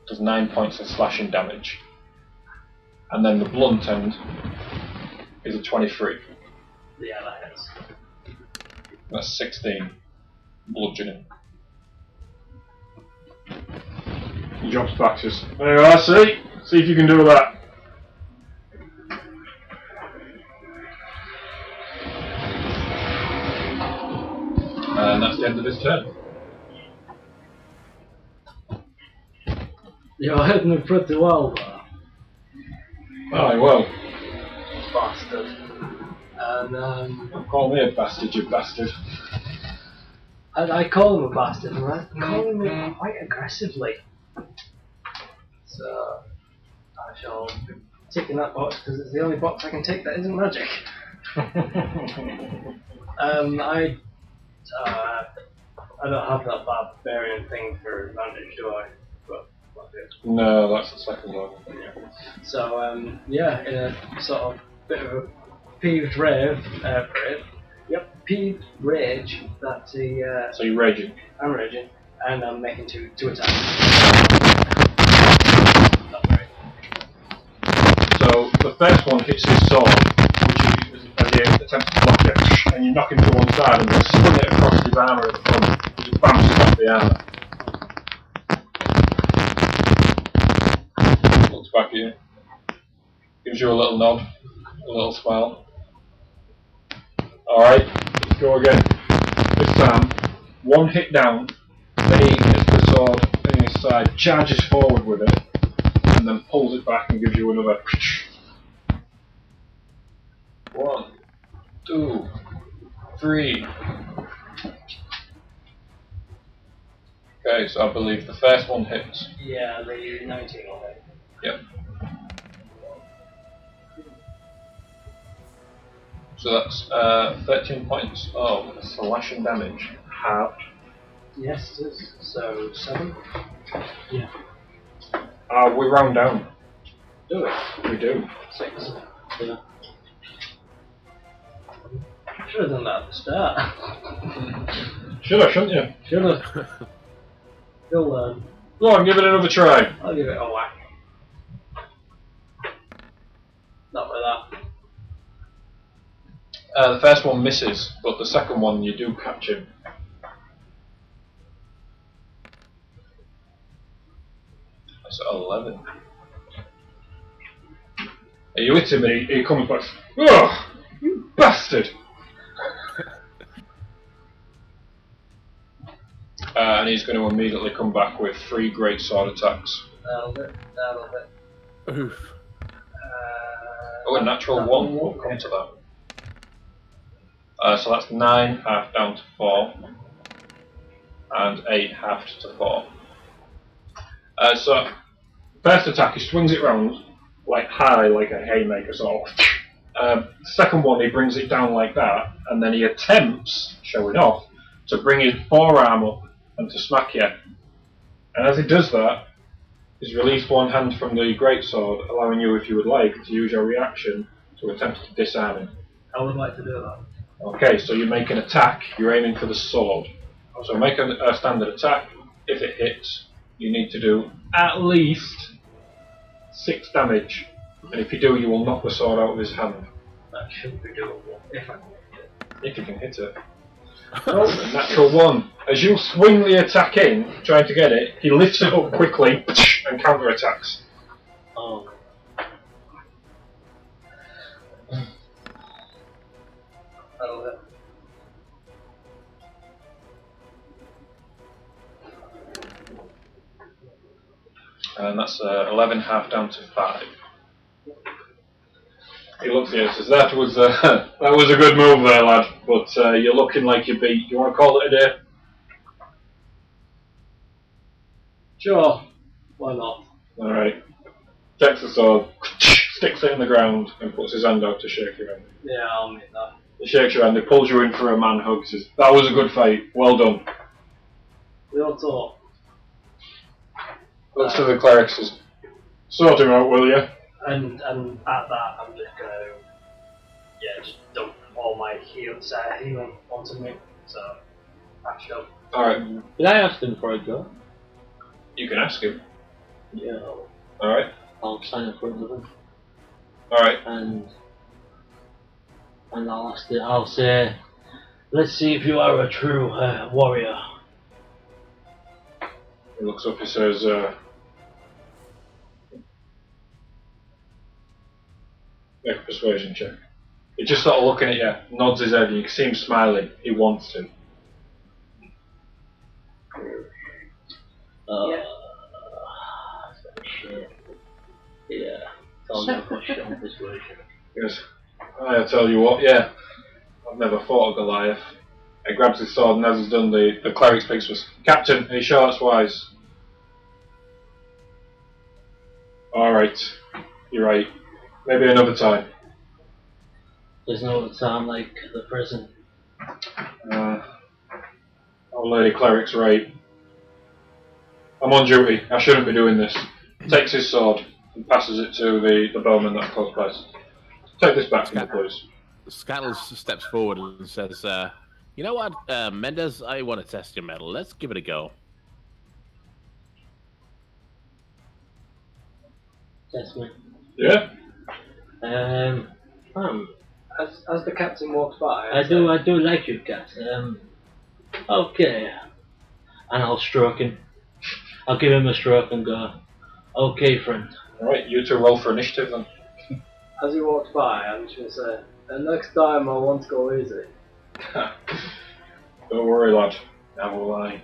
Does 9 points of slashing damage. And then the blunt end is a 23. Yeah, that is. That's 16 bludgeoning. He drops back, says, there you are, see if you can do that. And that's the end of his turn. You're hitting it pretty well, though. Aye, well, Bastard. And, don't call me a bastard, you bastard. I call him a bastard, right? Calling me quite aggressively. So, I shall tick in that box because it's the only box I can tick that isn't magic. I don't have that barbarian thing for advantage, do I? But No, that's the second one. so in a sort of bit of a peeved rage, peeved rage that he. So you're raging. I'm raging, and I'm making two attacks. Not great. So the first one hits his sword, which is as he attempts to block it, and you knock him to one side and then swing it across his armour at the front, which bounces off the armour. Looks back at you, gives you a little nod, a little smile. Alright, let's go again. This time, one hit down, then he hits the sword in his side, charges forward with it, and then pulls it back and gives you another. 1, 2, 3. Okay, so I believe the first one hits. Yeah, the 19 on it. Yep. So that's 13 points of slashing damage. Halved. Yes, it is. So 7. We round down. Do it. We do. 6. Yeah. Should have done that at the start. Should I, shouldn't you? Should have. You'll learn. Go on, give it another try. I'll give it a whack. Not with that. The first one misses, but the second one you do catch him. That's 11. You hit him and he comes back. Oh, you bastard! And he's going to immediately come back with 3 great sword attacks. Nailed it. Oof. Oh, a natural 1. We'll come to that. So that's 9 half down to 4. And 8 halved to 4. So, first attack, he swings it round, like high, like a haymaker sort of. Second one, he brings it down like that, and then he attempts, showing off, to bring his forearm up and to smack you. And as he does that, he's released one hand from the greatsword, allowing you, if you would like, to use your reaction to attempt to disarm him. I would like to do that. Okay, so you make an attack, you're aiming for the sword. So make a standard attack. If it hits, you need to do at least 6 damage. And if you do, you will knock the sword out of his hand. That should be doable if I can hit it. If you can hit it. Oh, a natural 1. As you swing the attack in, trying to get it, he lifts it up quickly and counter-attacks. Oh. That'll hit. And that's 11 half down to 5. He looks at you and says, that was a good move there, lad, but you're looking like you're beat. Do you want to call it a day? Sure. Why not? Alright. Takes the sword, sticks it in the ground, and puts his hand out to shake your hand. Yeah, I'll meet that. He shakes your hand, he pulls you in for a man hug, says, that was a good fight, well done. We'll talk. Looks to the cleric, says, sort him out, will you? And at that, I'm just gonna, just dump all my healing onto me. So, patch up. Alright, Did I ask him for a go? you can ask him. Yeah. Alright, I'll stand in front of him alright. and I'll say, let's see if you are a true warrior. He looks up, he says, make a persuasion check. He's just sort of looking at you, nods his head, and you can see him smiling. He wants to. Shit. Yeah. I'll go push it on persuasion. He goes, I tell you what, yeah, I've never fought a Goliath. He grabs his sword, and as he's done, the cleric speaks to us. Captain, are you sure that's wise? Alright, you're right. Maybe another time. There's no time like the prison. Old Lady Cleric's right. I'm on duty, I shouldn't be doing this. Takes his sword and passes it to the bowman that close by. Take this back from me, please. Scattles steps forward and says, you know what, Mendez, I want to test your metal. Let's give it a go. That's me. Yeah? As the captain walks by, I do like you, cat. Okay. And I'll stroke him. I'll give him a stroke and go, okay, friend. Alright, you two roll for initiative then. as he walks by, I'm just gonna say, "And next time I want to go easy." Don't worry, lad. Now will I.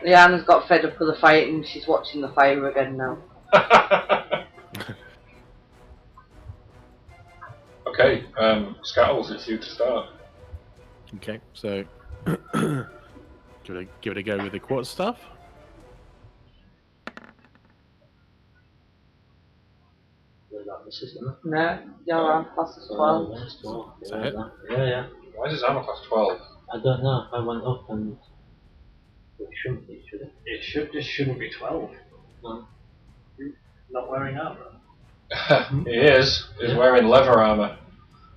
Leanna's got fed up with the fight and she's watching the fire again now. Okay, Scattles, it's you to start. Okay, so give it a go with the quartz stuff. Will that class, isn't it? No, your arm class is 12. That's 12. Is that it? Yeah. Why is his armor class 12? I don't know. I went up and it shouldn't be, should it? This shouldn't be 12. No. Not wearing armor. He is. He's wearing leather armor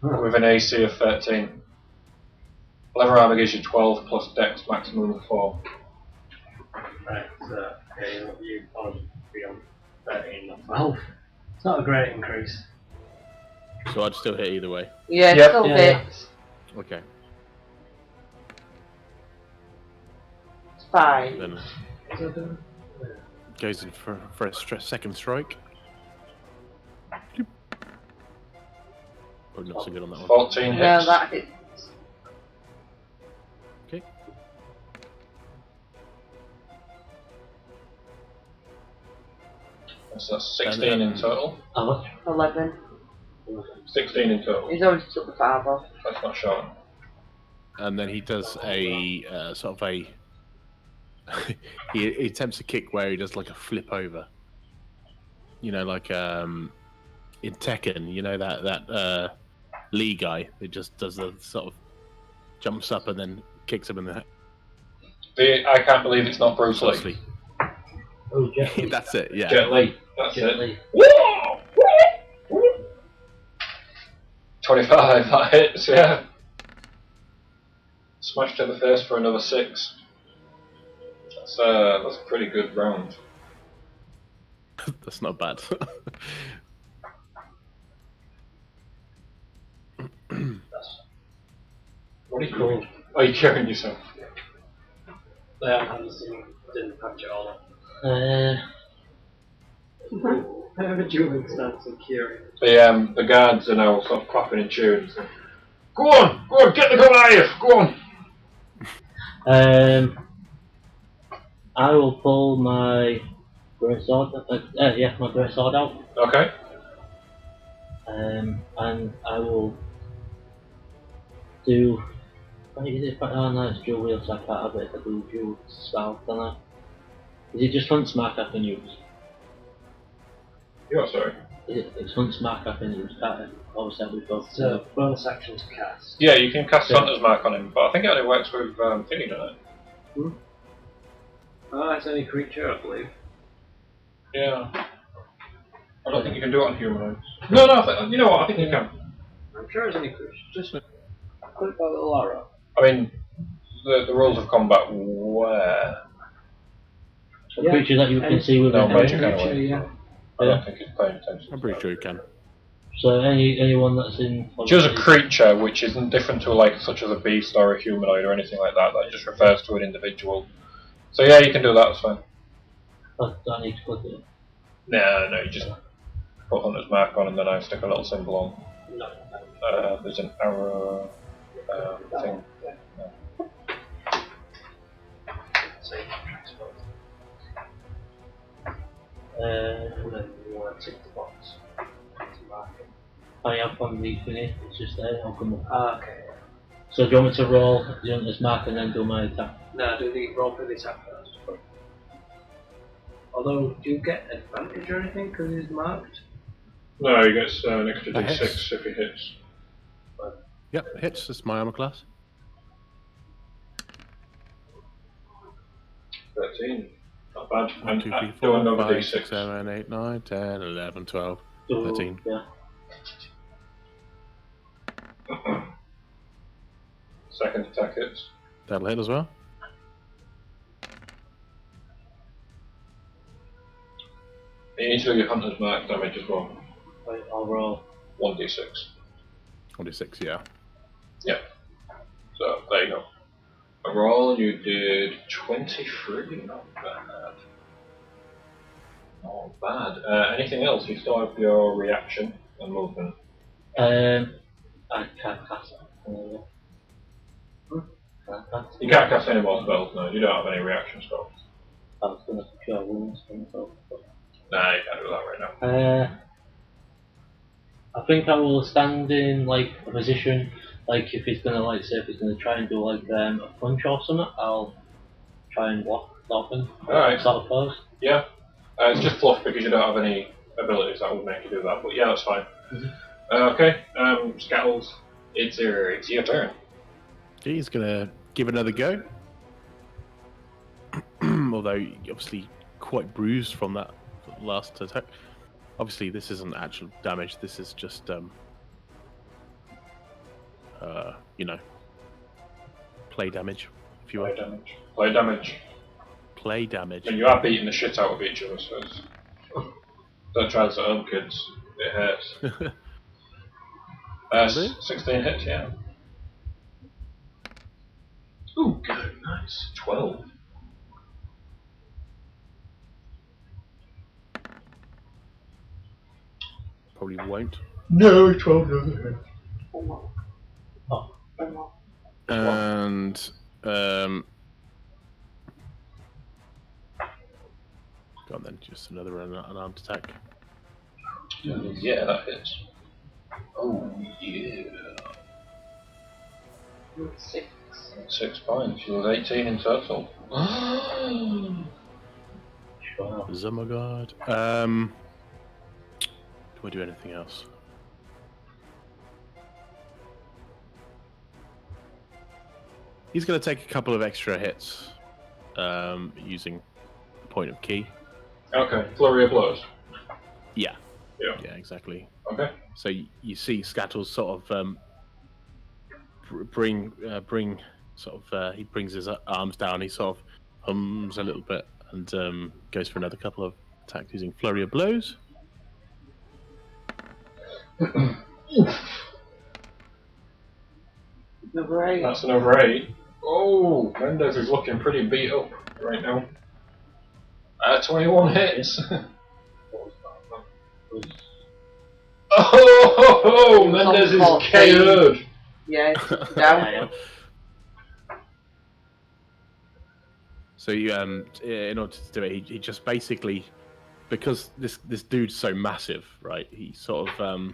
with an AC of 13. Leather armor gives you 12 plus dex maximum of 4. Right, so okay, you on be on 13, not 12. It's not a great increase. So I'd still hit either way. Yeah, Yep. still Yeah. bits. Okay. It's fine. Then goes in for a second strike. Oh, not so good on that one. 14 hits. Yeah, that hits. Okay. So that's 16 in total. How much? 11. 16 in total. He's already took the 5 off. That's not showing. And then he does a sort of a. he attempts a kick where he does like a flip over. You know, like in Tekken, you know that Lee guy who just does the sort of jumps up and then kicks him in the I can't believe it's not Bruce Lee. Lee. Oh, Jet Li. That's it. Yeah. Jet Li. That's Jet it. Li. 25, that hits, yeah. Smash to the face for another 6. That's a pretty good round. That's not bad. What are you doing? Are you carrying yourself? I didn't patch it all up. I have a dueling stance and curing. The guards are now sort of clapping in tunes. Go on, get the Goliath, go on! I will pull my great sword. My great sword out. Okay. And I will do. What is it? Oh no, it's dual wield, so I can't have it if I do dual spell, can I? Is it just Hunt's Mark I can use? You're sorry. It's Hunt's Mark I can use, can't it? Obviously, we've got. It's a bonus action to cast. Yeah, you can cast Yeah. Hunter's Mark on him, but I think it only works with Thingy, doesn't it? Oh, it's any creature, I believe. Yeah. I don't think you can do it on humanoids. No, you know what, I think you can. I'm sure it's any creature. Just click by the little arrow. I mean, the rules of combat where? A creature that you can see with No, a magic head. anyway. Yeah. I don't think it's paying attention. I'm pretty sure you can. So anyone that's in. Choose a creature which isn't different to like such as a beast or a humanoid or anything like that. That just refers to an individual. So yeah, you can do that. That's fine. I don't need to click it. No, you just put Hunter's Mark on and then I stick a little symbol on. No. There's an arrow thing. See, transport. And then you want to tick the box. To mark it. I have on the thingy, it's just there, I'll come up. Ah, okay. So do you want me to roll the Hunter's Mark and then do my attack? No, do the roll for the attack first. Although, do you get advantage or anything because he's marked? No, he gets an extra That d6 hits. if he hits. Yep, hits. That's my armor class. 13. Not bad. 1, 2, 3, do 4, another 5, d6. 6, 7, 8, 9, 10, 11, 12, So, 13. Yeah. Second attack hits. That'll hit as well. You need to do your Hunter's Mark damage as well. Right, I'll roll. 1d6. 26, yeah. Yep. So, there you go. Overall, you did 23. Not bad. Not bad. Anything else? You still have your reaction and movement. I can't cast it. Can't cast You can't cast any more spells, no. You don't have any reaction spells. I was going to cure wounds for myself. Nah, you can't do that right now. I think I will stand in like a position, like if he's gonna like say if he's gonna try and do like a punch or something, I'll try and block sort of thing. Alright. Sort of pose. Yeah. It's just fluff because you don't have any abilities that would make you do that. But yeah, that's fine. Okay, Skettles, it's your turn. He's gonna give another go. Although obviously quite bruised from that last attack. Obviously, this isn't actual damage. This is just play damage, if you will. Play damage. Play damage. And you are beating the shit out of each other, so don't try this at home, kids. It hurts. 16 hits, yeah. Ooh, good, nice. 12. Probably won't. No, 12 doesn't hit. And go on then, just another unarmed attack. Yeah, that hits. Oh, yeah. 6. 6 points. You was 18 in total. Zumagard. Do I do anything else? He's going to take a couple of extra hits using the point of key. Okay, flurry of blows. Yeah. Yeah. Yeah, exactly. Okay. So you see Scattles sort of bring sort of he brings his arms down. He sort of hums a little bit and goes for another couple of attacks using flurry of blows. Number 8. That's another 8. Oh, Mendez is looking pretty beat up right now. 21 hits. Oh, Mendez is KO'd. Yeah, it's down. So you, in order to do it, he just basically, because this dude's so massive, right? He sort of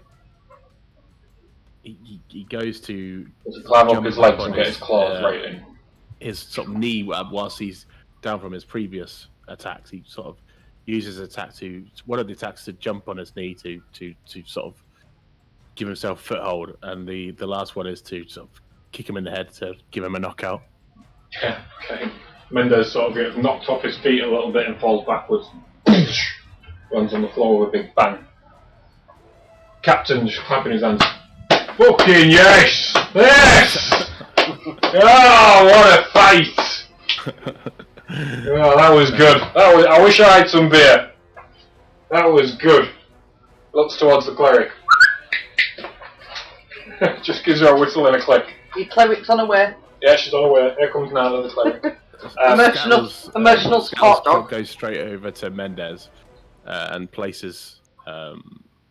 he goes to climb up his legs and get his claws right in. His sort of knee, whilst he's down from his previous attacks, he sort of uses one of the attacks to jump on his knee to sort of give himself foothold, and the last one is to sort of kick him in the head to give him a knockout. Yeah, okay. Mendez sort of gets knocked off his feet a little bit and falls backwards. Runs on the floor with a big bang. Captain just clapping his hands. Fucking yes! Yes! Oh, what a fight! Oh, that was good. I wish I had some beer. That was good. Looks towards the cleric. Just gives her a whistle and a click. Your cleric's on her way. Yeah, she's on her way. Here comes Nana, the cleric. Emotional support dog. Goes straight over to Mendez and places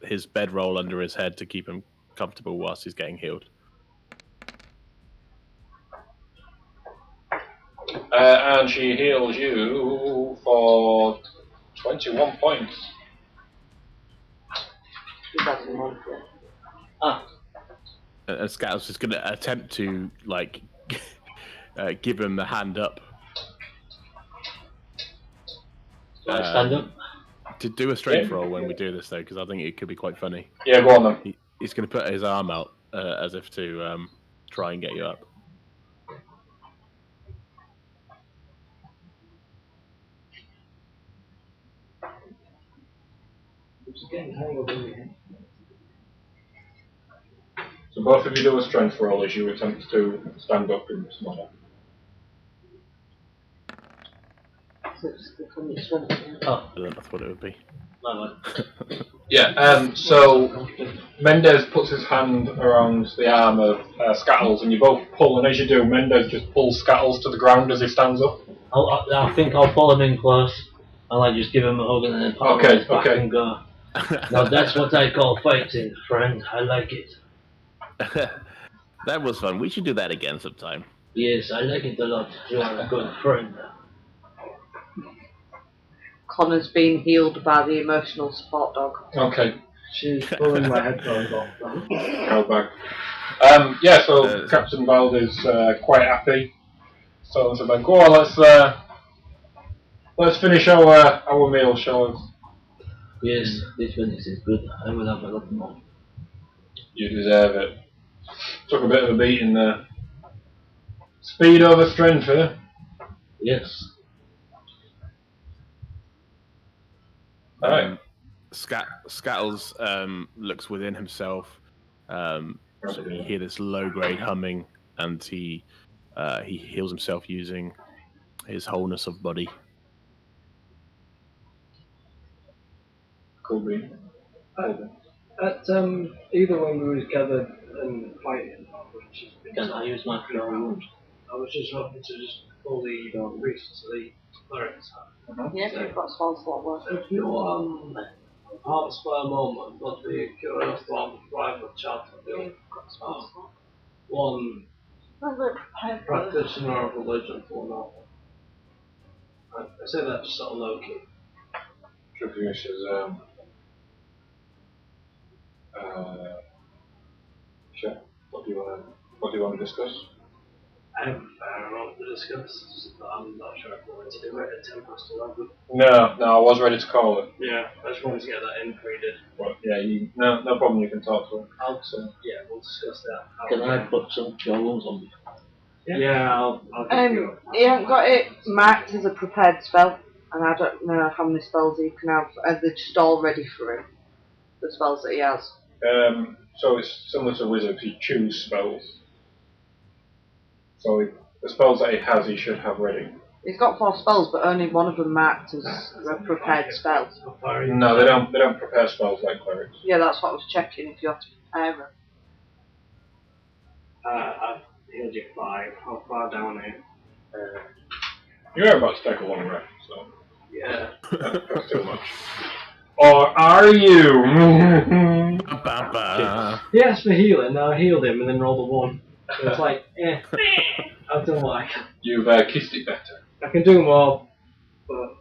his bedroll under his head to keep him comfortable whilst he's getting healed. And she heals you for 21 points. And Scout's just going to attempt to give him the hand up. Stand up. To do a strength roll when we do this though, because I think it could be quite funny. Yeah, go on then. He's going to put his arm out as if to try and get you up. So both of you do a strength roll as you attempt to stand up in this manner. Oh, That's what it would be. my Yeah, so Mendez puts his hand around the arm of Scattles and you both pull, and as you do, Mendez just pulls Scattles to the ground as he stands up. I think I'll pull him in close. I'll just give him a hug and then pop him back and go. Now that's what I call fighting, friend. I like it. That was fun. We should do that again sometime. Yes, I like it a lot. You are a good friend. Connor's been healed by the emotional support dog. Okay. She's pulling my headphones off. Go back. Yeah, so Captain Bald is quite happy. So to them, go on, let's finish our meal, shall we? Yes, this Phoenix is good. I will have a lot more. You deserve it. Took a bit of a beating there. Speed over strength, eh? Yes. Alright. Scattles looks within himself. So you hear this low-grade humming, and he heals himself using his wholeness of body. Could be. At either when we were gathered and fighting, which has been Can I use my cure wound? I was just hoping to just pull the priests to the clerics. Yeah, if you've got spell slot work. If you heart spare moment, but the cure from private chat You've got spell slot. one I'm very prepared for this. practitioner of religion for now. I say that just sort of low key. Trivius is sure. What do you want to discuss? I have a fair amount to discuss, but I'm not sure if we're going to do it at 11. No, I was ready to call it. Yeah, I just wanted to get that in before you did. But yeah, no problem. You can talk to him. Yeah, we'll discuss that. Can I put some cure wounds on me? Yeah, I'll give you He hasn't got it marked as a prepared spell, and I don't know how many spells he can have. Are they just all ready for him? The spells that he has. So it's similar to wizards. He choose spells. So the spells that he has, he should have ready. He's got 4 spells, but only one of them marked as a prepared spell. No, they don't prepare spells like clerics. Yeah, that's what I was checking, if you have to prepare them. I've healed you 5. How far down here? You're about to take a long rest, so Yeah. that's too much. Or are you? He asked for healing, I healed him and then rolled a 1. So it's like, I've done what I can. You've kissed it better. I can do more, but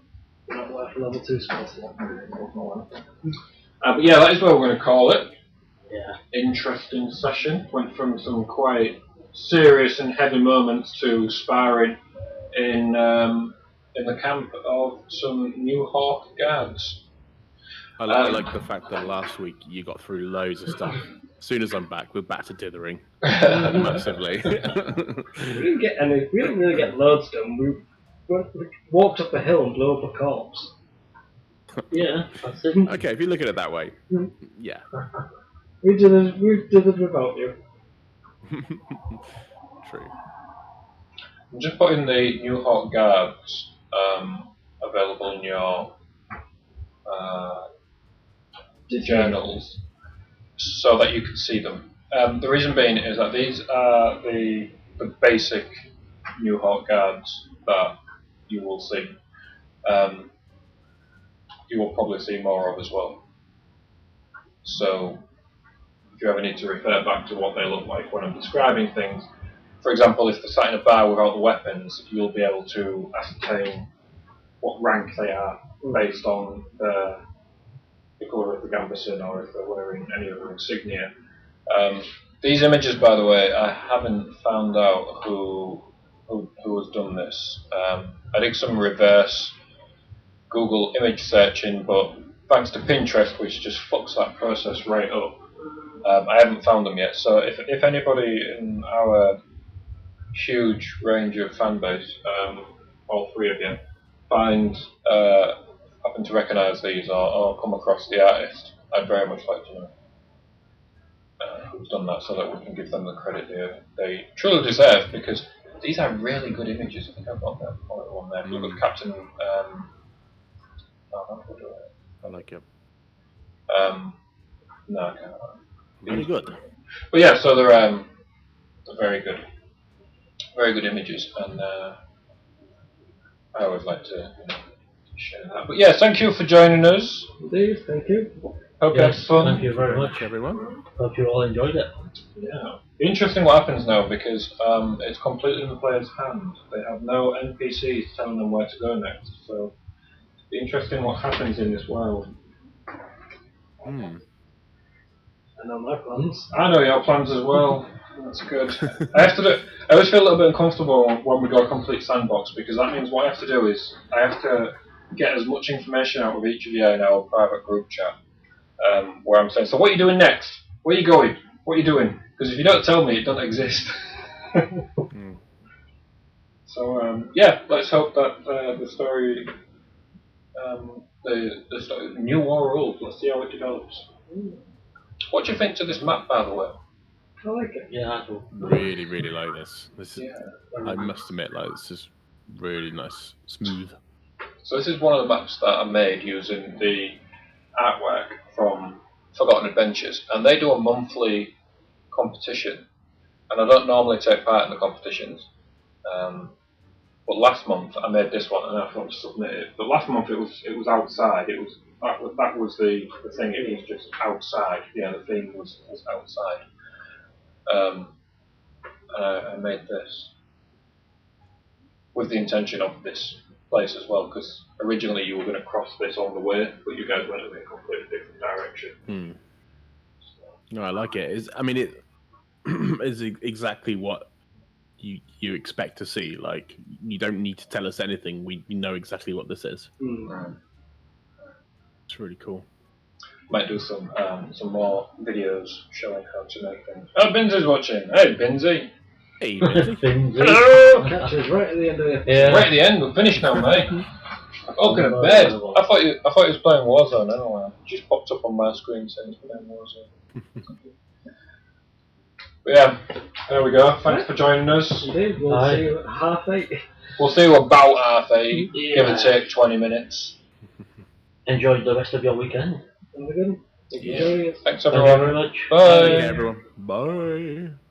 not worth a level 2 spell slot. But yeah, that is what we're going to call it. Yeah. Interesting session. Went from some quite serious and heavy moments to sparring in the camp of some New Hawk guards. I like the fact that last week you got through loads of stuff. As soon as I'm back, we're back to dithering massively. We didn't really get loads done. We walked up a hill and blew up a corpse. Yeah, that's it. Okay, if you look at it that way, yeah. We did it without you. True. I'm just putting the New Hawk guards available in your journals so that you can see them. The reason being is that these are the basic New Hawk guards that you will see. You will probably see more of as well. So if you ever need to refer back to what they look like when I'm describing things, for example, if they're sat in a bar without the weapons, you'll be able to ascertain what rank they are based on the colour of the gambeson or if they're wearing any other insignia. These images, by the way, I haven't found out who has done this. I did some reverse Google image searching, but thanks to Pinterest, which just fucks that process right up, I haven't found them yet. So if anybody in our huge range of fan base, all 3 of you, happen to recognise these or come across the artist, I'd very much like to know who's done that so that we can give them the credit they truly deserve, because these are really good images. I think I've got that one there. Look at Captain. I like it. No, I can't. Very good. But yeah, so they're very good images, and I always like to share that. But yeah, thank you for joining us. Indeed, thank you. Hope you had fun. Thank you very much. Everyone. Hope you all enjoyed it. Yeah. Interesting what happens now, because it's completely in the player's hands. They have no NPCs telling them where to go next. So it's interesting what happens in this world. I know my plans. I know your plans as well. That's good. I always feel a little bit uncomfortable when we go a complete sandbox, because that means what I have to do is I have to get as much information out of each of you in our private group chat, where I'm saying, so what are you doing next? Where are you going? What are you doing? Because if you don't tell me, it doesn't exist. So yeah, let's hope that the story, the story, New War rules. Let's see how it develops. What do you think to this map, by the way? I like it. Yeah, I do. Really, really like this. This is, Yeah. I must admit, like this is really nice, smooth. So this is one of the maps that I made using the artwork from Forgotten Adventures, and they do a monthly competition. And I don't normally take part in the competitions, but last month I made this one, and I thought to submit it. But last month it was outside. It was that was the thing. It was just outside. Yeah, the theme was outside. And I made this with the intention of this place as well, because originally you were going to cross this on the way, but you guys went in a completely different direction. No, I like it. I mean, it is exactly what you expect to see. Like, you don't need to tell us anything. We know exactly what this is. It's really cool. Might do some more videos showing how to make things. Oh, Binzy's watching. Hey, Binzy. Hey, Benzie. Hello. Catch us right at the end of it. Yeah. Right at the end. We're finished now, mate. Oh, going to bed. I thought you was playing Warzone anyway. It just popped up on my screen saying it's playing Warzone. But yeah, there we go. Thanks for joining us. Indeed, we'll see you at 8:30. We'll see you about 8:30, Yeah. give or take 20 minutes. Enjoy the rest of your weekend. Have a good one. Thank you for Yeah. joining us. Thanks Thank you everyone. very much. Bye. Yeah, everyone. Bye.